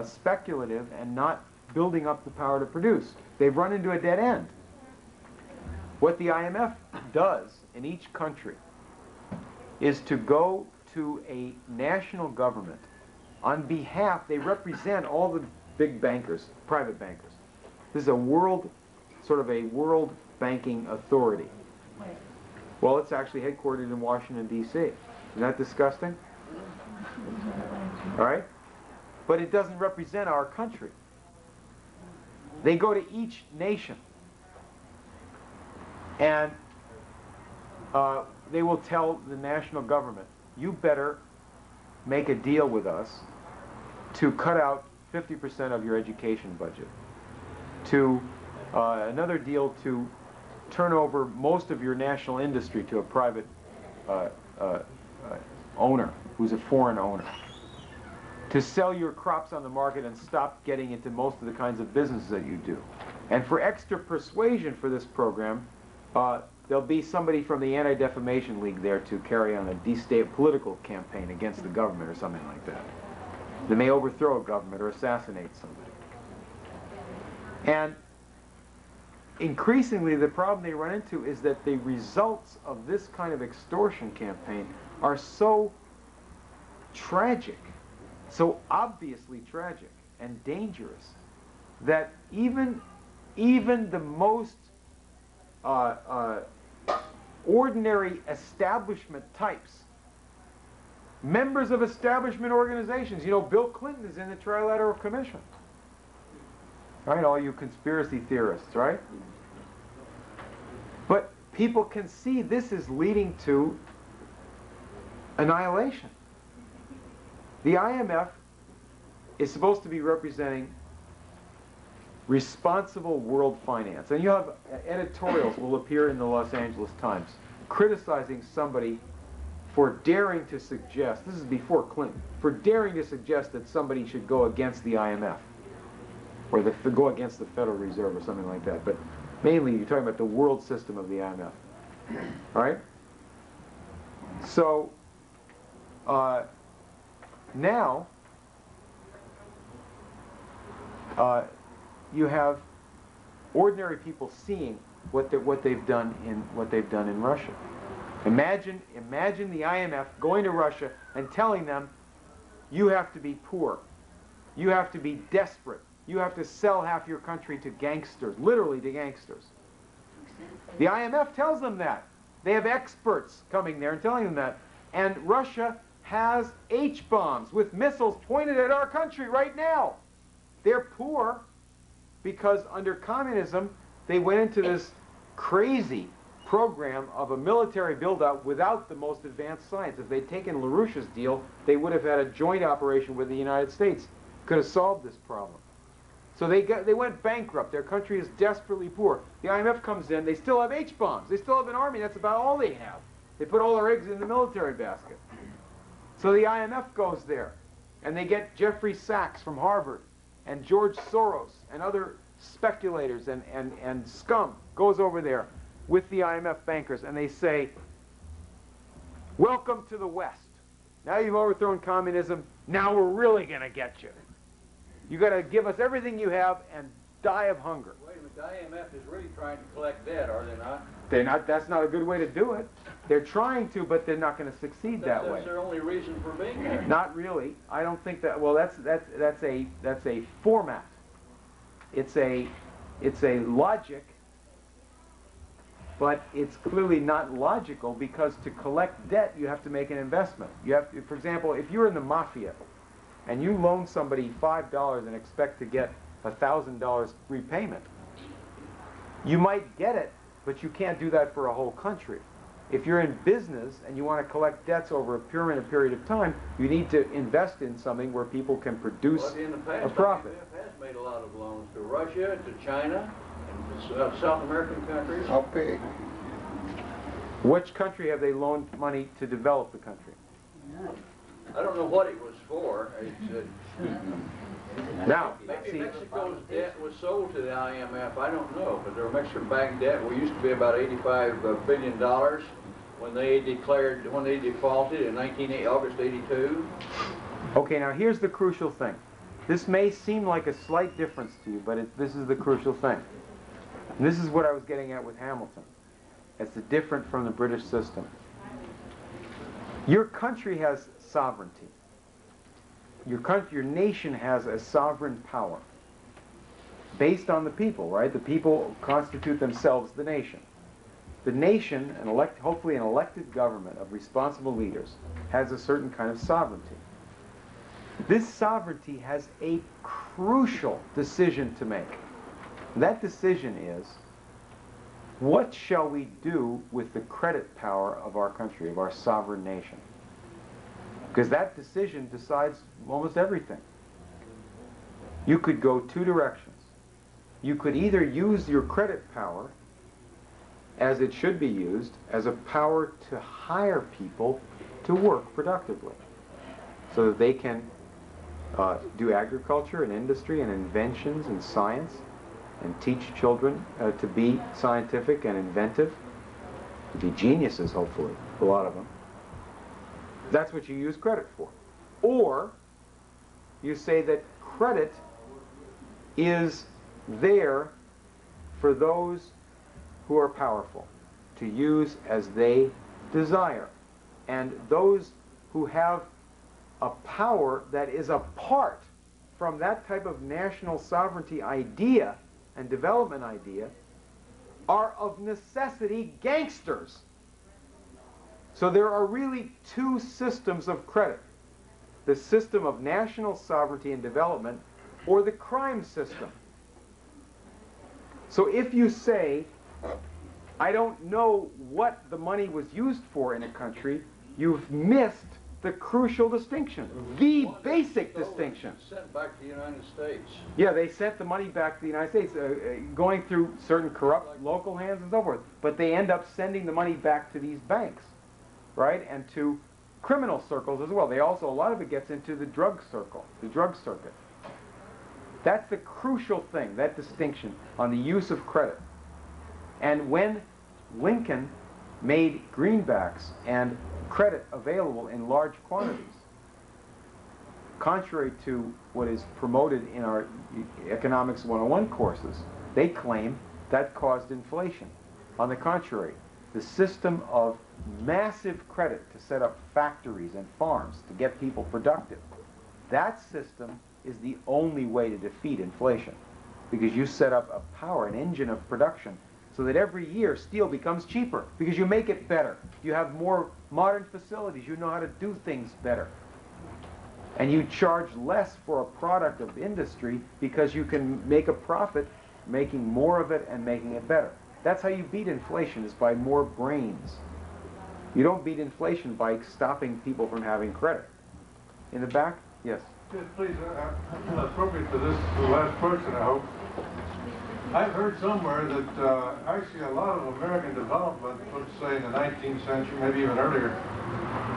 speculative and not building up the power to produce. They've run into a dead end. What the IMF does in each country is to go to a national government on behalf, they represent all the big bankers, private bankers. This is a world, sort of a world banking authority. Well, it's actually headquartered in Washington, D.C. Isn't that disgusting? All right? But it doesn't represent our country. They go to each nation and they will tell the national government, you better make a deal with us to cut out 50% of your education budget, to another deal to turn over most of your national industry to a private owner who's a foreign owner, to sell your crops on the market and stop getting into most of the kinds of businesses that you do. And for extra persuasion for this program, there'll be somebody from the Anti-Defamation League there to carry on a political campaign against the government or something like that. They may overthrow a government or assassinate somebody. And increasingly, the problem they run into is that the results of this kind of extortion campaign are so tragic, so obviously tragic and dangerous, that even the most ordinary establishment types, members of establishment organizations, you know, Bill Clinton is in the Trilateral Commission. Right, all you conspiracy theorists, right? But people can see this is leading to annihilation. The IMF is supposed to be representing responsible world finance. And you have editorials will appear in the Los Angeles Times criticizing somebody for daring to suggest, this is before Clinton, for daring to suggest that somebody should go against the IMF. Or go against the Federal Reserve or something like that. But mainly you're talking about the world system of the IMF. All right? So, now, you have ordinary people seeing what they've done in Russia. Imagine the IMF going to Russia and telling them, you have to be poor. You have to be desperate. You have to sell half your country to gangsters, literally to gangsters. The IMF tells them that. They have experts coming there and telling them that. And Russia has H-bombs with missiles pointed at our country right now. They're poor because under communism, they went into this crazy program of a military build-out without the most advanced science. If they'd taken LaRouche's deal, they would have had a joint operation with the United States. Could have solved this problem. So they went bankrupt. Their country is desperately poor. The IMF comes in. They still have H-bombs. They still have an army. That's about all they have. They put all their eggs in the military basket. So the IMF goes there, and they get Jeffrey Sachs from Harvard, and George Soros, and other speculators and scum goes over there with the IMF bankers, and they say, welcome to the West. Now you've overthrown communism. Now we're really going to get you. You got to give us everything you have and die of hunger. Wait a minute, the IMF is really trying to collect debt, are they not? They're not. That's not a good way to do it. They're trying to, but they're not going to succeed that way. That's their only reason for being there. Not really. I don't think that. Well, that's a format. It's a logic, but it's clearly not logical because to collect debt you have to make an investment. You have to, for example, if you're in the mafia and you loan somebody $5 and expect to get $1,000 repayment, you might get it, but you can't do that for a whole country. If you're in business and you want to collect debts over a period of time, you need to invest in something where people can produce a profit. IMF has made a lot of loans to Russia, to China, and to South American countries. How big? Which country have they loaned money to develop the country? I don't know what it was for. Now, maybe Mexico's debt was sold to the IMF. I don't know, but their Mexican bank debt used to be about $85 billion when they defaulted in August '82. Okay, now here's the crucial thing. This may seem like a slight difference to you, but this is the crucial thing. And this is what I was getting at with Hamilton. It's different from the British system. Your country has sovereignty. Your nation has a sovereign power based on the people, right? The people constitute themselves the nation. The nation, hopefully an elected government of responsible leaders, has a certain kind of sovereignty. This sovereignty has a crucial decision to make. That decision is, what shall we do with the credit power of our country, of our sovereign nation? Because that decision decides almost everything. You could go two directions. You could either use your credit power, as it should be used, as a power to hire people to work productively, so that they can do agriculture and industry and inventions and science, and teach children to be scientific and inventive, to be geniuses, hopefully, a lot of them. That's what you use credit for. Or you say that credit is there for those who are powerful to use as they desire. And those who have a power that is apart from that type of national sovereignty idea and development idea are of necessity gangsters. So there are really two systems of credit. The system of national sovereignty and development, or the crime system. So if you say, I don't know what the money was used for in a country, you've missed the crucial distinction, the basic distinction. Sent back to the United States. Yeah, they sent the money back to the United States, going through certain corrupt local hands and so forth. But they end up sending the money back to these banks, right, and to criminal circles as well. They also, a lot of it gets into the drug circle, the drug circuit. That's the crucial thing, that distinction on the use of credit. And when Lincoln made greenbacks and credit available in large quantities, contrary to what is promoted in our Economics 101 courses, they claim that caused inflation. On the contrary, the system of massive credit to set up factories and farms to get people productive. That system is the only way to defeat inflation, because you set up a power, an engine of production, so that every year steel becomes cheaper because you make it better. You have more modern facilities. You know how to do things better. And you charge less for a product of industry because you can make a profit making more of it and making it better. That's how you beat inflation, is by more brains. You don't beat inflation by stopping people from having credit. In the back? Yes. Yes, please, appropriate to this, the last question, I hope. I've heard somewhere that actually a lot of American development, let's say in the 19th century, maybe even earlier,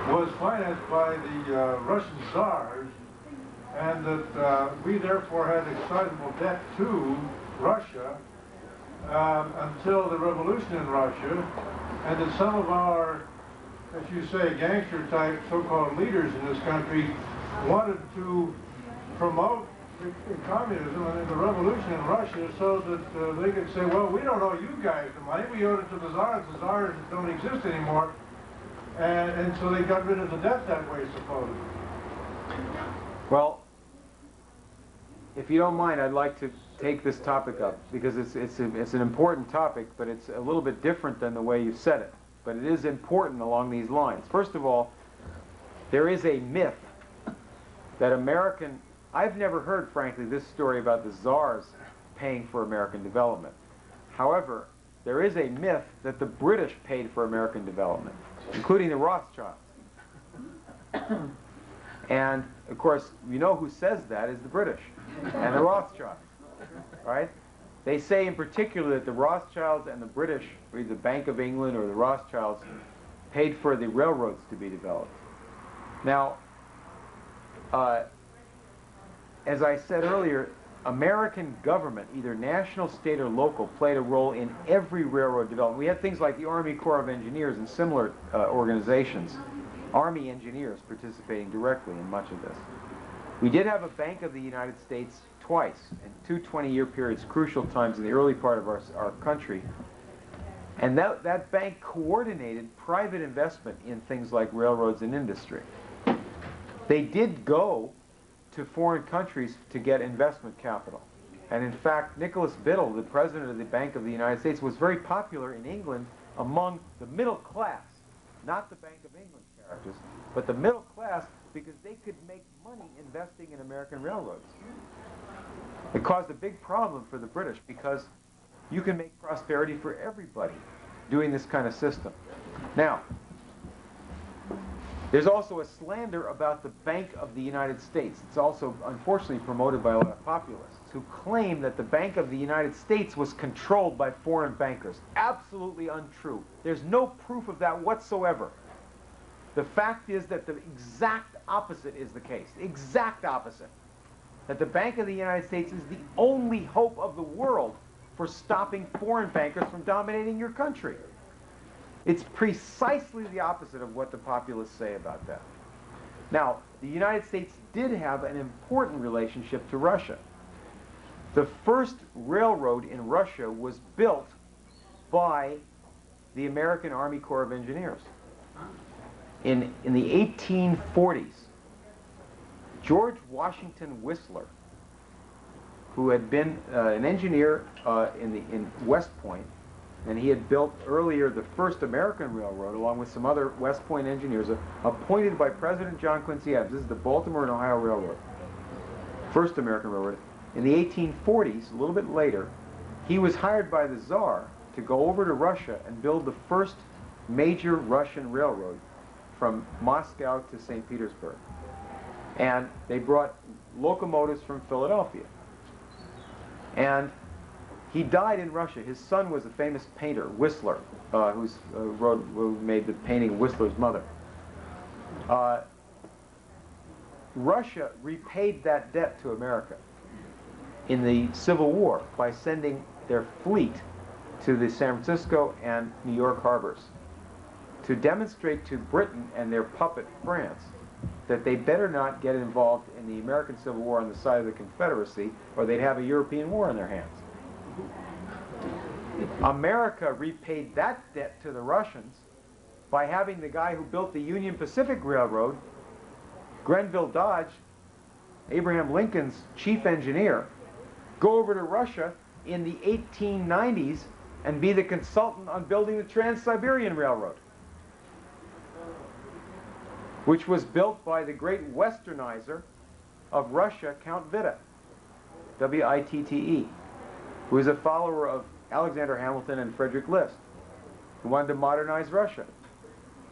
was financed by the Russian Tsars, and that we therefore had a sizable debt to Russia until the revolution in Russia, and that some of our, as you say, gangster-type so-called leaders in this country wanted to promote communism and the revolution in Russia so that they could say, well, we don't owe you guys the money, we owed it to the Tsars. The Tsars don't exist anymore. And so they got rid of the debt that way, supposedly. Well, if you don't mind, I'd like to take this topic up, because it's an important topic, but it's a little bit different than the way you said it. But it is important along these lines. First of all, there is a myth that I've never heard, frankly, this story about the Tsars paying for American development. However, there is a myth that the British paid for American development, including the Rothschilds. And, of course, you know who says that is the British and the Rothschilds, right? They say in particular that the Rothschilds and the British, or the Bank of England or the Rothschilds, paid for the railroads to be developed. Now, as I said earlier, American government, either national, state, or local, played a role in every railroad development. We had things like the Army Corps of Engineers and similar organizations, Army engineers participating directly in much of this. We did have a Bank of the United States twice, in two 20-year periods, crucial times in the early part of our country. And that bank coordinated private investment in things like railroads and industry. They did go to foreign countries to get investment capital. And in fact, Nicholas Biddle, the president of the Bank of the United States, was very popular in England among the middle class, not the Bank of England characters, but the middle class, because they could make money investing in American railroads. It caused a big problem for the British, because you can make prosperity for everybody doing this kind of system. Now, there's also a slander about the Bank of the United States. It's also, unfortunately, promoted by a lot of populists who claim that the Bank of the United States was controlled by foreign bankers. Absolutely untrue. There's no proof of that whatsoever. The fact is that the exact opposite is the case. The exact opposite. That the Bank of the United States is the only hope of the world for stopping foreign bankers from dominating your country. It's precisely the opposite of what the populists say about that. Now, the United States did have an important relationship to Russia. The first railroad in Russia was built by the American Army Corps of Engineers. In the 1840s, George Washington Whistler, who had been an engineer in West Point, and he had built earlier the first American railroad along with some other West Point engineers, appointed by President John Quincy Adams. This is the Baltimore and Ohio Railroad, first American railroad. In the 1840s, a little bit later, he was hired by the Tsar to go over to Russia and build the first major Russian railroad from Moscow to St. Petersburg. And they brought locomotives from Philadelphia. And he died in Russia. His son was a famous painter, Whistler, who made the painting of Whistler's mother. Russia repaid that debt to America in the Civil War by sending their fleet to the San Francisco and New York harbors to demonstrate to Britain and their puppet France that they better not get involved in the American Civil War on the side of the Confederacy, or they'd have a European war on their hands. America repaid that debt to the Russians by having the guy who built the Union Pacific Railroad, Grenville Dodge, Abraham Lincoln's chief engineer, go over to Russia in the 1890s and be the consultant on building the Trans-Siberian Railroad, which was built by the great westernizer of Russia, Count Witte, W-I-T-T-E, who was a follower of Alexander Hamilton and Frederick List, who wanted to modernize Russia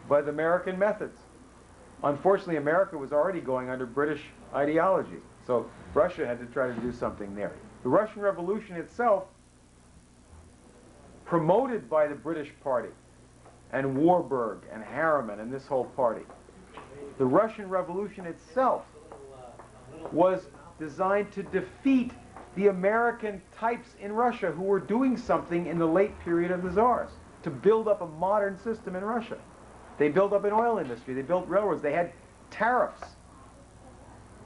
by the American methods. Unfortunately, America was already going under British ideology, so Russia had to try to do something there. The Russian Revolution itself, promoted by the British Party and Warburg and Harriman and this whole party, the Russian Revolution itself was designed to defeat the American types in Russia who were doing something in the late period of the Tsars to build up a modern system in Russia. They built up an oil industry. They built railroads. They had tariffs.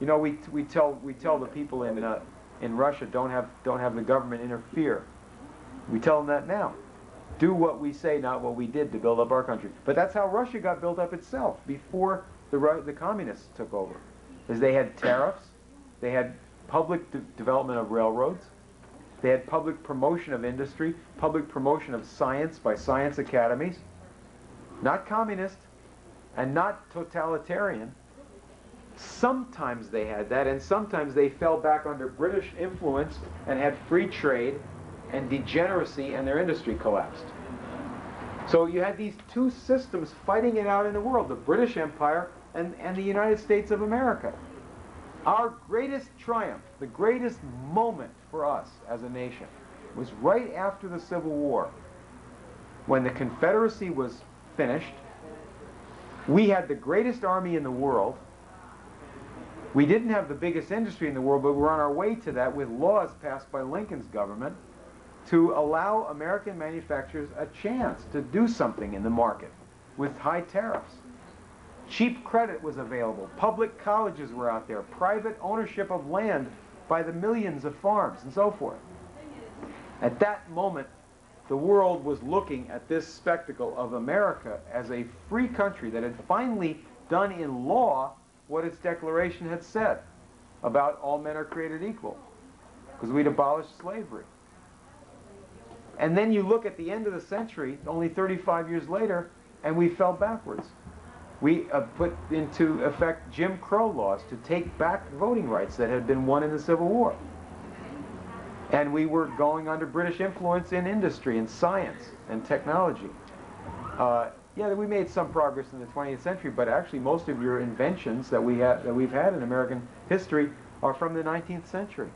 You know, we tell the people in Russia, don't have the government interfere. We tell them that now. Do what we say, not what we did, to build up our country. But that's how Russia got built up itself before the communists took over. Is they had tariffs, they had public development of railroads, they had public promotion of industry, public promotion of science by science academies. Not communist and not totalitarian. Sometimes they had that, and sometimes they fell back under British influence and had free trade and degeneracy, and their industry collapsed. So you had these two systems fighting it out in the world, the British Empire and the United States of America. Our greatest triumph, the greatest moment for us as a nation, was right after the Civil War, when the Confederacy was finished. We had the greatest army in the world. We didn't have the biggest industry in the world, but we're on our way to that with laws passed by Lincoln's government to allow American manufacturers a chance to do something in the market with high tariffs. Cheap credit was available. Public colleges were out there. Private ownership of land by the millions of farms and so forth. At that moment, the world was looking at this spectacle of America as a free country that had finally done in law what its declaration had said about all men are created equal, because we'd abolished slavery. And then you look at the end of the century, only 35 years later, and we fell backwards. We put into effect Jim Crow laws to take back voting rights that had been won in the Civil War. And we were going under British influence in industry and science and technology. Yeah, we made some progress in the 20th century, but actually most of your inventions that we've had in American history are from the 19th century,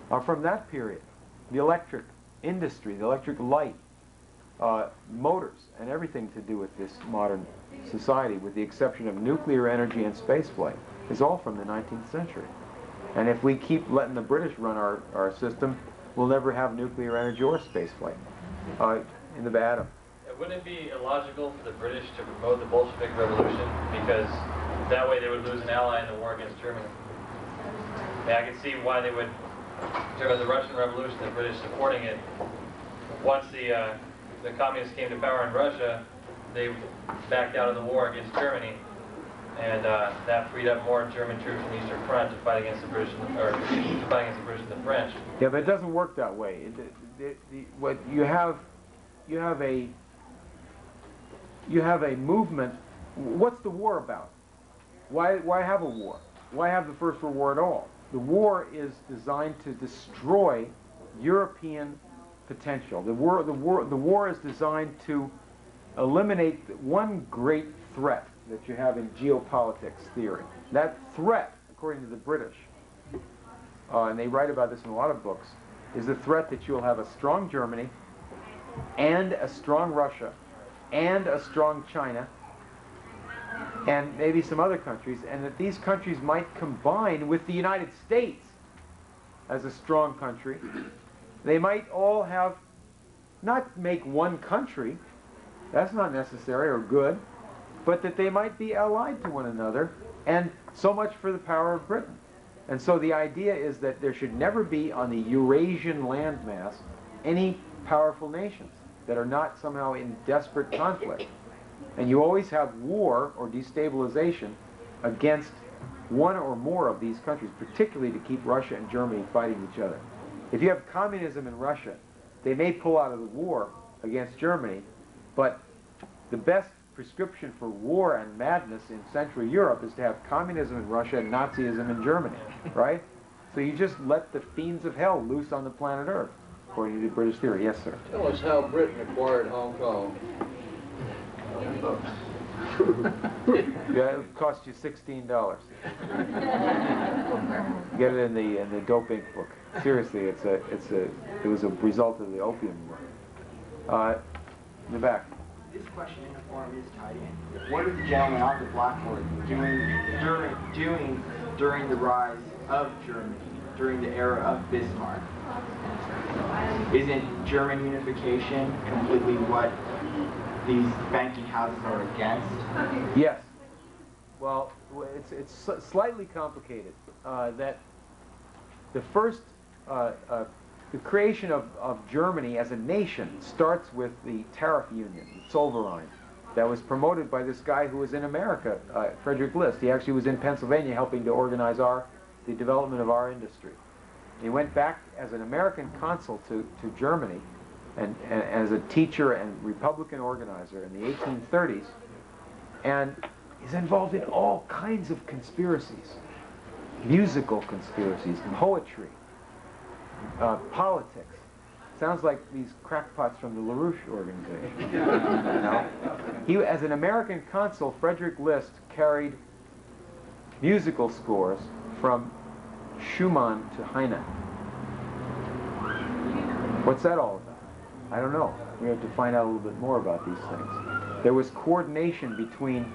are from that period. The electric industry, the electric light, motors, and everything to do with this modern society, with the exception of nuclear energy and spaceflight, is all from the 19th century. And if we keep letting the British run our system, we'll never have nuclear energy or spaceflight in the atom. Wouldn't it be illogical for the British to promote the Bolshevik Revolution, because that way they would lose an ally in the war against Germany? And I can see why they would, during the Russian Revolution, the British supporting it. Once the communists came to power in Russia, they backed out of the war against Germany, and that freed up more German troops in the Eastern Front to fight against the British, or to fight against the British and the French. Yeah, but it doesn't work that way. What you have a movement. What's the war about? Why have a war? Why have the First World War at all? The war is designed to destroy European potential. The war is designed to eliminate one great threat that you have in geopolitics theory. That threat, according to the British, and they write about this in a lot of books, is the threat that you'll have a strong Germany and a strong Russia and a strong China and maybe some other countries, and that these countries might combine with the United States as a strong country. They might all have, not make one country, that's not necessary or good, but that they might be allied to one another, and so much for the power of Britain. And so the idea is that there should never be on the Eurasian landmass any powerful nations that are not somehow in desperate conflict. And you always have war or destabilization against one or more of these countries, particularly to keep Russia and Germany fighting each other. If you have communism in Russia, they may pull out of the war against Germany, but the best prescription for war and madness in Central Europe is to have communism in Russia and Nazism in Germany, right? So you just let the fiends of hell loose on the planet Earth, according to the British theory. Yes, sir. Tell us how Britain acquired Hong Kong. Yeah, it cost you $16. Get it in the dope ink book. Seriously, it was a result of the Opium War. In the back. This question in the form is tied in. What are the gentlemen on the blackboard doing during the rise of Germany, during the era of Bismarck? Isn't German unification completely what these banking houses are against? Yes. Well, it's slightly complicated. That the first, the creation of Germany as a nation starts with the tariff union, the Zollverein, that was promoted by this guy who was in America, Frederick List. He actually was in Pennsylvania helping to organize the development of our industry. He went back as an American consul to Germany and as a teacher and Republican organizer in the 1830s, and is involved in all kinds of conspiracies, musical conspiracies, poetry, politics. Sounds like these crackpots from the LaRouche organization. No? He, as an American consul, Frederick List carried musical scores from Schumann to Heine. What's that all about? I don't know. We have to find out a little bit more about these things. There was coordination between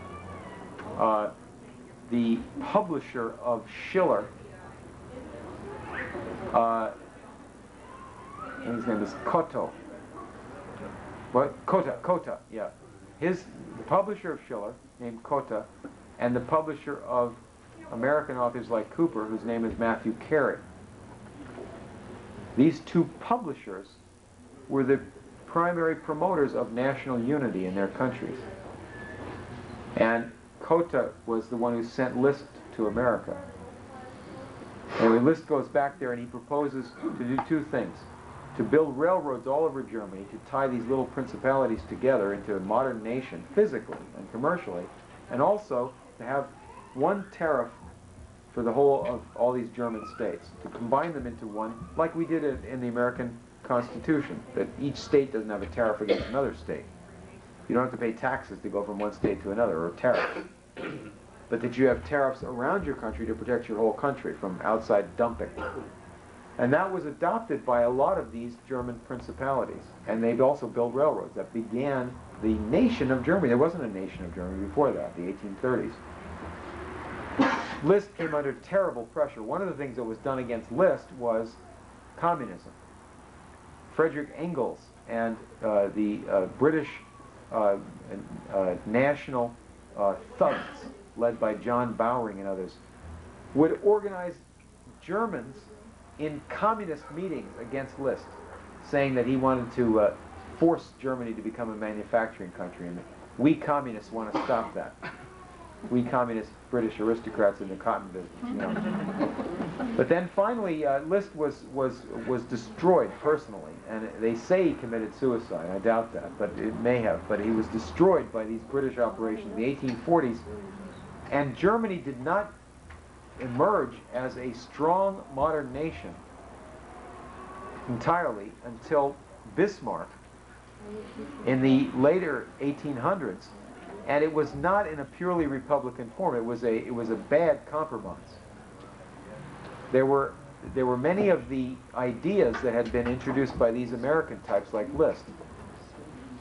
the publisher of Schiller, and his name is Koto. What? Kota, yeah. The publisher of Schiller, named Kota, and the publisher of American authors like Cooper, whose name is Matthew Carey. These two publishers were the primary promoters of national unity in their countries. And Kota was the one who sent Liszt to America. Anyway, Liszt goes back there and he proposes to do two things. To build railroads all over Germany, to tie these little principalities together into a modern nation, physically and commercially, and also to have one tariff for the whole of all these German states, to combine them into one, like we did it in the American Constitution, that each state doesn't have a tariff against another state. You don't have to pay taxes to go from one state to another, or tariffs. But that you have tariffs around your country to protect your whole country from outside dumping. And that was adopted by a lot of these German principalities. And they'd also built railroads. That began the nation of Germany. There wasn't a nation of Germany before that, the 1830s. Liszt came under terrible pressure. One of the things that was done against Liszt was communism. Frederick Engels and the British national thugs, led by John Bowring and others, would organize Germans in communist meetings against Liszt, saying that he wanted to force Germany to become a manufacturing country, and we communists want to stop that. We communist British aristocrats in the cotton business, you know. But then finally, Liszt was destroyed personally, and they say he committed suicide. I doubt that, but it may have. But he was destroyed by these British operations in the 1840s, and Germany did not emerge as a strong modern nation entirely until Bismarck in the later 1800s, and it was not in a purely Republican form. It was a bad compromise. There were many of the ideas that had been introduced by these American types like Liszt,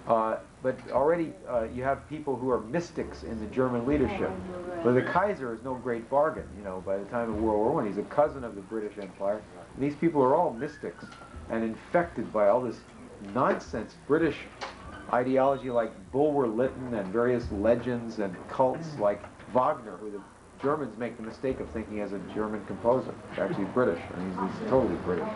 but already you have people who are mystics in the German leadership. But the Kaiser is no great bargain, you know, by the time of World War I. He's a cousin of the British Empire. And these people are all mystics and infected by all this nonsense British ideology like Bulwer Lytton and various legends and cults like Wagner, who the Germans make the mistake of thinking as a German composer. He's actually British, and he's totally British.